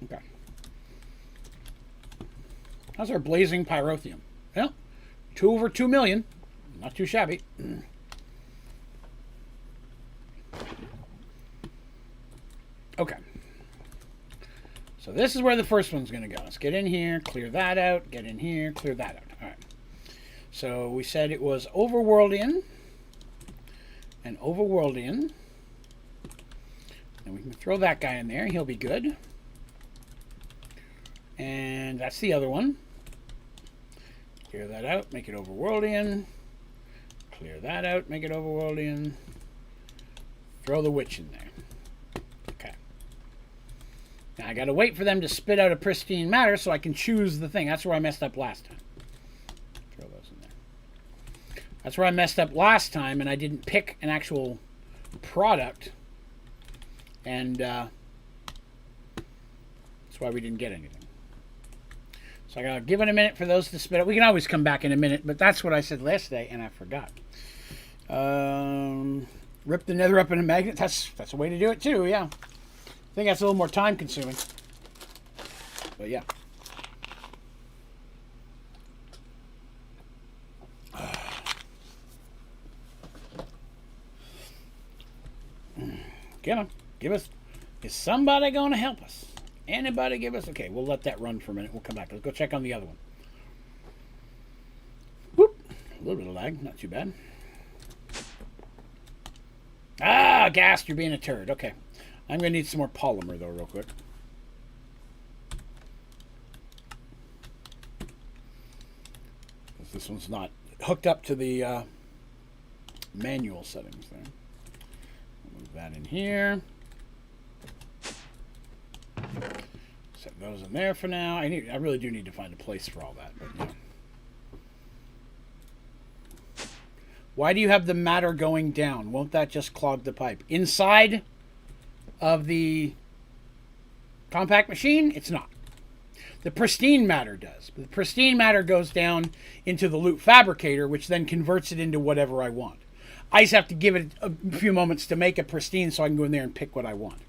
Speaker 1: Okay. How's our blazing pyrotheum? Well, 2 over 2 million. Not too shabby. Okay. So this is where the first one's going to go. Let's get in here, clear that out, get in here, clear that out. All right. So we said it was overworldian and overworldian. And we can throw that guy in there. He'll be good. And that's the other one. Clear that out, make it overworldian. Clear that out, make it overworldian. Throw the witch in there. Now I got to wait for them to spit out a pristine matter so I can choose the thing. That's where I messed up last time. Throw those in there. That's where I messed up last time, and I didn't pick an actual product. And that's why we didn't get anything. So I got to give it a minute for those to spit out. We can always come back in a minute, but that's what I said last day, and I forgot. Rip the nether up in a magnet. That's a way to do it too, yeah. I think that's a little more time consuming. But yeah. Get him. Give us. Is somebody going to help us? Anybody give us? Okay, we'll let that run for a minute. We'll come back. Let's go check on the other one. Whoop. A little bit of lag. Not too bad. Ah, Ghast, you're being a turd. Okay. I'm going to need some more polymer, though, real quick. This one's not hooked up to the manual settings there. Move that in here. Set those in there for now. I really do need to find a place for all that. But, yeah. Why do you have the matter going down? Won't that just clog the pipe? Inside of the compact machine, it's not. The pristine matter does. The pristine matter goes down into the loot fabricator, which then converts it into whatever I want. I just have to give it a few moments to make it pristine so I can go in there and pick what I want.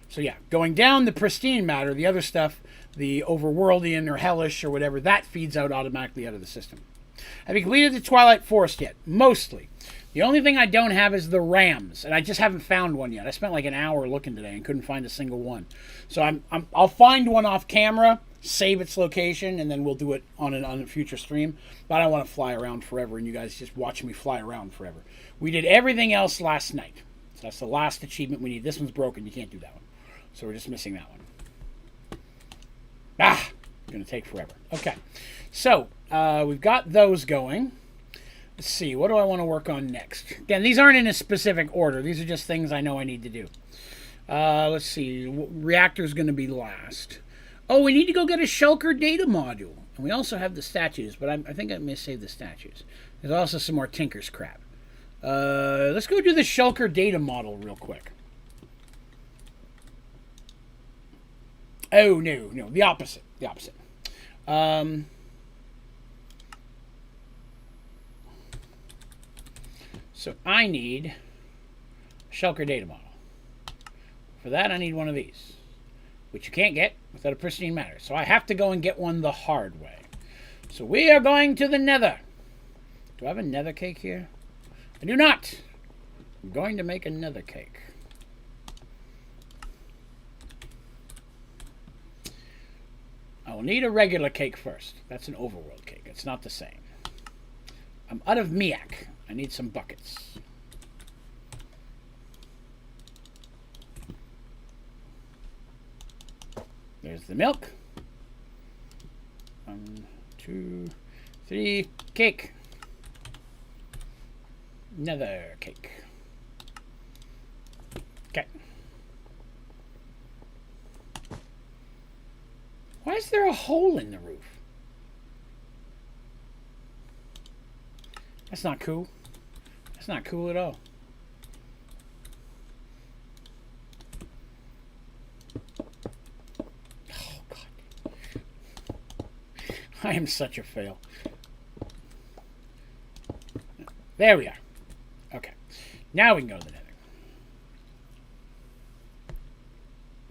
Speaker 1: So yeah, going down the pristine matter, the other stuff, the overworldian or hellish or whatever, that feeds out automatically out of the system. Have you completed the Twilight Forest yet? Mostly. The only thing I don't have is the rams, and I just haven't found one yet. I spent like an hour looking today and couldn't find a single one. So I'll find one off camera, save its location, and then we'll do it on a future stream. But I don't want to fly around forever, and you guys just watch me fly around forever. We did everything else last night. So that's the last achievement we need. This one's broken. You can't do that one. So we're just missing that one. Ah! It's going to take forever. Okay. So, we've got those going. Let's see. What do I want to work on next? Again, these aren't in a specific order. These are just things I know I need to do. Let's see. Reactor's going to be last. Oh, we need to go get a Shulker data module. And we also have the statues, but I think I may save the statues. There's also some more Tinker's crap. Let's go do the Shulker data model real quick. Oh, no. The opposite. The opposite. So I need a Shulker data model. For that, I need one of these, which you can't get without a pristine matter. So I have to go and get one the hard way. So we are going to the nether. Do I have a nether cake here? I do not. I'm going to make a nether cake. I will need a regular cake first. That's an overworld cake. It's not the same. I'm out of miak. I need some buckets. There's the milk. 1, 2, 3. Cake. Nether cake. Okay. Why is there a hole in the roof? That's not cool. That's not cool at all. Oh, God. I am such a fail. There we are. Okay. Now we can go to the nether.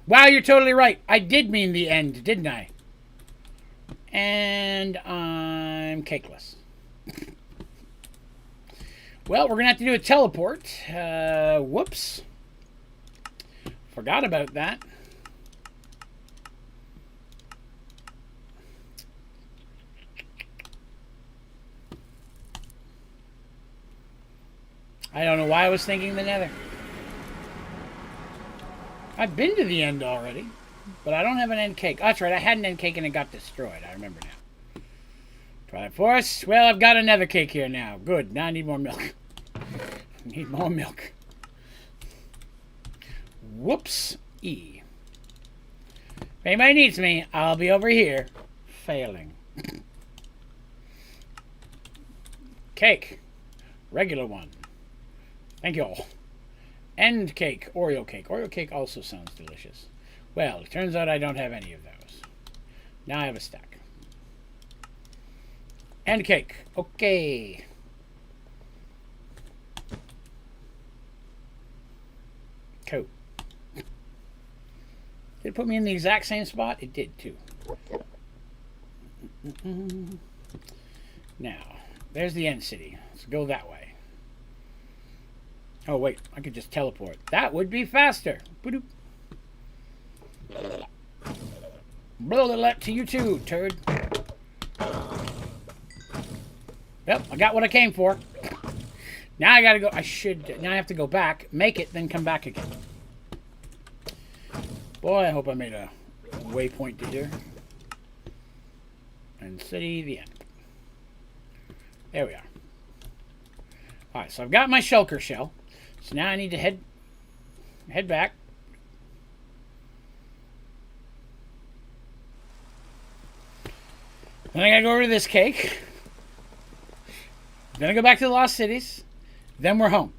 Speaker 1: Wow, you're totally right. I did mean the end, didn't I? And I'm cakeless. Well, we're going to have to do a teleport. Whoops. Forgot about that. I don't know why I was thinking the nether. I've been to the end already, but I don't have an end cake. Oh, that's right, I had an end cake and it got destroyed. I remember now. Try it for us. Well, I've got another cake here now. Good. Now I need more milk. I need more milk. Whoops. If anybody needs me, I'll be over here failing. Cake. Regular one. Thank you all. End cake. Oreo cake. Oreo cake also sounds delicious. Well, it turns out I don't have any of those. Now I have a stack. End cake. Okay. Cool. Did it put me in the exact same spot? It did too. Now, there's the end city. Let's go that way. Oh, wait. I could just teleport. That would be faster. Boop. Blow the let to you too, turd. Yep, I got what I came for. Now I gotta go. Now I have to go back, make it, then come back again. Boy, I hope I made a waypoint to here. And city, the end. There we are. Alright, so I've got my Shulker shell. So now I need to head back. Then I gotta go over to this cake. Then I go back to the Lost Cities. Then we're home.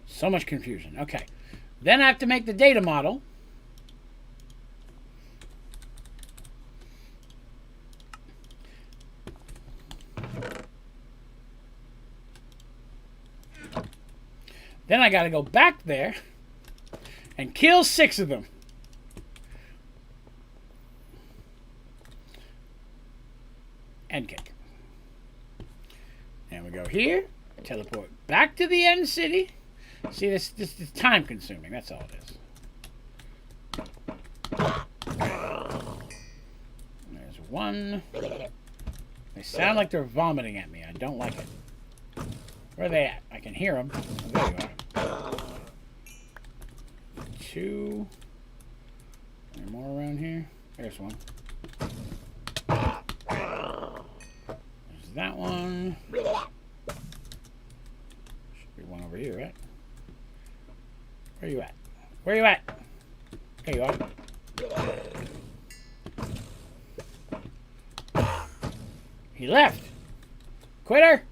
Speaker 1: So much confusion. Okay. Then I have to make the data model. Then I got to go back there and kill 6 of them. End cake. And we go here, teleport back to the end city. See, this is time consuming. That's all it is. There's one. They sound like they're vomiting at me. I don't like it. Where are they at? I can hear them. Oh, there you are. 2. Are there more around here? There's one. There's that one. Should be one over here, right? Where are you at? Where are you at? There you are. He left. Quitter.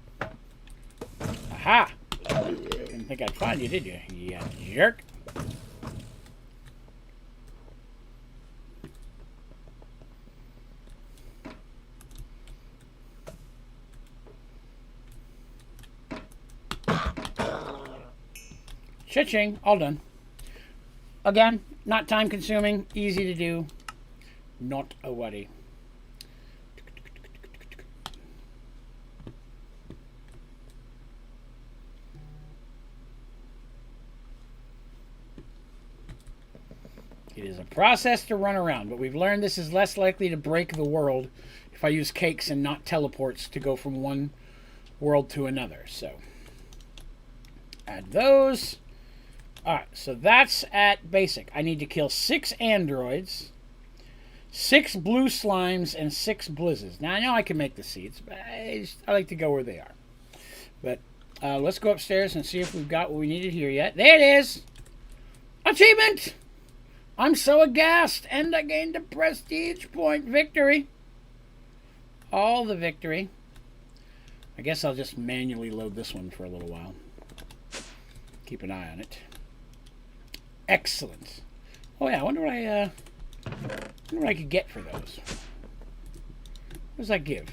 Speaker 1: Aha. Didn't think I'd find you, did you? You jerk. Cha-ching, all done. Again, not time consuming, easy to do, not a worry. It is a process to run around, but we've learned this is less likely to break the world if I use cakes and not teleports to go from one world to another. So, add those. Alright, so that's at basic. I need to kill 6 androids, 6 blue slimes, and 6 blizzes. Now, I know I can make the seeds, but I like to go where they are. But let's go upstairs and see if we've got what we needed here yet. There it is! Achievement! I'm so aghast! And I gained a prestige point. Victory! All the victory. I guess I'll just manually load this one for a little while. Keep an eye on it. Excellent. Oh yeah, I wonder what I could get for those. What does that give?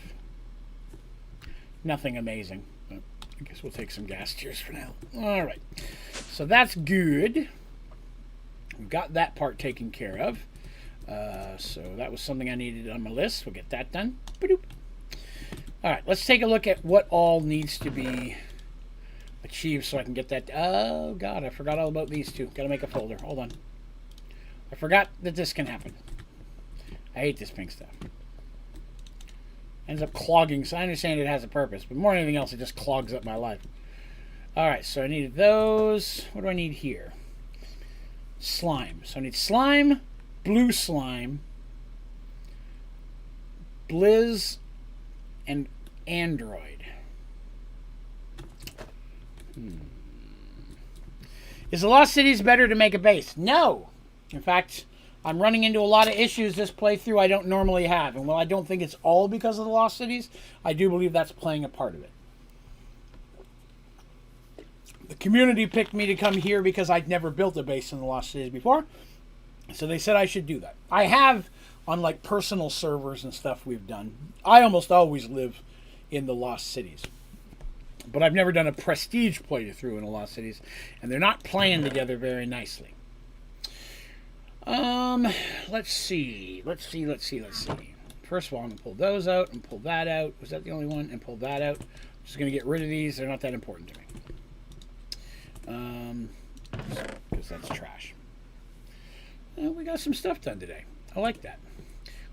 Speaker 1: Nothing amazing. But I guess we'll take some gas tiers for now. All right. So that's good. We've got that part taken care of. So that was something I needed on my list. We'll get that done. Ba-doop. All right, let's take a look at what all needs to be achieved so I can get that. Oh, God, I forgot all about these two. Got to make a folder. Hold on. I forgot that this can happen. I hate this pink stuff. Ends up clogging, so I understand it has a purpose, but more than anything else, it just clogs up my life. All right, so I needed those. What do I need here? Slime. So I need slime, blue slime, blizz, and android. Is the Lost Cities better to make a base? No. In fact, I'm running into a lot of issues this playthrough I don't normally have. And while I don't think it's all because of the Lost Cities, I do believe that's playing a part of it. The community picked me to come here because I'd never built a base in the Lost Cities before. So they said I should do that. I have on like personal servers and stuff we've done. I almost always live in the Lost Cities. But I've never done a prestige playthrough in the Lost Cities, and they're not playing together very nicely. Let's see. First of all, I'm going to pull those out and pull that out. Was that the only one? And pull that out. I'm just going to get rid of these. They're not that important to me. Because that's trash. We got some stuff done today. I like that.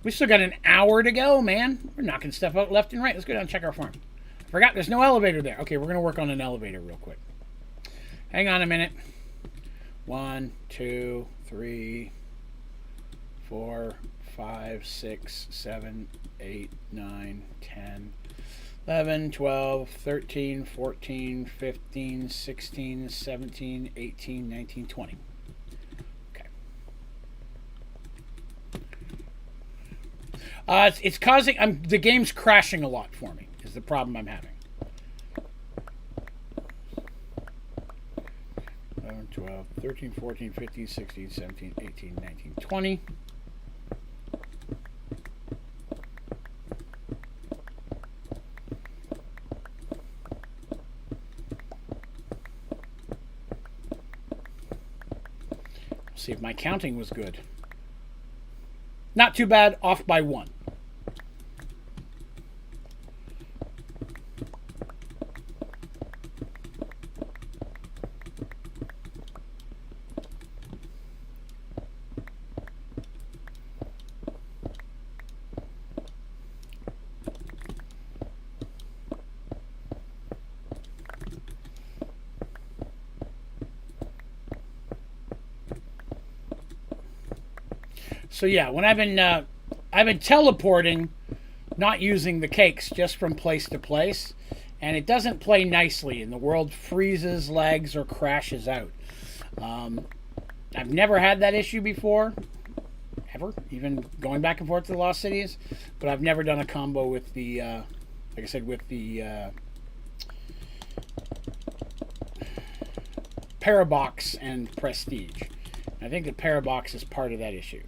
Speaker 1: We still got an hour to go, man. We're knocking stuff out left and right. Let's go down and check our farm. Forgot there's no elevator there. Okay, we're going to work on an elevator real quick. Hang on a minute. 1, 2, 3, 4, 5, 6, 7, 8, 9, 10, 11, 12, 13, 14, 15, 16, 17, 18, 19, 20. Okay. It's causing... the game's crashing a lot for me, is the problem I'm having. 12, 13, 14, 15, 16, 17, 18, 19, 20. See if my counting was good. Not too bad, off by 1. So yeah, when I've been teleporting, not using the cakes, just from place to place, and it doesn't play nicely, and the world freezes, lags, or crashes out. I've never had that issue before, ever, even going back and forth to the Lost Cities, but I've never done a combo with the, like I said, with the Parabox and Prestige. I think the Parabox is part of that issue.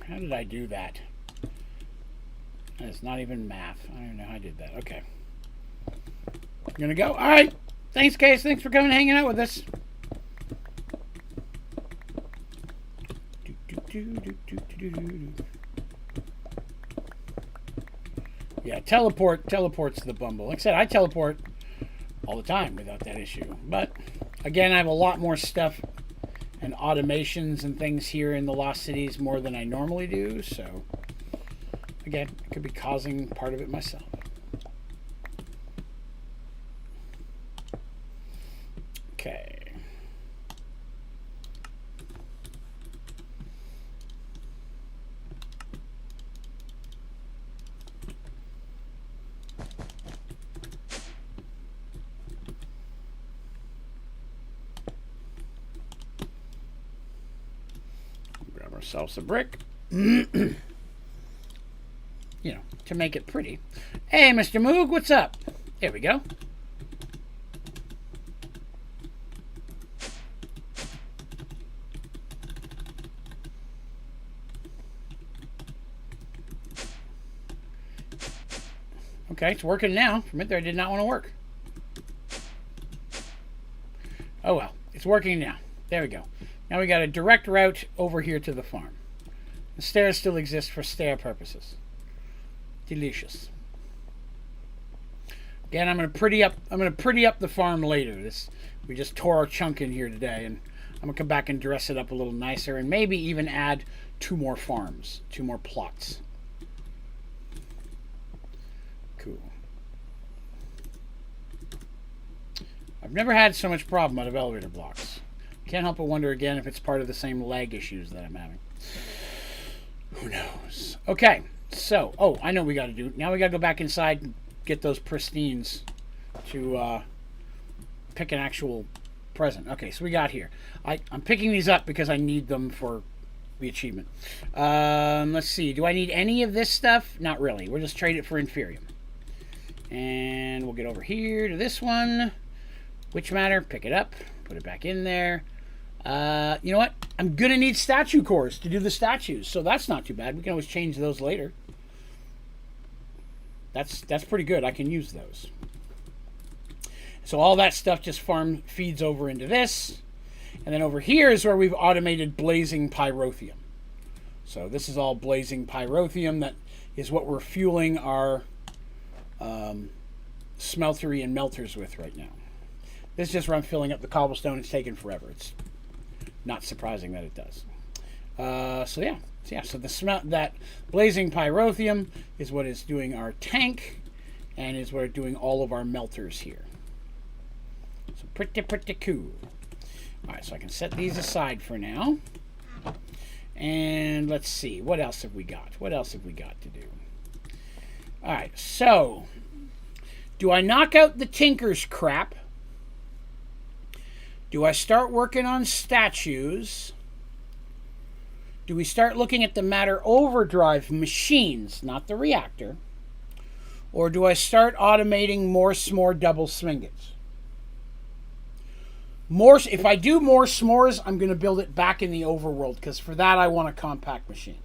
Speaker 1: How did I do that? It's not even math. I don't even know how I did that. Okay. I'm gonna go. All right. Thanks, Case. Thanks for coming and hanging out with us. Yeah, teleports the bumble. Like I said, I teleport all the time without that issue. But again, I have a lot more stuff and automations and things here in the Lost Cities more than I normally do, so again, I could be causing part of it myself. Okay. Ourselves a brick, you know, to make it pretty. Hey, Mr. Moog, what's up? There we go. Okay, it's working now. From it there, I did not want to work. Oh well, it's working now. There we go. Now we got a direct route over here to the farm. The stairs still exist for stair purposes. Delicious. Again, I'm gonna pretty up the farm later. We just tore our chunk in here today, and I'm gonna come back and dress it up a little nicer, and maybe even add 2 more farms, 2 more plots. Cool. I've never had so much problem out of elevator blocks. Can't help but wonder again if it's part of the same lag issues that I'm having. Who knows? Okay, so, oh, I know what we got to do. Now we got to go back inside and get those pristines to pick an actual present. Okay, so we got here. I'm picking these up because I need them for the achievement. Let's see. Do I need any of this stuff? Not really. We'll just trade it for Inferium. And we'll get over here to this one. Witch Matter. Pick it up. Put it back in there. You know what? I'm going to need statue cores to do the statues, so that's not too bad. We can always change those later. That's pretty good. I can use those. So all that stuff just feeds over into this. And then over here is where we've automated blazing pyrotheum. So this is all blazing pyrotheum. That is what we're fueling our smeltery and melters with right now. This is just where I'm filling up the cobblestone. It's taken forever. It's not surprising that it does. So that blazing pyrotheum is what is doing our tank, and is what are doing all of our melters here. So pretty cool. All right, so I can set these aside for now. And let's see, what else have we got? What else have we got to do? All right, so do I knock out the Tinker's crap? Do I start working on statues? Do we start looking at the matter overdrive machines, not the reactor? Or do I start automating more s'more double swingets? If I do more s'mores, I'm going to build it back in the overworld, because for that I want a compact machine.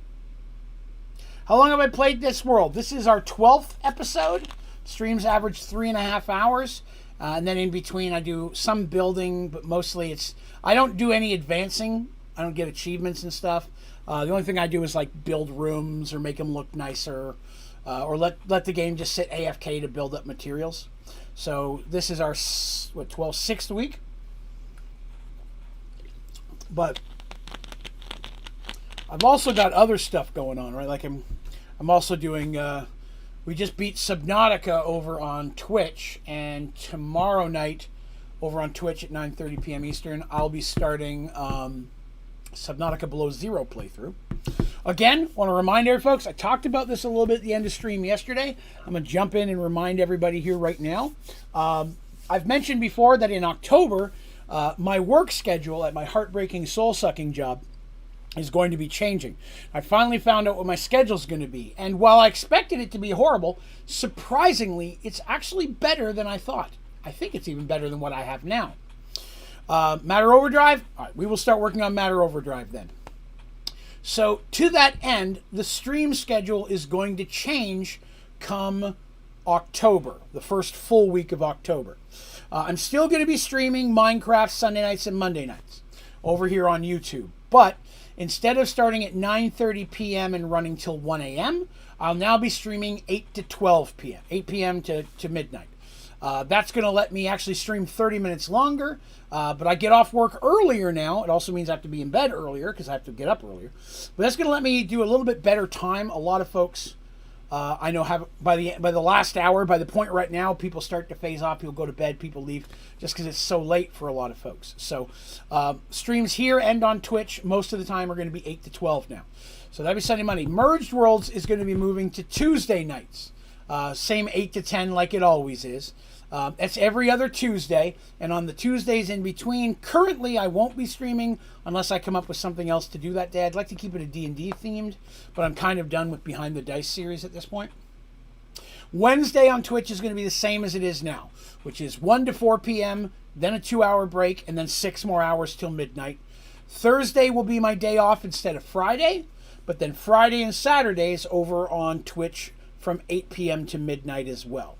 Speaker 1: How long have I played this world? This is our 12th episode. Streams average 3.5 hours. And then in between I do some building, but mostly I don't do any advancing. I don't get achievements and stuff. The only thing I do is like build rooms or make them look nicer, or let the game just sit AFK to build up materials. So this is our 6th week. But I've also got other stuff going on, right? Like I'm also doing. We just beat Subnautica over on Twitch, and tomorrow night over on Twitch at 9:30 p.m. Eastern, I'll be starting Subnautica Below Zero playthrough. Again, want to remind everybody, folks, I talked about this a little bit at the end of stream yesterday. I'm going to jump in and remind everybody here right now. I've mentioned before that in October, my work schedule at my heartbreaking soul-sucking job is going to be changing. I finally found out what my schedule is going to be. And while I expected it to be horrible, surprisingly, it's actually better than I thought. I think it's even better than what I have now. Matter Overdrive? All right, we will start working on Matter Overdrive then. So to that end, the stream schedule is going to change come October, the first full week of October. I'm still going to be streaming Minecraft Sunday nights and Monday nights over here on YouTube. But instead of starting at 9:30 p.m. and running till 1 a.m., I'll now be streaming 8 to 12 p.m., 8 p.m. to midnight. That's going to let me actually stream 30 minutes longer, but I get off work earlier now. It also means I have to be in bed earlier because I have to get up earlier. But that's going to let me do a little bit better time. A lot of folks I know have by the last hour, by the point right now, people start to phase off. People go to bed. People leave just because it's so late for a lot of folks. So streams here and on Twitch most of the time are going to be 8 to 12 now. So that'll be Sunday, Monday. Merged Worlds is going to be moving to Tuesday nights. Same 8 to 10 like it always is. It's every other Tuesday, and on the Tuesdays in between, currently I won't be streaming unless I come up with something else to do that day. I'd like to keep it a D&D themed, but I'm kind of done with Behind the Dice series at this point. Wednesday on Twitch is going to be the same as it is now, which is 1 to 4 p.m., then a 2-hour break, and then 6 more hours till midnight. Thursday will be my day off instead of Friday, but then Friday and Saturdays over on Twitch from 8 p.m. to midnight as well.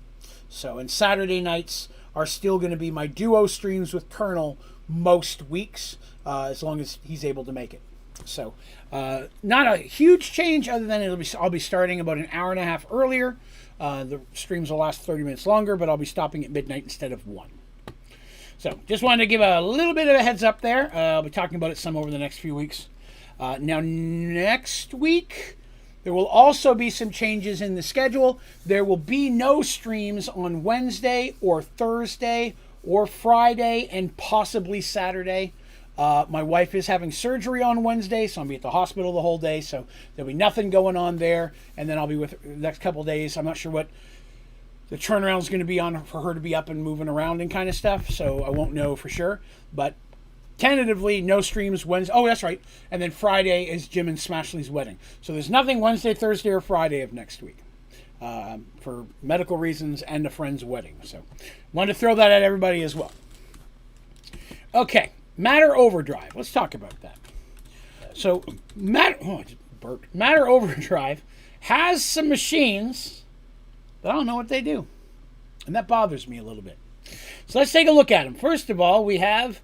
Speaker 1: So, and Saturday nights are still going to be my duo streams with Colonel most weeks, as long as he's able to make it. So, not a huge change other than I'll be starting about an hour and a half earlier. The streams will last 30 minutes longer, but I'll be stopping at midnight instead of 1. So, just wanted to give a little bit of a heads up there. I'll be talking about it some over the next few weeks. Now, next week, there will also be some changes in the schedule. There will be no streams on Wednesday or Thursday or Friday and possibly Saturday. My wife is having surgery on Wednesday, so I'll be at the hospital the whole day, so there'll be nothing going on there. And then I'll be with her the next couple of days. I'm not sure what the turnaround is going to be on for her to be up and moving around and kind of stuff, so I won't know for sure. But tentatively, no streams Wednesday. Oh, that's right. And then Friday is Jim and Smashley's wedding. So there's nothing Wednesday, Thursday, or Friday of next week for medical reasons and a friend's wedding. So wanted to throw that at everybody as well. Okay, Matter Overdrive. Let's talk about that. So Matter Overdrive has some machines, but I don't know what they do. And that bothers me a little bit. So let's take a look at them. First of all, we have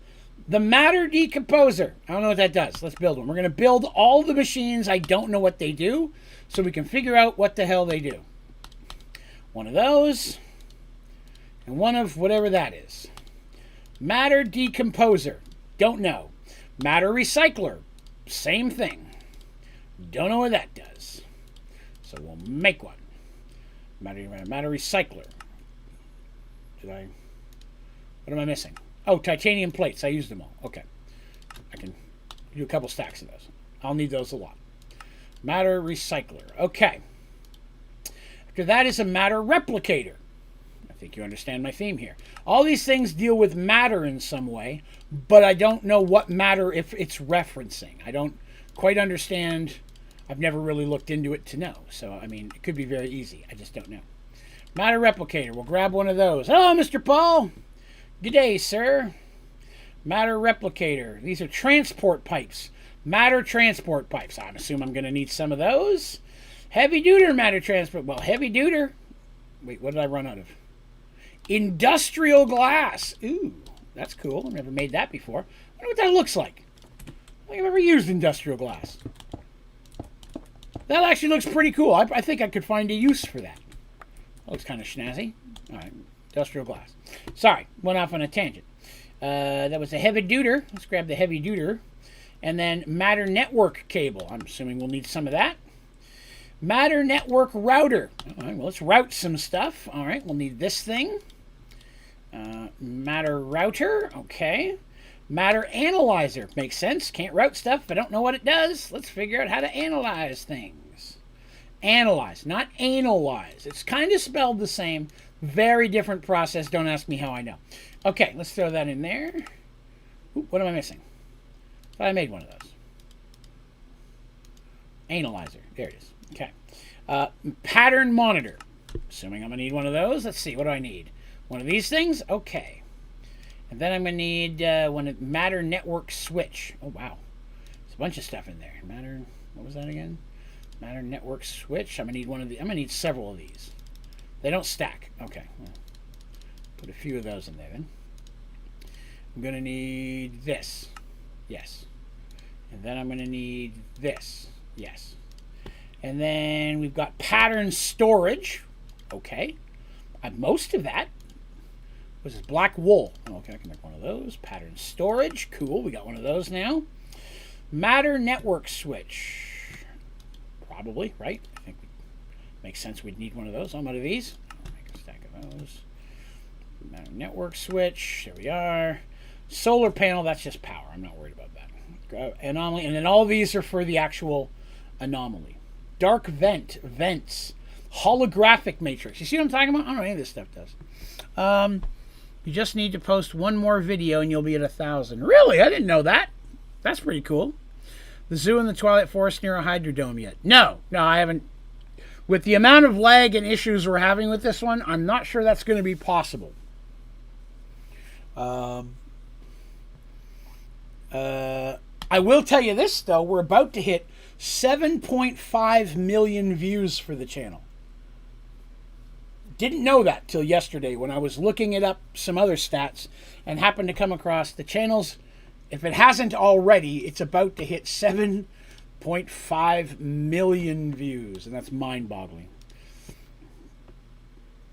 Speaker 1: the Matter Decomposer. I don't know what that does. Let's build one. We're going to build all the machines. I don't know what they do, so we can figure out what the hell they do. One of those, and one of whatever that is. Matter Decomposer. Don't know. Matter Recycler. Same thing. Don't know what that does. So we'll make one. Matter Recycler. What am I missing? Oh, titanium plates. I used them all. Okay. I can do a couple stacks of those. I'll need those a lot. Matter Recycler. Okay. After that is a matter replicator. I think you understand my theme here. All these things deal with matter in some way, but I don't know what matter if it's referencing. I don't quite understand. I've never really looked into it to know. So, I mean, it could be very easy. I just don't know. Matter replicator. We'll grab one of those. Hello, Mr. Paul. Good day, sir. Matter replicator. These are transport pipes. Matter transport pipes. I assume I'm going to need some of those. Heavy duty matter transport. Well, heavy duty. Wait, what did I run out of? Industrial glass. Ooh, that's cool. I've never made that before. I wonder what that looks like. I don't think I've ever used industrial glass. That actually looks pretty cool. I think I could find a use for that. That looks kind of snazzy. All right, industrial glass. Sorry, went off on a tangent. That was a heavy duty. Let's grab the heavy duty. And then matter network cable. I'm assuming we'll need some of that. Matter network router. All right, well, let's route some stuff. All right, we'll need this thing. Matter router. Okay. Matter analyzer. Makes sense. Can't route stuff if I don't know what it does. Let's figure out how to analyze things. Analyze, not analyze. It's kind of spelled the same. Very different process. Don't ask me how I know. Okay, let's throw that in there. Ooh, what am I missing? Thought I made one of those. Analyzer. There it is. Okay. Pattern monitor. Assuming I'm going to need one of those. Let's see. What do I need? One of these things? Okay. And then I'm going to need one matter network switch. Oh, wow. There's a bunch of stuff in there. Matter, what was that again? Matter network switch. I'm going to need one of the. I'm going to need several of these. They don't stack. Okay. Well, put a few of those in there then. I'm going to need this. Yes. And then I'm going to need this. Yes. And then we've got pattern storage. Okay. Most of that. This is black wool. Okay, I can make one of those. Pattern storage. Cool. We got one of those now. Matter network switch. Probably, right? I think it makes sense we'd need one of those. How many of these? I'll make a stack of those. Matter network switch. There we are. Solar panel. That's just power. I'm not worried about that. Anomaly. And then all these are for the actual anomaly. Dark vents. Holographic matrix. You see what I'm talking about? I don't know what any of this stuff does. You just need to post one more video and you'll be at 1,000. Really? I didn't know that. That's pretty cool. The zoo in the Twilight Forest near a hydrodome yet? No, I haven't. With the amount of lag and issues we're having with this one, I'm not sure that's going to be possible. I will tell you this, though. We're about to hit 7.5 million views for the channel. Didn't know that till yesterday when I was looking it up some other stats and happened to come across the channel's, if it hasn't already, it's about to hit 7.5 million views, and that's mind-boggling.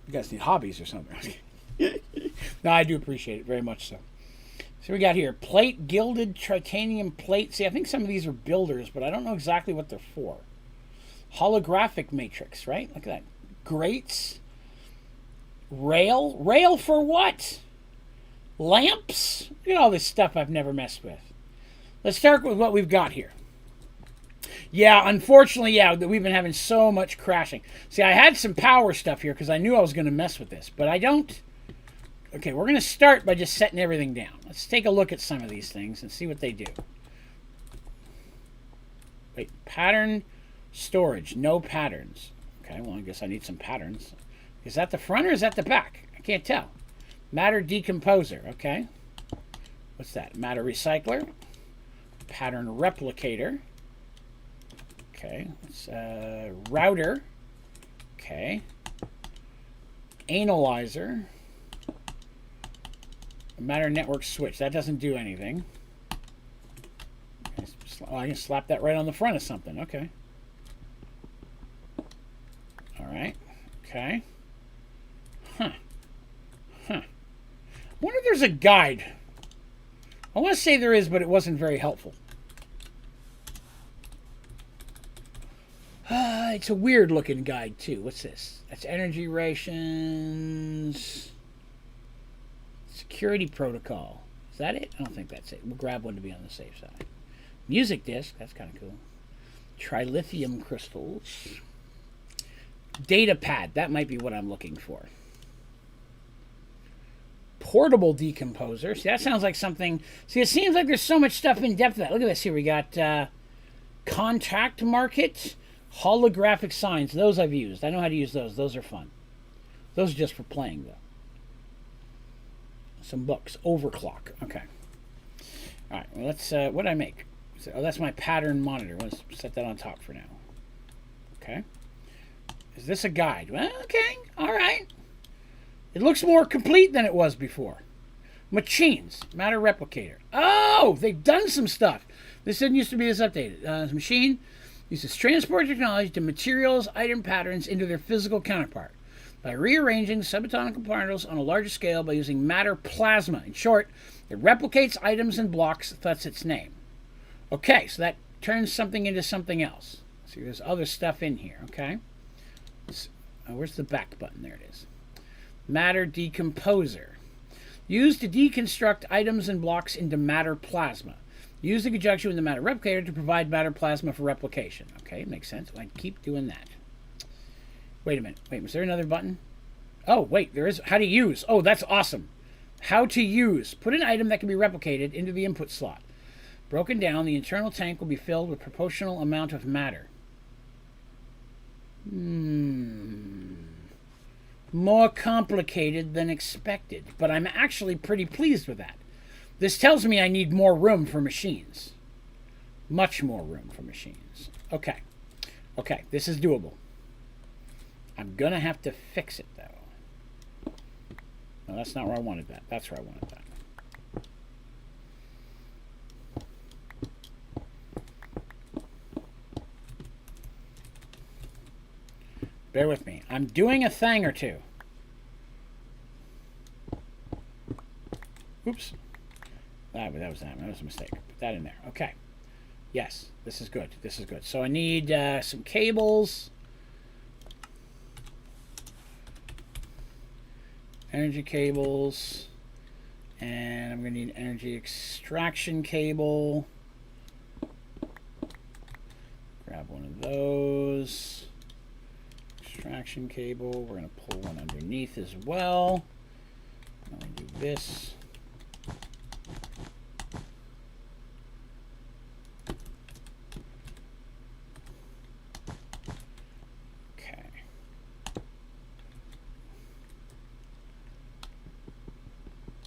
Speaker 1: You guys need hobbies or something. No, I do appreciate it very much so. So we got here, plate, gilded titanium plate. See, I think some of these are builders, but I don't know exactly what they're for. Holographic matrix, right? Look at that. Grates. Rail? Rail for what? Lamps? Look at all this stuff I've never messed with. Let's start with what we've got here. Yeah, unfortunately, yeah, we've been having so much crashing. See, I had some power stuff here because I knew I was going to mess with this, but I don't. Okay, we're going to start by just setting everything down. Let's take a look at some of these things and see what they do. Wait, pattern storage, no patterns. Okay, well, I guess I need some patterns. Is that the front or is that the back? I can't tell. Matter decomposer, okay. What's that? Matter recycler. Pattern replicator. Okay, it's router. Okay. Analyzer. Matter network switch. That doesn't do anything. Oh, I can slap that right on the front of something. Okay. All right. Okay. Huh. I wonder if there's a guide. I want to say there is, but it wasn't very helpful. It's a weird looking guide too. What's this? That's energy rations. Security protocol. Is that it? I don't think that's it. We'll grab one to be on the safe side. Music disc. That's kind of cool. Trilithium crystals. Data pad. That might be what I'm looking for. Portable decomposer. See, that sounds like something... See, it seems like there's so much stuff in depth of that. Look at this here. We got contact market, holographic signs. Those I've used. I know how to use those. Those are fun. Those are just for playing, though. Some books. Overclock. Okay. All right. Well, let's... what did I make? Oh, that's my pattern monitor. Let's set that on top for now. Okay. Is this a guide? Well, okay. All right. It looks more complete than it was before. Machines. Matter replicator. Oh, they've done some stuff. This didn't used to be as updated. Machine uses transport technology to materials item patterns into their physical counterpart by rearranging subatomic particles on a larger scale by using matter plasma. In short, it replicates items and blocks. That's its name. Okay, so that turns something into something else. See, there's other stuff in here, okay? Where's the back button? There it is. Matter decomposer. Used to deconstruct items and blocks into matter plasma. Use in conjunction with the matter replicator to provide matter plasma for replication. Okay, makes sense. I keep doing that. Wait a minute. Wait, was there another button? Oh, wait, there is. How to use. Oh, that's awesome. How to use. Put an item that can be replicated into the input slot. Broken down, the internal tank will be filled with proportional amount of matter. More complicated than expected, but I'm actually pretty pleased with that. This tells me I need more room for machines. Much more room for machines. Okay. Okay, this is doable. I'm going to have to fix it, though. No, that's not where I wanted that. That's where I wanted that. Bear with me. I'm doing a thing or two. Oops. That was that. That was a mistake. Put that in there. Okay. Yes, this is good. This is good. So I need some cables. Energy cables. And I'm going to need an energy extraction cable. Grab one of those. Extraction cable. We're going to pull one underneath as well. I'm going to do this. Okay.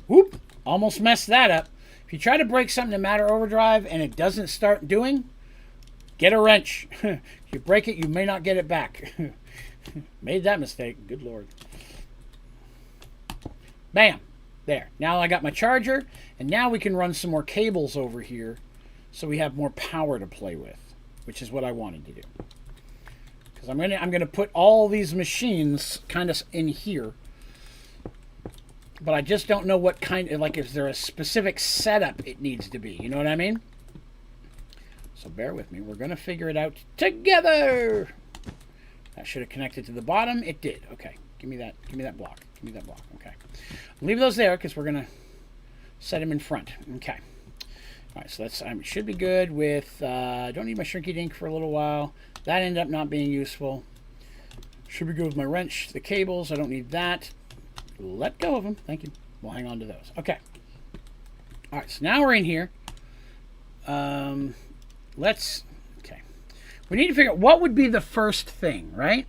Speaker 1: Whoop! Almost messed that up. If you try to break something in Matter Overdrive and it doesn't start doing, get a wrench. If you break it, you may not get it back. Made that mistake. Good Lord. Bam. There. Now I got my charger, and now we can run some more cables over here so we have more power to play with, which is what I wanted to do. Because I'm gonna put all these machines kind of in here, but I just don't know what kind of, like, is there a specific setup it needs to be? You know what I mean? So bear with me. We're gonna figure it out together. That should have connected to the bottom. It did. Okay. Give me that. Give me that block. Give me that block. Okay. Leave those there because we're going to set them in front. Okay. All right. So that's should be good with... don't need my shrinky dink for a little while. That ended up not being useful. Should be good with my wrench. The cables. I don't need that. Let go of them. Thank you. We'll hang on to those. Okay. All right. So now we're in here. Let's... We need to figure out what would be the first thing, right?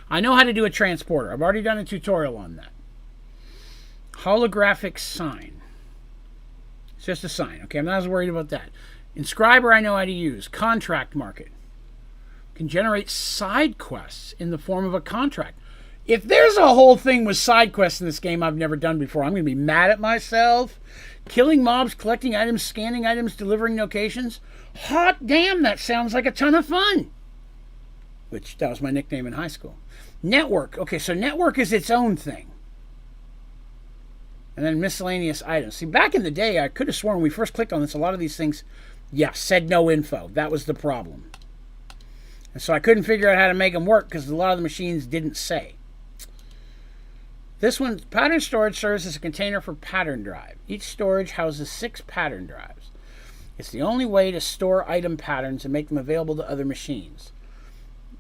Speaker 1: I know how to do a transporter. I've already done a tutorial on that. Holographic sign. It's just a sign, okay? I'm not as worried about that. Inscriber I know how to use. Contract market. Can generate side quests in the form of a contract. If there's a whole thing with side quests in this game I've never done before, I'm going to be mad at myself. Killing mobs, collecting items, scanning items, delivering locations. Hot damn, that sounds like a ton of fun. Which, that was my nickname in high school. Network. Okay, so network is its own thing. And then miscellaneous items. See, back in the day, I could have sworn when we first clicked on this, a lot of these things, yeah, said no info. That was the problem. And so I couldn't figure out how to make them work because a lot of the machines didn't say. This one, pattern storage serves as a container for pattern drive. Each storage houses 6 pattern drives. It's the only way to store item patterns and make them available to other machines.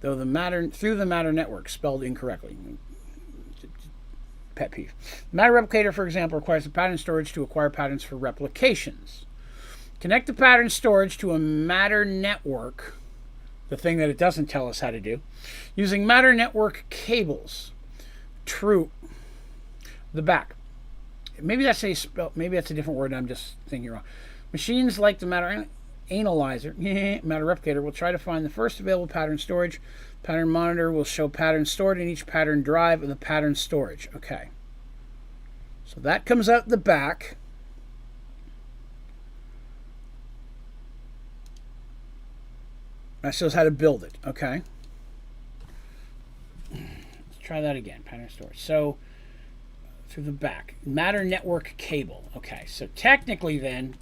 Speaker 1: through the matter network, spelled incorrectly. Pet peeve. Matter replicator, for example, requires the pattern storage to acquire patterns for replications. Connect the pattern storage to a matter network, the thing that it doesn't tell us how to do, using matter network cables. True. The back. Maybe that's a different word. I'm just thinking wrong. Machines like the matter analyzer, matter replicator, will try to find the first available pattern storage. Pattern monitor will show patterns stored in each pattern drive of the pattern storage. Okay. So that comes out the back. That shows how to build it. Okay. Let's try that again. Pattern storage. So through the back. Matter network cable. Okay. So technically then,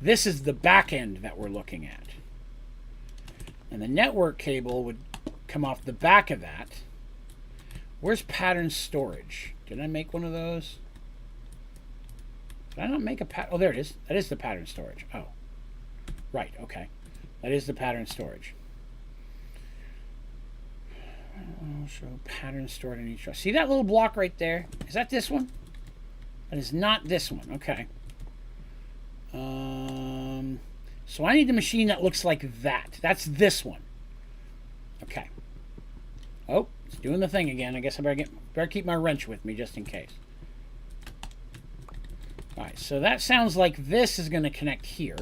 Speaker 1: this is the back end that we're looking at. And the network cable would come off the back of that. Where's pattern storage? Did I make one of those? Did I not make a pattern? Oh, there it is. That is the pattern storage. Oh. Right, okay. That is the pattern storage. I'll show pattern stored in each. See that little block right there? Is that this one? That is not this one. Okay. So I need the machine that looks like that. That's this one. Okay. Oh, it's doing the thing again. I guess I better keep my wrench with me just in case. All right, so that sounds like this is going to connect here.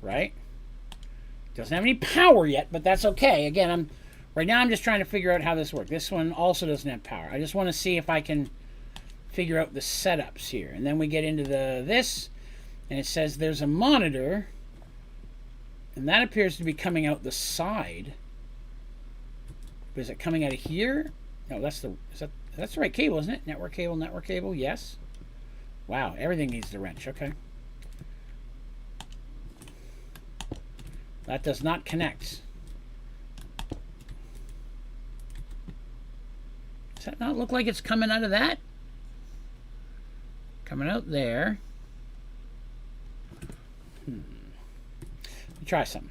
Speaker 1: Right? Doesn't have any power yet, but that's okay. Again, right now I'm just trying to figure out how this works. This one also doesn't have power. I just want to see if I can figure out the setups here. And then we get into this, and it says there's a monitor, and that appears to be coming out the side. But is it coming out of here? No, that's the right cable, isn't it? Network cable, yes. Wow, everything needs the wrench. Okay. That does not connect. Does that not look like it's coming out of that? Coming out there. Let me try something.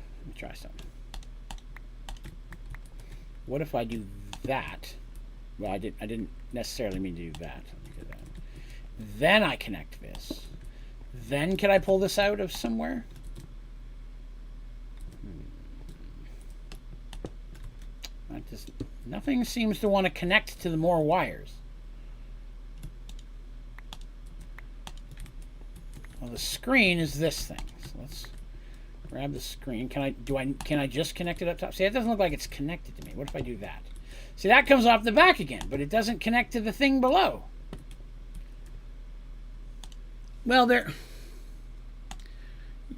Speaker 1: What if I do that? Well, I didn't necessarily mean to do that. Let me do that. Then I connect this. Then can I pull this out of somewhere? Nothing seems to want to connect to the more wires. Well, the screen is this thing. So let's grab the screen. Can I just connect it up top? See, it doesn't look like it's connected to me. What if I do that? See, that comes off the back again, but it doesn't connect to the thing below. Well,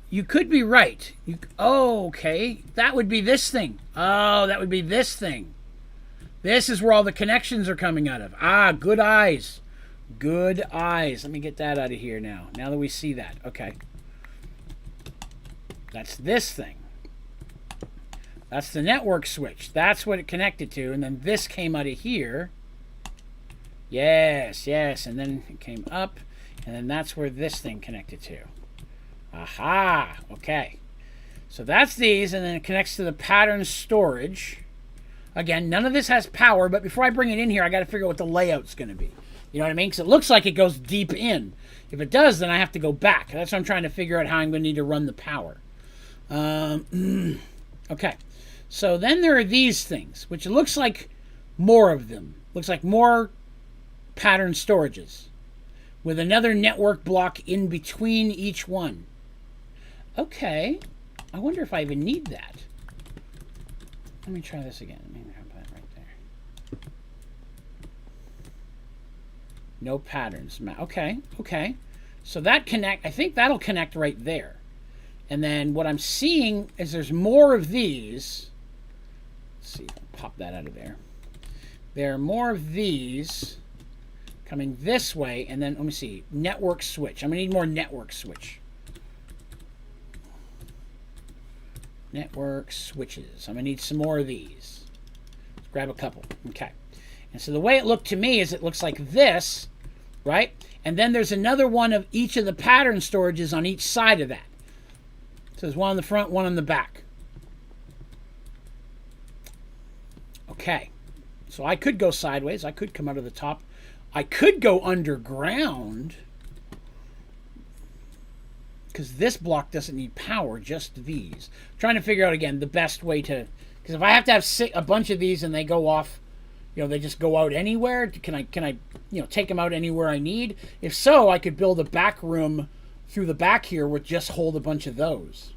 Speaker 1: you could be right. Oh, okay. That would be this thing. Oh, that would be this thing. This is where all the connections are coming out of. Ah, good eyes. Good eyes. Let me get that out of here now. Now that we see that. Okay. That's this thing. That's the network switch. That's what it connected to. And then this came out of here. Yes, yes. And then it came up. And then that's where this thing connected to. Aha. Okay. So that's these. And then it connects to the pattern storage. Again, none of this has power. But before I bring it in here, I got to figure out what the layout's going to be. You know what I mean? Because it looks like it goes deep in. If it does, then I have to go back. That's what I'm trying to figure out how I'm going to need to run the power. Okay. So then there are these things, which looks like more of them. Looks like more pattern storages with another network block in between each one. Okay. I wonder if I even need that. Let me try this again. Let me have that right there. No patterns. Okay. Okay. So that I think that'll connect right there. And then what I'm seeing is there's more of these. Let's see if I can pop that out of there. There are more of these coming this way. And then, let me see, network switch. I'm going to need more network switch. Network switches. I'm going to need some more of these. Let's grab a couple. Okay. And so the way it looked to me is it looks like this, right? And then there's another one of each of the pattern storages on each side of that. So there's one on the front, one on the back. Okay. So I could go sideways. I could come out of the top. I could go underground. Because this block doesn't need power, just these. I'm trying to figure out, again, the best way to... Because if I have to have a bunch of these and they go off, they just go out anywhere, can I take them out anywhere I need? If so, I could build a back room through the back here with just hold a bunch of those.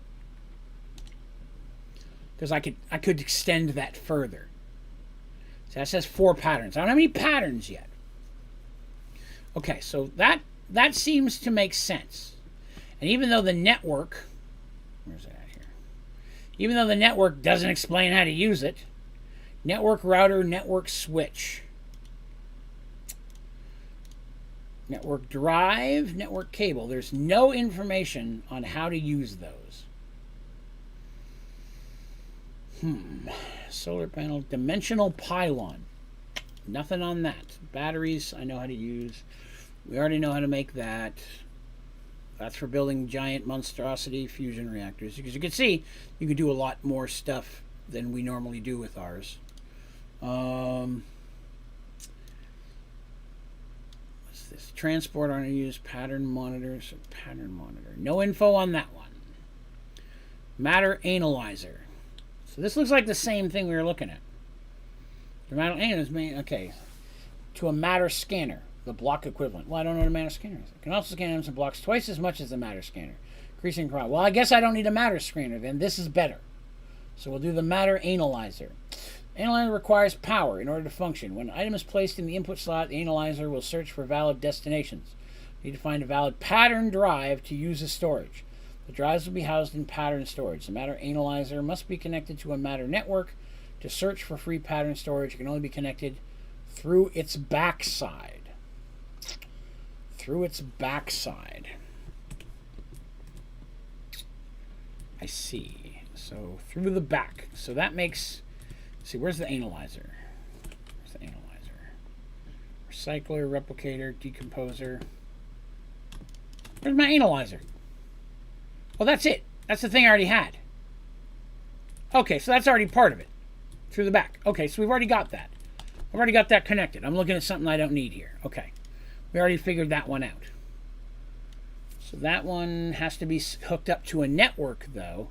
Speaker 1: Because I could extend that further. So that says 4 patterns. I don't have any patterns yet. Okay, so that seems to make sense. And even though the network, where's that here? Even though the network doesn't explain how to use it, network router, network switch, network drive, network cable. There's no information on how to use those. Solar panel, dimensional pylon. Nothing on that. Batteries, I know how to use. We already know how to make that. That's for building giant monstrosity fusion reactors. Because you can see, you can do a lot more stuff than we normally do with ours. What's this? Transport on use, pattern monitors, pattern monitor. No info on that one. Matter analyzer. So this looks like the same thing we were looking at. The matter analyzer, okay. To a matter scanner, the block equivalent. Well, I don't know what a matter scanner is. It can also scan items and blocks twice as much as the matter scanner. Increasing power. Well, I guess I don't need a matter scanner then. This is better. So we'll do the matter analyzer. Analyzer requires power in order to function. When an item is placed in the input slot, the analyzer will search for valid destinations. You need to find a valid pattern drive to use as storage. The drives will be housed in pattern storage. The matter analyzer must be connected to a matter network. To search for free pattern storage, it can only be connected through its backside. Through its backside. I see. So through the back. So that makes... See, where's the analyzer? Where's the analyzer? Recycler, replicator, decomposer. Where's my analyzer? Well, that's it. That's the thing I already had. Okay, so that's already part of it. Through the back. Okay, so we've already got that. I've already got that connected. I'm looking at something I don't need here. Okay. We already figured that one out. So that one has to be hooked up to a network, though.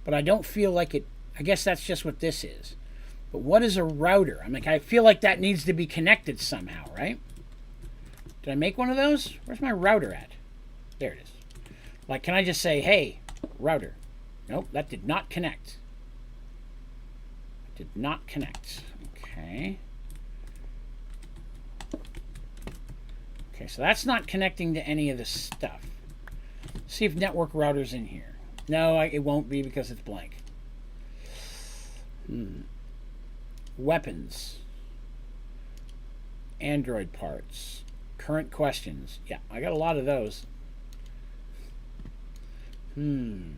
Speaker 1: But I don't feel like it... I guess that's just what this is. But what is a router? I mean, I feel like that needs to be connected somehow, right? Did I make one of those? Where's my router at? There it is. Like, can I just say, hey, router? Nope, that did not connect. Did not connect. Okay. Okay, so that's not connecting to any of this stuff. See if network router's in here. No, it won't be because it's blank. Weapons. Android parts. Current questions. Yeah, I got a lot of those. I mean,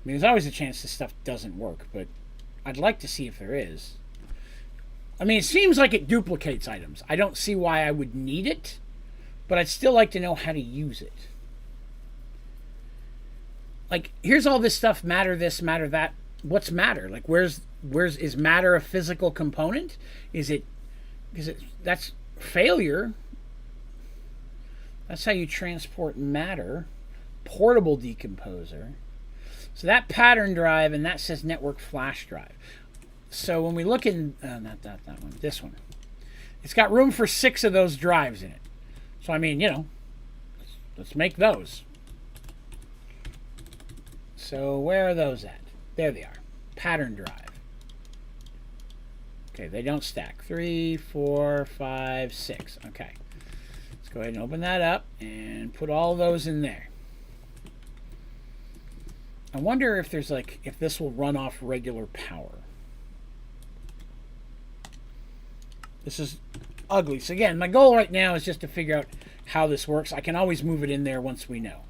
Speaker 1: there's always a chance this stuff doesn't work, but I'd like to see if there is. I mean, it seems like it duplicates items. I don't see why I would need it, but I'd still like to know how to use it. Like, here's all this stuff, matter this, matter that. What's matter? Like, is matter a physical component? Is it, that's failure. That's how you transport matter. Portable decomposer. So that pattern drive, and that says network flash drive. So when we look in, not that one, this one, it's got room for 6 of those drives in it. So I mean, let's make those. So where are those at? There they are. Pattern drive. Okay, they don't stack. 3, 4, 5, 6. Okay. Let's go ahead and open that up and put all those in there. I wonder if there's if this will run off regular power. This is ugly. So again, my goal right now is just to figure out how this works. I can always move it in there once we know.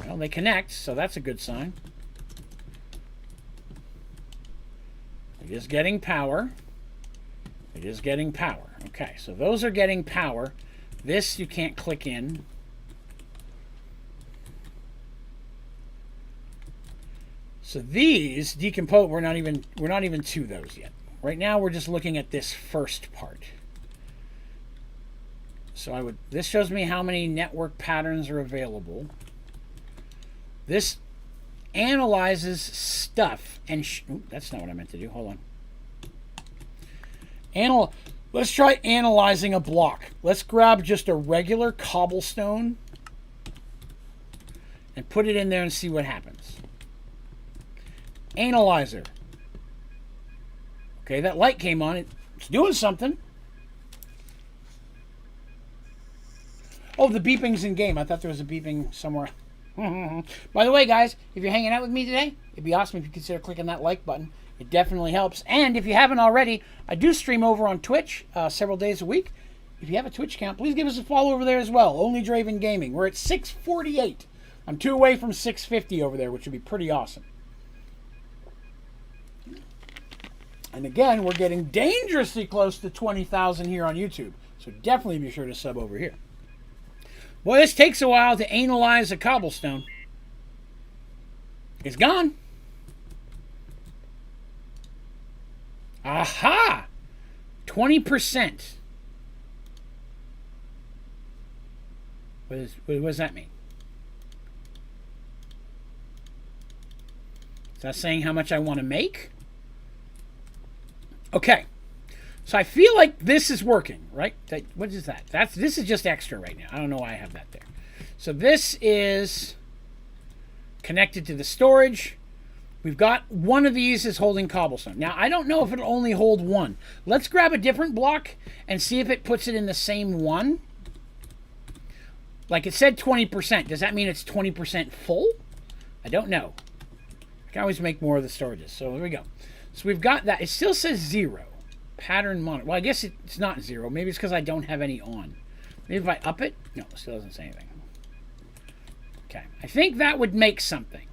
Speaker 1: Well, they connect, so that's a good sign. It is getting power. It is getting power. Okay, so those are getting power. This you can't click in. So these decompose. We're not even to those yet. Right now we're just looking at this first part. So this shows me how many network patterns are available. This analyzes stuff and that's not what I meant to do. Hold on. Let's try analyzing a block. Let's grab just a regular cobblestone and put it in there and see what happens. Analyzer. Okay, that light came on. It's doing something. Oh, the beeping's in game. I thought there was a beeping somewhere. By the way, guys, if you're hanging out with me today, it'd be awesome if you consider clicking that like button. It definitely helps. And if you haven't already, I do stream over on Twitch several days a week. If you have a Twitch account, please give us a follow over there as well. Onlydraven Gaming. We're at 648. I'm 2 away from 650 over there, which would be pretty awesome. And again, we're getting dangerously close to 20,000 here on YouTube. So definitely be sure to sub over here. Boy, this takes a while to analyze a cobblestone. It's gone. Aha! 20%. What does that mean? Is that saying how much I want to make? Okay. So I feel like this is working, right? What is that? This is just extra right now. I don't know why I have that there. So this is connected to the storage. We've got one of these is holding cobblestone. Now, I don't know if it'll only hold one. Let's grab a different block and see if it puts it in the same one. Like it said 20%. Does that mean it's 20% full? I don't know. I can always make more of the storages. So there we go. So we've got that. It still says 0. Pattern monitor. Well, I guess it's not 0. Maybe it's because I don't have any on. Maybe if I up it? No, it still doesn't say anything. Okay. I think that would make something.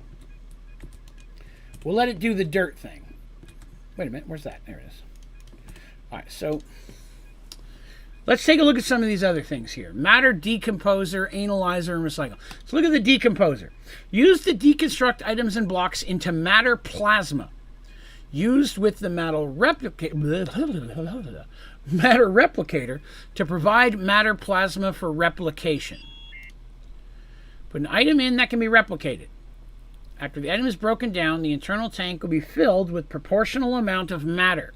Speaker 1: We'll let it do the dirt thing. Wait a minute. Where's that? There it is. All right. So let's take a look at some of these other things here. Matter, decomposer, analyzer, and recycle. So look at the decomposer. Use to deconstruct items and blocks into matter plasma. Used with the matter replicator to provide matter plasma for replication. Put an item in that can be replicated. After the item is broken down, the internal tank will be filled with proportional amount of matter.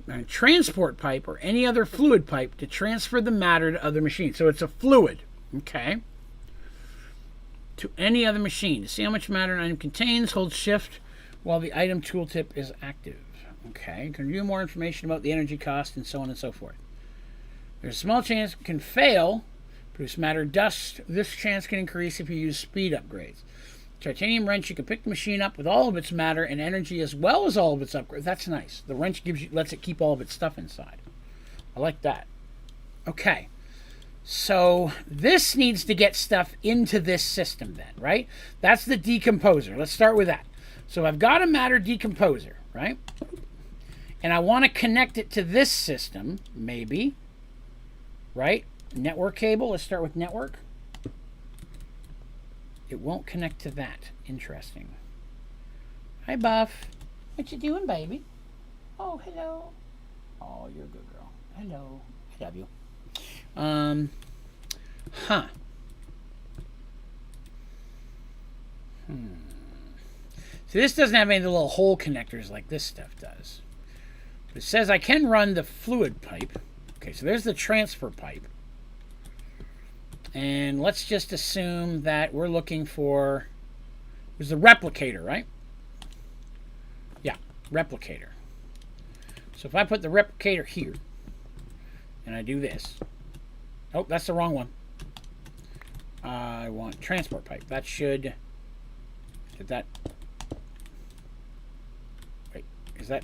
Speaker 1: A transport pipe or any other fluid pipe to transfer the matter to other machines. So it's a fluid, okay? To any other machine. To see how much matter an item contains, hold shift while the item tooltip is active. Okay, you can review more information about the energy cost and so on and so forth. There's a small chance it can fail, produce matter dust. This chance can increase if you use speed upgrades. Titanium wrench, you can pick the machine up with all of its matter and energy as well as all of its upgrades. That's nice. The wrench lets it keep all of its stuff inside. I like that. Okay, so this needs to get stuff into this system then, right? That's the decomposer. Let's start with that. So I've got a matter decomposer, right? And I want to connect it to this system, maybe, right? Network cable, let's start with network. It won't connect to that. Interesting. Hi, Buff. What you doing, baby? Oh, hello. Oh, you're a good girl. Hello. I love you. So this doesn't have any of the little hole connectors like this stuff does. It says I can run the fluid pipe. Okay, so there's the transfer pipe. And let's just assume that we're looking for... There's the replicator, right? Yeah, replicator. So if I put the replicator here, and I do this. Oh, that's the wrong one. I want transport pipe. That should... Did that...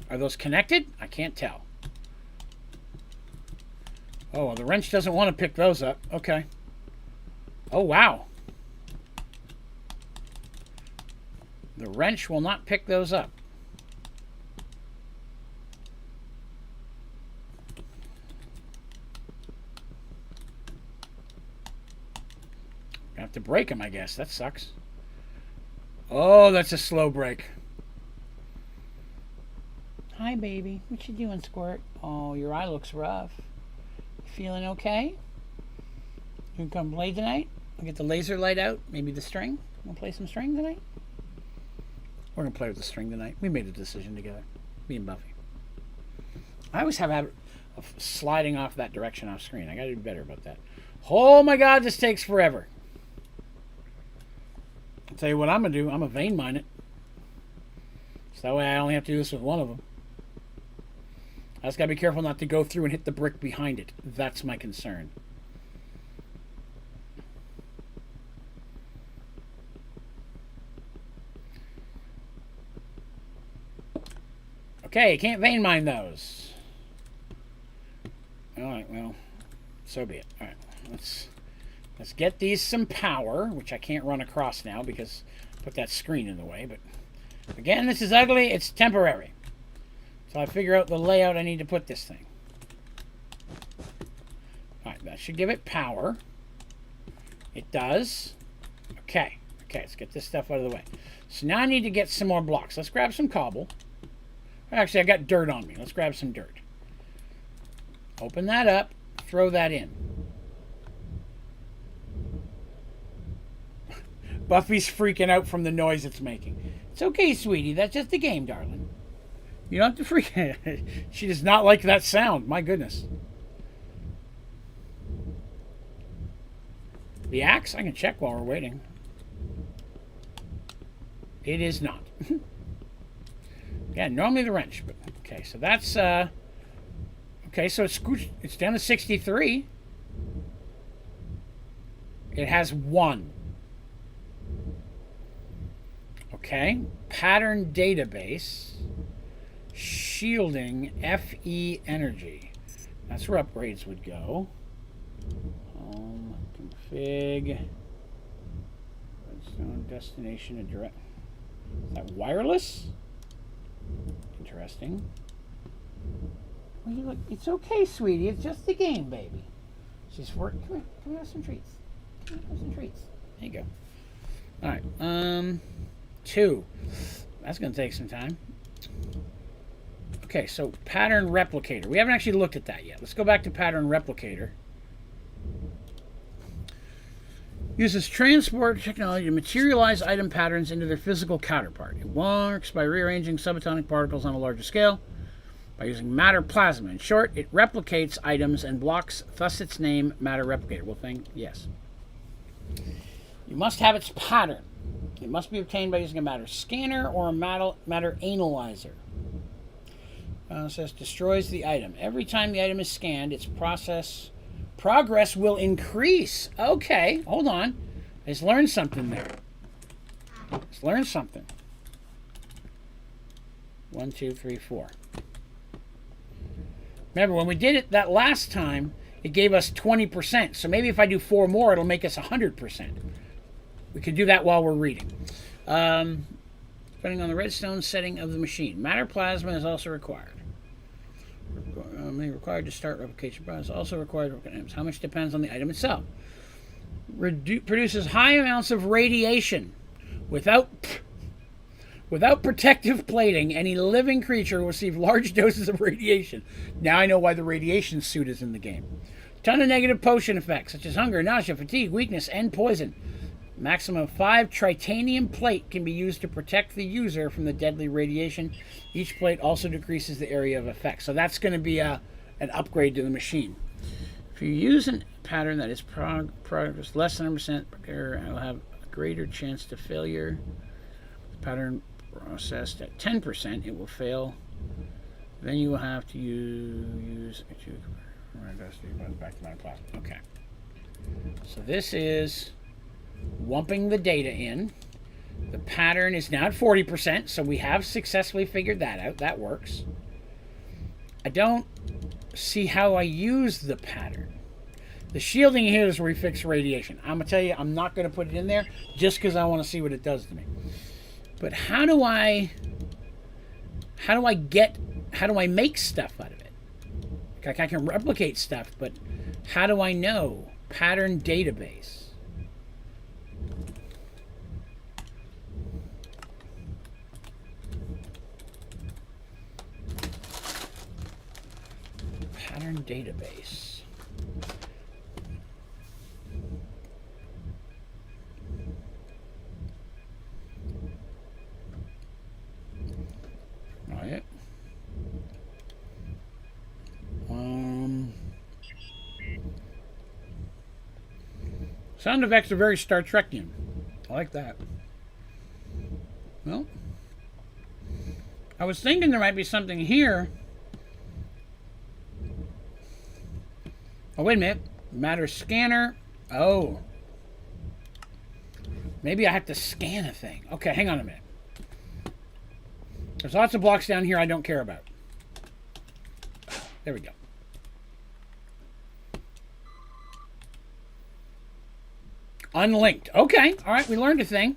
Speaker 1: Are those connected? I can't tell. Oh, well, the wrench doesn't want to pick those up. Okay. Oh, wow. The wrench will not pick those up. have to break them, I guess. That sucks. Oh, that's a slow break. Hi, baby. What you doing, Squirt? Oh, your eye looks rough. You feeling okay? You can come play tonight? I'll get the laser light out. Maybe the string. Wanna play some string tonight? We're gonna play with the string tonight. We made a decision together. Me and Buffy. I always have a habit of sliding off that direction off screen. I gotta do better about that. Oh my god, this takes forever. I'll tell you what I'm gonna do. I'm gonna vein mine it. So that way I only have to do this with one of them. I just gotta be careful not to go through and hit the brick behind it. That's my concern. Okay, can't vein mine those. Alright, well, so be it. Alright, let's get these some power, which I can't run across now because I put that screen in the way, but again, this is ugly, it's temporary. So I figure out the layout I need to put this thing. Alright, that should give it power. It does. Okay, let's get this stuff out of the way. So now I need to get some more blocks. Let's grab some cobble. Actually, I got dirt on me. Let's grab some dirt. Open that up. Throw that in. Buffy's freaking out from the noise it's making. It's okay, sweetie. That's just the game, darling. You don't have to freak out. She does not like that sound. My goodness. The axe? I can check while we're waiting. It is not. Yeah, normally the wrench, but okay, so that's okay, so it's down to 63. It has 1. Okay, pattern database, shielding, FE energy. That's where upgrades would go. Config, redstone, destination, and direct. Is that wireless? Interesting. Well, you look, it's okay, sweetie. It's just the game, baby. She's working. Come here. Come have some treats. Come have some treats. There you go. All right. 2. That's going to take some time. Okay, so pattern replicator. We haven't actually looked at that yet. Let's go back to pattern replicator. Uses transport technology to materialize item patterns into their physical counterpart. It works by rearranging subatomic particles on a larger scale by using matter plasma. In short, it replicates items and blocks, thus its name, matter replicator. Well, yes. You must have its pattern. It must be obtained by using a matter scanner or a matter analyzer. It says destroys the item. Every time the item is scanned, its progress will increase. Okay, hold on. I just learned something there. Just learned something. 1, 2, 3, 4. Remember, when we did it that last time, it gave us 20%. So maybe if I do 4 more, it'll make us 100%. We could do that while we're reading. Depending on the redstone setting of the machine. Matter plasma is also required. Required to start replication process. Also required to items. How much depends on the item itself. Produces high amounts of radiation. Without protective plating, any living creature will receive large doses of radiation. Now I know why the radiation suit is in the game. Ton of negative potion effects, such as hunger, nausea, fatigue, weakness, and poison. Maximum 5 titanium plate can be used to protect the user from the deadly radiation. Each plate also decreases the area of effect. So that's going to be an upgrade to the machine. If you use a pattern that is progress less than 100% error, it will have a greater chance to failure. The pattern processed at 10%, it will fail. Then you will have to use back to my plasma. Okay. So this is lumping the data in. The pattern is now at 40%, so we have successfully figured that out. That works. I don't see how I use the pattern. The shielding here is where we fix radiation. I'm going to tell you, I'm not going to put it in there just because I want to see what it does to me. But how do I make stuff out of it? Like I can replicate stuff, but how do I know? Pattern database. Pattern database. All right. Sound effects are very Star Trekian. I like that. Well, I was thinking there might be something here. Oh, wait a minute. Matter scanner. Oh. Maybe I have to scan a thing. Okay, hang on a minute. There's lots of blocks down here I don't care about. There we go. Unlinked. Okay. All right. We learned a thing.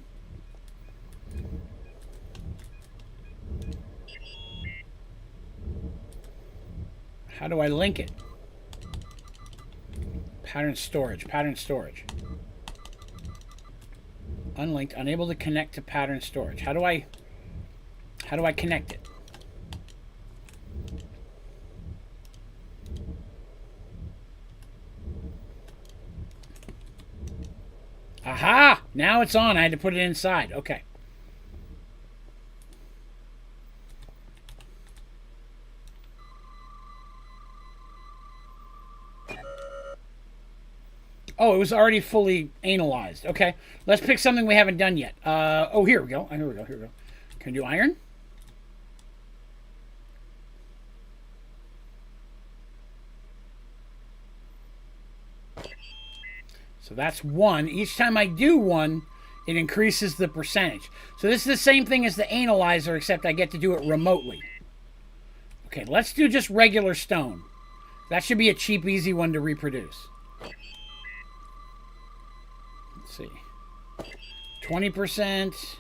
Speaker 1: How do I link it? Pattern storage. Pattern storage. Unlinked. Unable to connect to pattern storage. How do I connect it? Aha! Now it's on. I had to put it inside. Okay. Oh, it was already fully analyzed. Okay. Let's pick something we haven't done yet. Oh, here we go. Here we go. Here we go. Can we do iron? So that's 1. Each time I do 1, it increases the percentage. So this is the same thing as the analyzer, except I get to do it remotely. Okay, let's do just regular stone. That should be a cheap, easy one to reproduce. Let's see. 20%.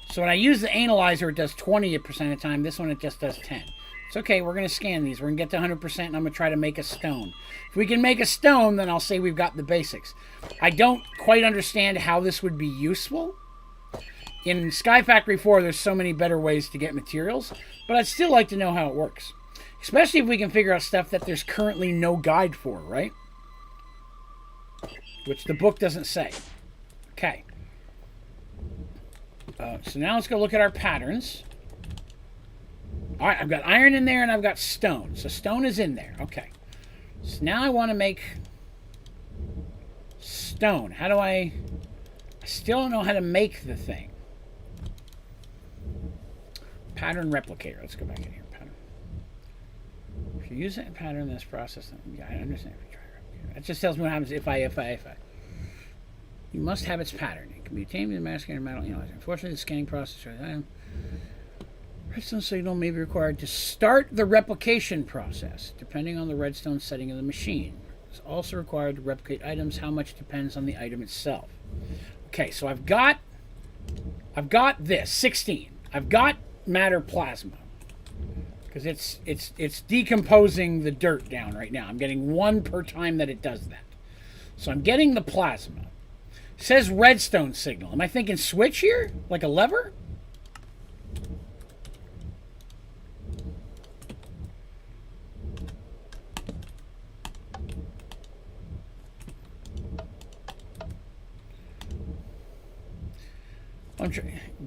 Speaker 1: So when I use the analyzer, it does 20% of the time. This one, it just does 10. It's okay, we're going to scan these. We're going to get to 100%, and I'm going to try to make a stone. If we can make a stone, then I'll say we've got the basics. I don't quite understand how this would be useful. In Sky Factory 4, there's so many better ways to get materials, but I'd still like to know how it works. Especially if we can figure out stuff that there's currently no guide for, right? Which the book doesn't say. Okay. So now let's go look at our patterns. All right, I've got iron in there and I've got stone. So stone is in there. Okay. So now I want to make stone. How do I still don't know how to make the thing. Pattern replicator. Let's go back in here. Pattern. If you use that pattern in this process, yeah, I understand. That just tells me what happens if I. You must have its pattern. It can be obtained with a mass scanner metal analyzer. Unfortunately, the scanning process redstone signal may be required to start the replication process, depending on the redstone setting of the machine. It's also required to replicate items. How much depends on the item itself. Okay, so I've got this 16. I've got matter plasma because it's decomposing the dirt down right now. I'm getting 1 per time that it does that. So I'm getting the plasma. It says redstone signal. Am I thinking switch here, like a lever?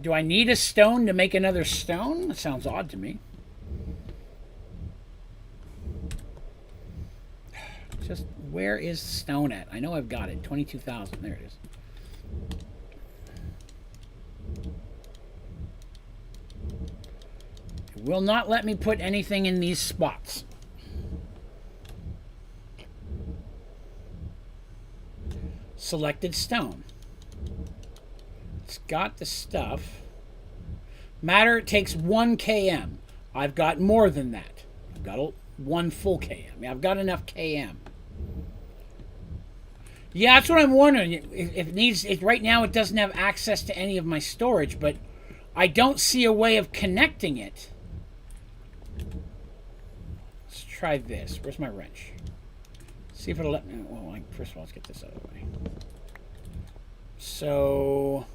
Speaker 1: Do I need a stone to make another stone? That sounds odd to me. Just, where is stone at? I know I've got it. 22,000. There it is. It will not let me put anything in these spots. Selected stone. It's got the stuff. Matter takes 1 km. I've got more than that. I've got 1 full km. I've got enough km. Yeah, that's what I'm wondering. Right now it doesn't have access to any of my storage, but I don't see a way of connecting it. Let's try this. Where's my wrench? See if it'll let me. Well, first of all, let's get this out of the way. So,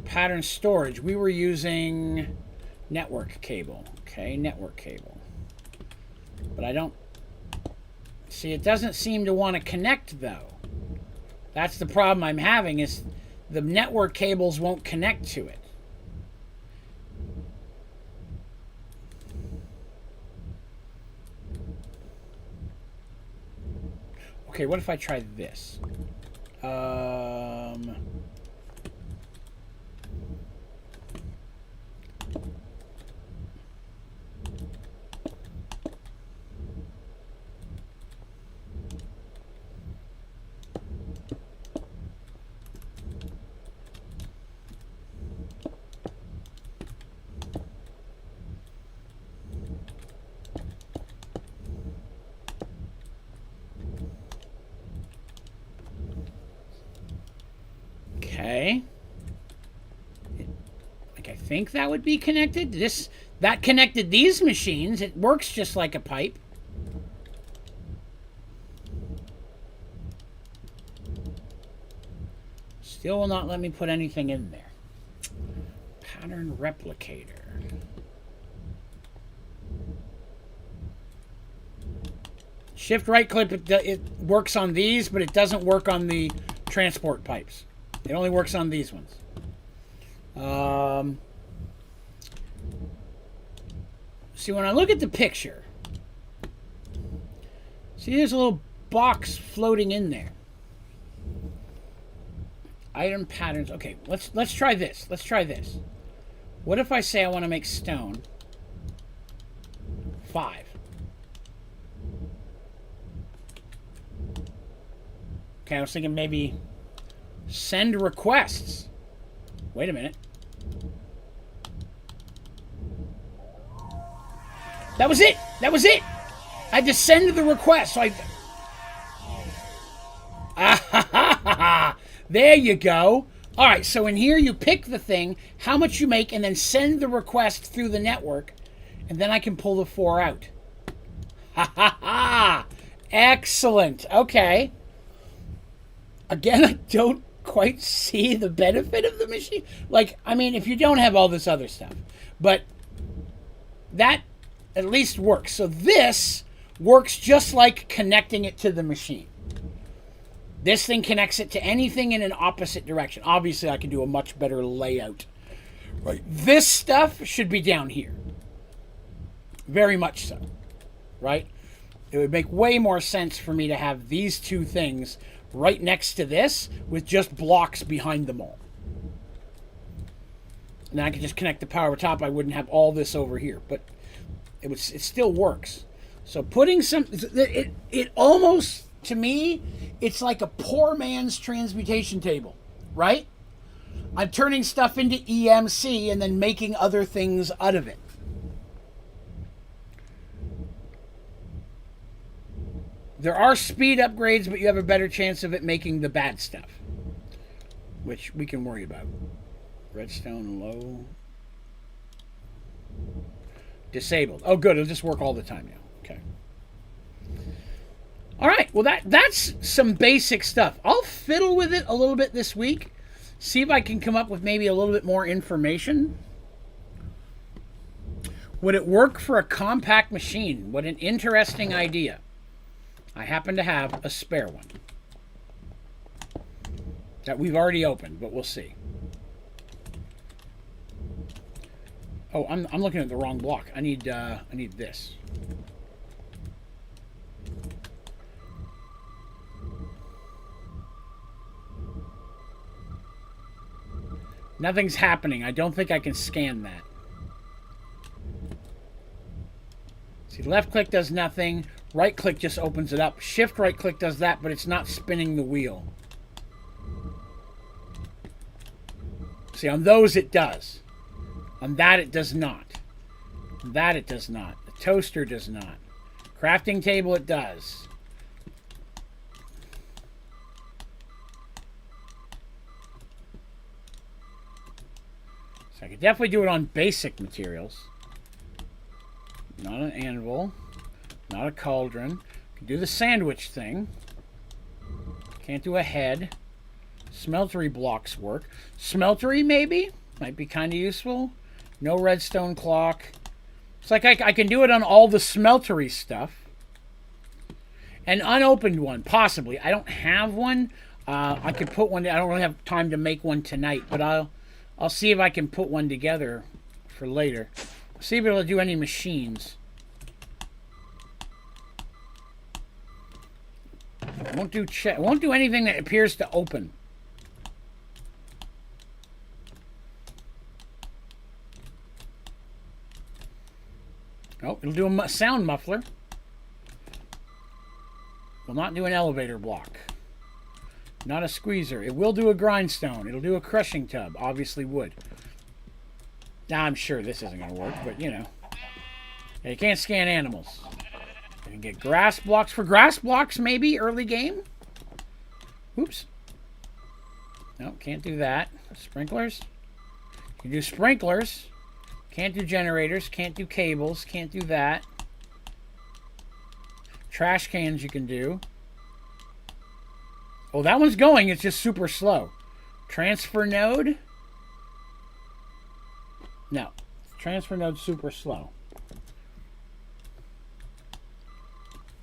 Speaker 1: pattern storage. We were using Network cable. Okay, network cable. But I don't... See, it doesn't seem to want to connect, though. That's the problem I'm having, is the network cables won't connect to it. Okay, what if I try this? Okay. Like, I think that would be connected. That connected these machines. It works just like a pipe. Still will not let me put anything in there. Pattern replicator. Shift right click, it works on these, but it doesn't work on the transport pipes. It only works on these ones. See, when I look at the picture, see there's a little box floating in there. Item patterns. Okay, let's try this. Let's try this. What if I say I want to make stone 5? Okay, I was thinking maybe send requests. Wait a minute. That was it. That was it. I had to send the request. So there you go. All right, so in here you pick the thing, how much you make, and then send the request through the network, and then I can pull the 4 out. Ha ha ha! Excellent. Okay. Again, I don't quite see the benefit of the machine. Like, I mean, if you don't have all this other stuff. But that at least works. So this works just like connecting it to the machine. This thing connects it to anything in an opposite direction. Obviously, I can do a much better layout. Right. This stuff should be down here. Very much so. Right? It would make way more sense for me to have these two things right next to this with just blocks behind them all. And then I could just connect the power top. I wouldn't have all this over here. But it still works. So putting some... It almost... To me, it's like a poor man's transmutation table, right? I'm turning stuff into EMC and then making other things out of it. There are speed upgrades, but you have a better chance of it making the bad stuff, which we can worry about. Redstone low. Disabled. Oh, good. It'll just work all the time now. Okay. All right, well, that's some basic stuff. I'll fiddle with it a little bit this week, see if I can come up with maybe a little bit more information. Would it work for a compact machine? What an interesting idea. I happen to have a spare one that we've already opened, but we'll see. Oh, I'm looking at the wrong block. I need this. Nothing's happening. I don't think I can scan that. See, left click does nothing. Right click just opens it up. Shift right click does that, but it's not spinning the wheel. See, on those it does. On that it does not. On that it does not. The toaster does not. Crafting table it does. I could definitely do it on basic materials. Not an anvil. Not a cauldron. Can do the sandwich thing. Can't do a head. Smeltery blocks work. Smeltery maybe? Might be kind of useful. No redstone clock. It's like I can do it on all the smeltery stuff. An unopened one, possibly. I don't have one. I could put one. I don't really have time to make one tonight, but I'll see if I can put one together for later. See if it'll do any machines. It won't do anything that appears to open. Oh, it'll do a sound muffler. Will not do an elevator block. Not a squeezer. It will do a grindstone. It'll do a crushing tub. Obviously would. Now, I'm sure this isn't going to work, but you know. You can't scan animals. You can get grass blocks. For grass blocks, maybe, early game. Oops. No, can't do that. Sprinklers. You can do sprinklers. Can't do generators. Can't do cables. Can't do that. Trash cans you can do. Oh, that one's going. It's just super slow. Transfer node. No. Transfer node super slow.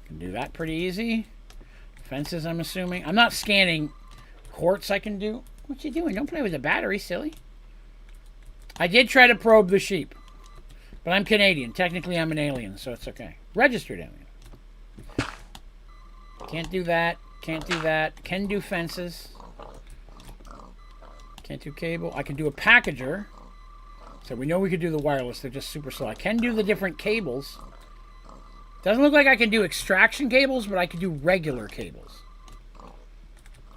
Speaker 1: Can do that pretty easy. Fences, I'm assuming. I'm not scanning quartz I can do. What you doing? Don't play with the battery, silly. I did try to probe the sheep. But I'm Canadian. Technically, I'm an alien, so it's okay. Registered alien. Can't do that. Can't do that. Can do fences. Can't do cable. I can do a packager. So we know we could do the wireless. They're just super slow. I can do the different cables. Doesn't look like I can do extraction cables, but I can do regular cables.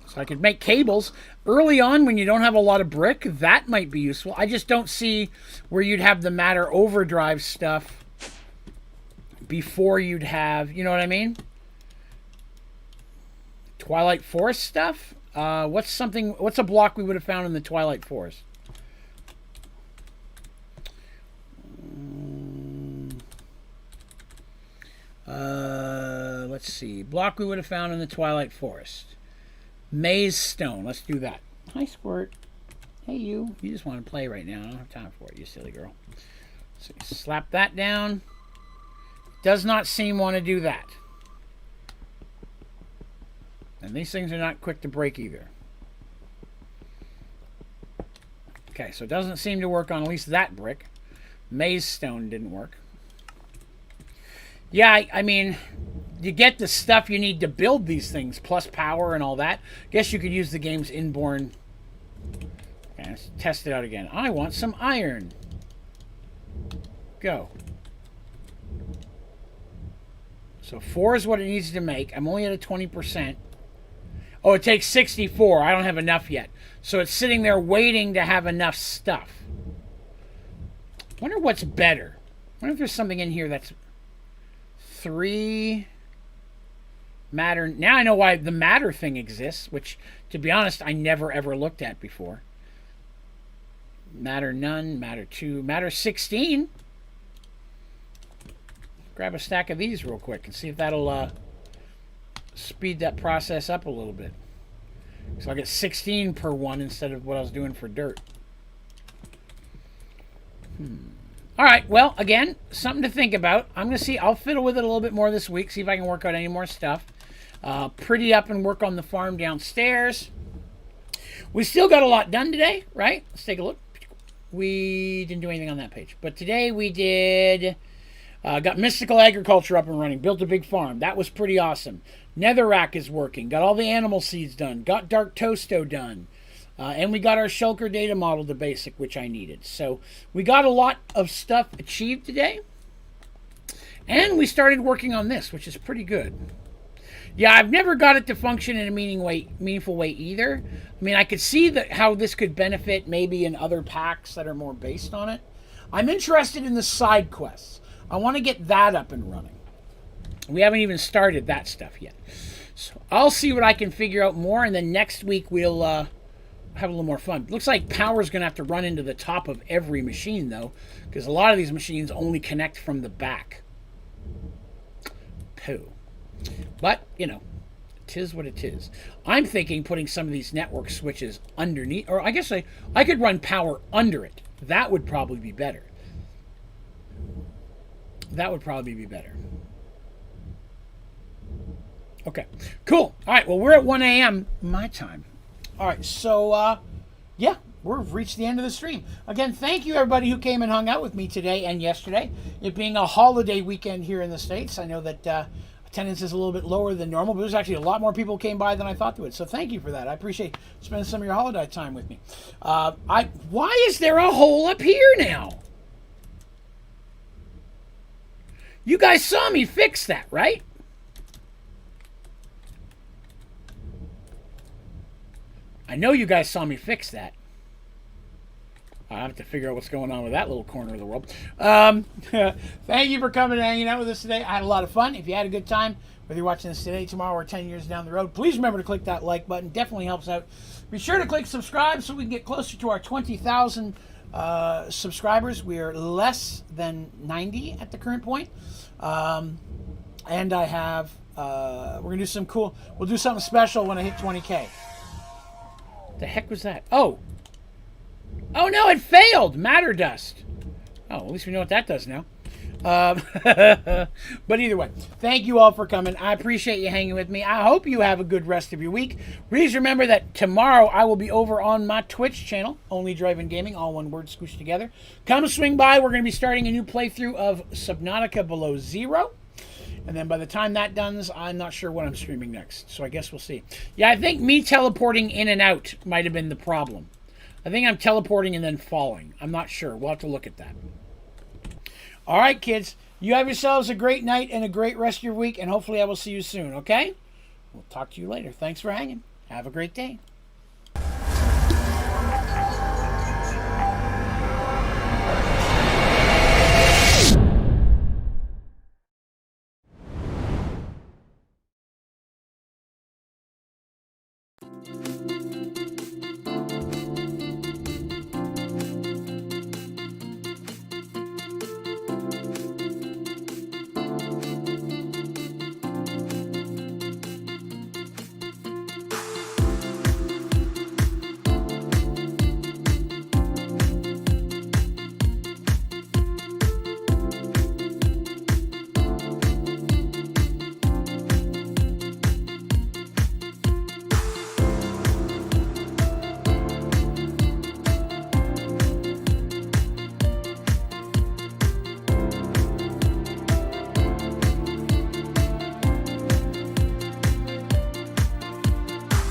Speaker 1: So I could make cables. Early on, when you don't have a lot of brick, that might be useful. I just don't see where you'd have the matter overdrive stuff before you'd have, you know what I mean? Twilight Forest stuff? What's a block we would have found in the Twilight Forest? Let's see. Block we would have found in the Twilight Forest. Maze stone. Let's do that. Hi, Squirt. Hey, you. You just want to play right now. I don't have time for it, you silly girl. So you slap that down. Does not seem want to do that. And these things are not quick to break either. Okay, so it doesn't seem to work on at least that brick. Maze stone didn't work. Yeah, I mean, you get the stuff you need to build these things, plus power and all that. Guess you could use the game's inborn. Okay, let's test it out again. I want some iron. Go. So 4 is what it needs to make. I'm only at a 20%. Oh, it takes 64. I don't have enough yet. So it's sitting there waiting to have enough stuff. Wonder what's better. Wonder if there's something in here that's 3 matter. Now I know why the matter thing exists, which, to be honest, I never ever looked at before. Matter none, matter 2, matter 16. Grab a stack of these real quick and see if that'll speed that process up a little bit. So I'll get 16 per one instead of what I was doing for dirt. All right, well, again, something to think about. I'm going to see. I'll fiddle with it a little bit more this week, see if I can work out any more stuff. Pretty up and work on the farm downstairs. We still got a lot done today, right? Let's take a look. We didn't do anything on that page. But today we did... got Mystical Agriculture up and running. Built a big farm. That was pretty awesome. Netherrack is working. Got all the animal seeds done. Got Dark Toasto done. And we got our Shulker data model to basic, which I needed. So we got a lot of stuff achieved today. And we started working on this, which is pretty good. Yeah, I've never got it to function in a meaningful way either. I mean, I could see how this could benefit maybe in other packs that are more based on it. I'm interested in the side quests. I want to get that up and running. We haven't even started that stuff yet. So I'll see what I can figure out more, and then next week we'll have a little more fun. Looks like power's going to have to run into the top of every machine, though, because a lot of these machines only connect from the back. Pooh. But, you know, 'tis what it is. I'm thinking putting some of these network switches underneath, or I guess I could run power under it. That would probably be better. That would probably be better. Okay, cool. All right, well, we're at 1 a.m. my time. All right, so, yeah, we've reached the end of the stream. Again, thank you, everybody who came and hung out with me today and yesterday. It being a holiday weekend here in the States, I know that attendance is a little bit lower than normal, but there's actually a lot more people came by than I thought there would. So thank you for that. I appreciate spending some of your holiday time with me. Why is there a hole up here now? You guys saw me fix that, right? I know you guys saw me fix that. I have to figure out what's going on with that little corner of the world. Thank you for coming and hanging out with us today. I had a lot of fun. If you had a good time, whether you're watching this today, tomorrow, or 10 years down the road, please remember to click that like button. Definitely helps out. Be sure to click subscribe so we can get closer to our 20,000 subscribers. We are less than 90 at the current point. And I have, we're going to do some cool, we'll do something special when I hit 20K. The heck was that? Oh no, it failed. Matter dust. Oh, at least we know what that does now. But either way, thank you all for coming. I appreciate you hanging with me. I hope you have a good rest of your week. Please remember that tomorrow I will be over on my Twitch channel, Onlydraven Gaming, all one word squished together. Come swing by. We're going to be starting a new playthrough of Subnautica Below Zero. And then by the time that does, I'm not sure what I'm streaming next. So I guess we'll see. Yeah, I think me teleporting in and out might have been the problem. I think I'm teleporting and then falling. I'm not sure. We'll have to look at that. All right, kids. You have yourselves a great night and a great rest of your week. And hopefully I will see you soon, okay? We'll talk to you later. Thanks for hanging. Have a great day.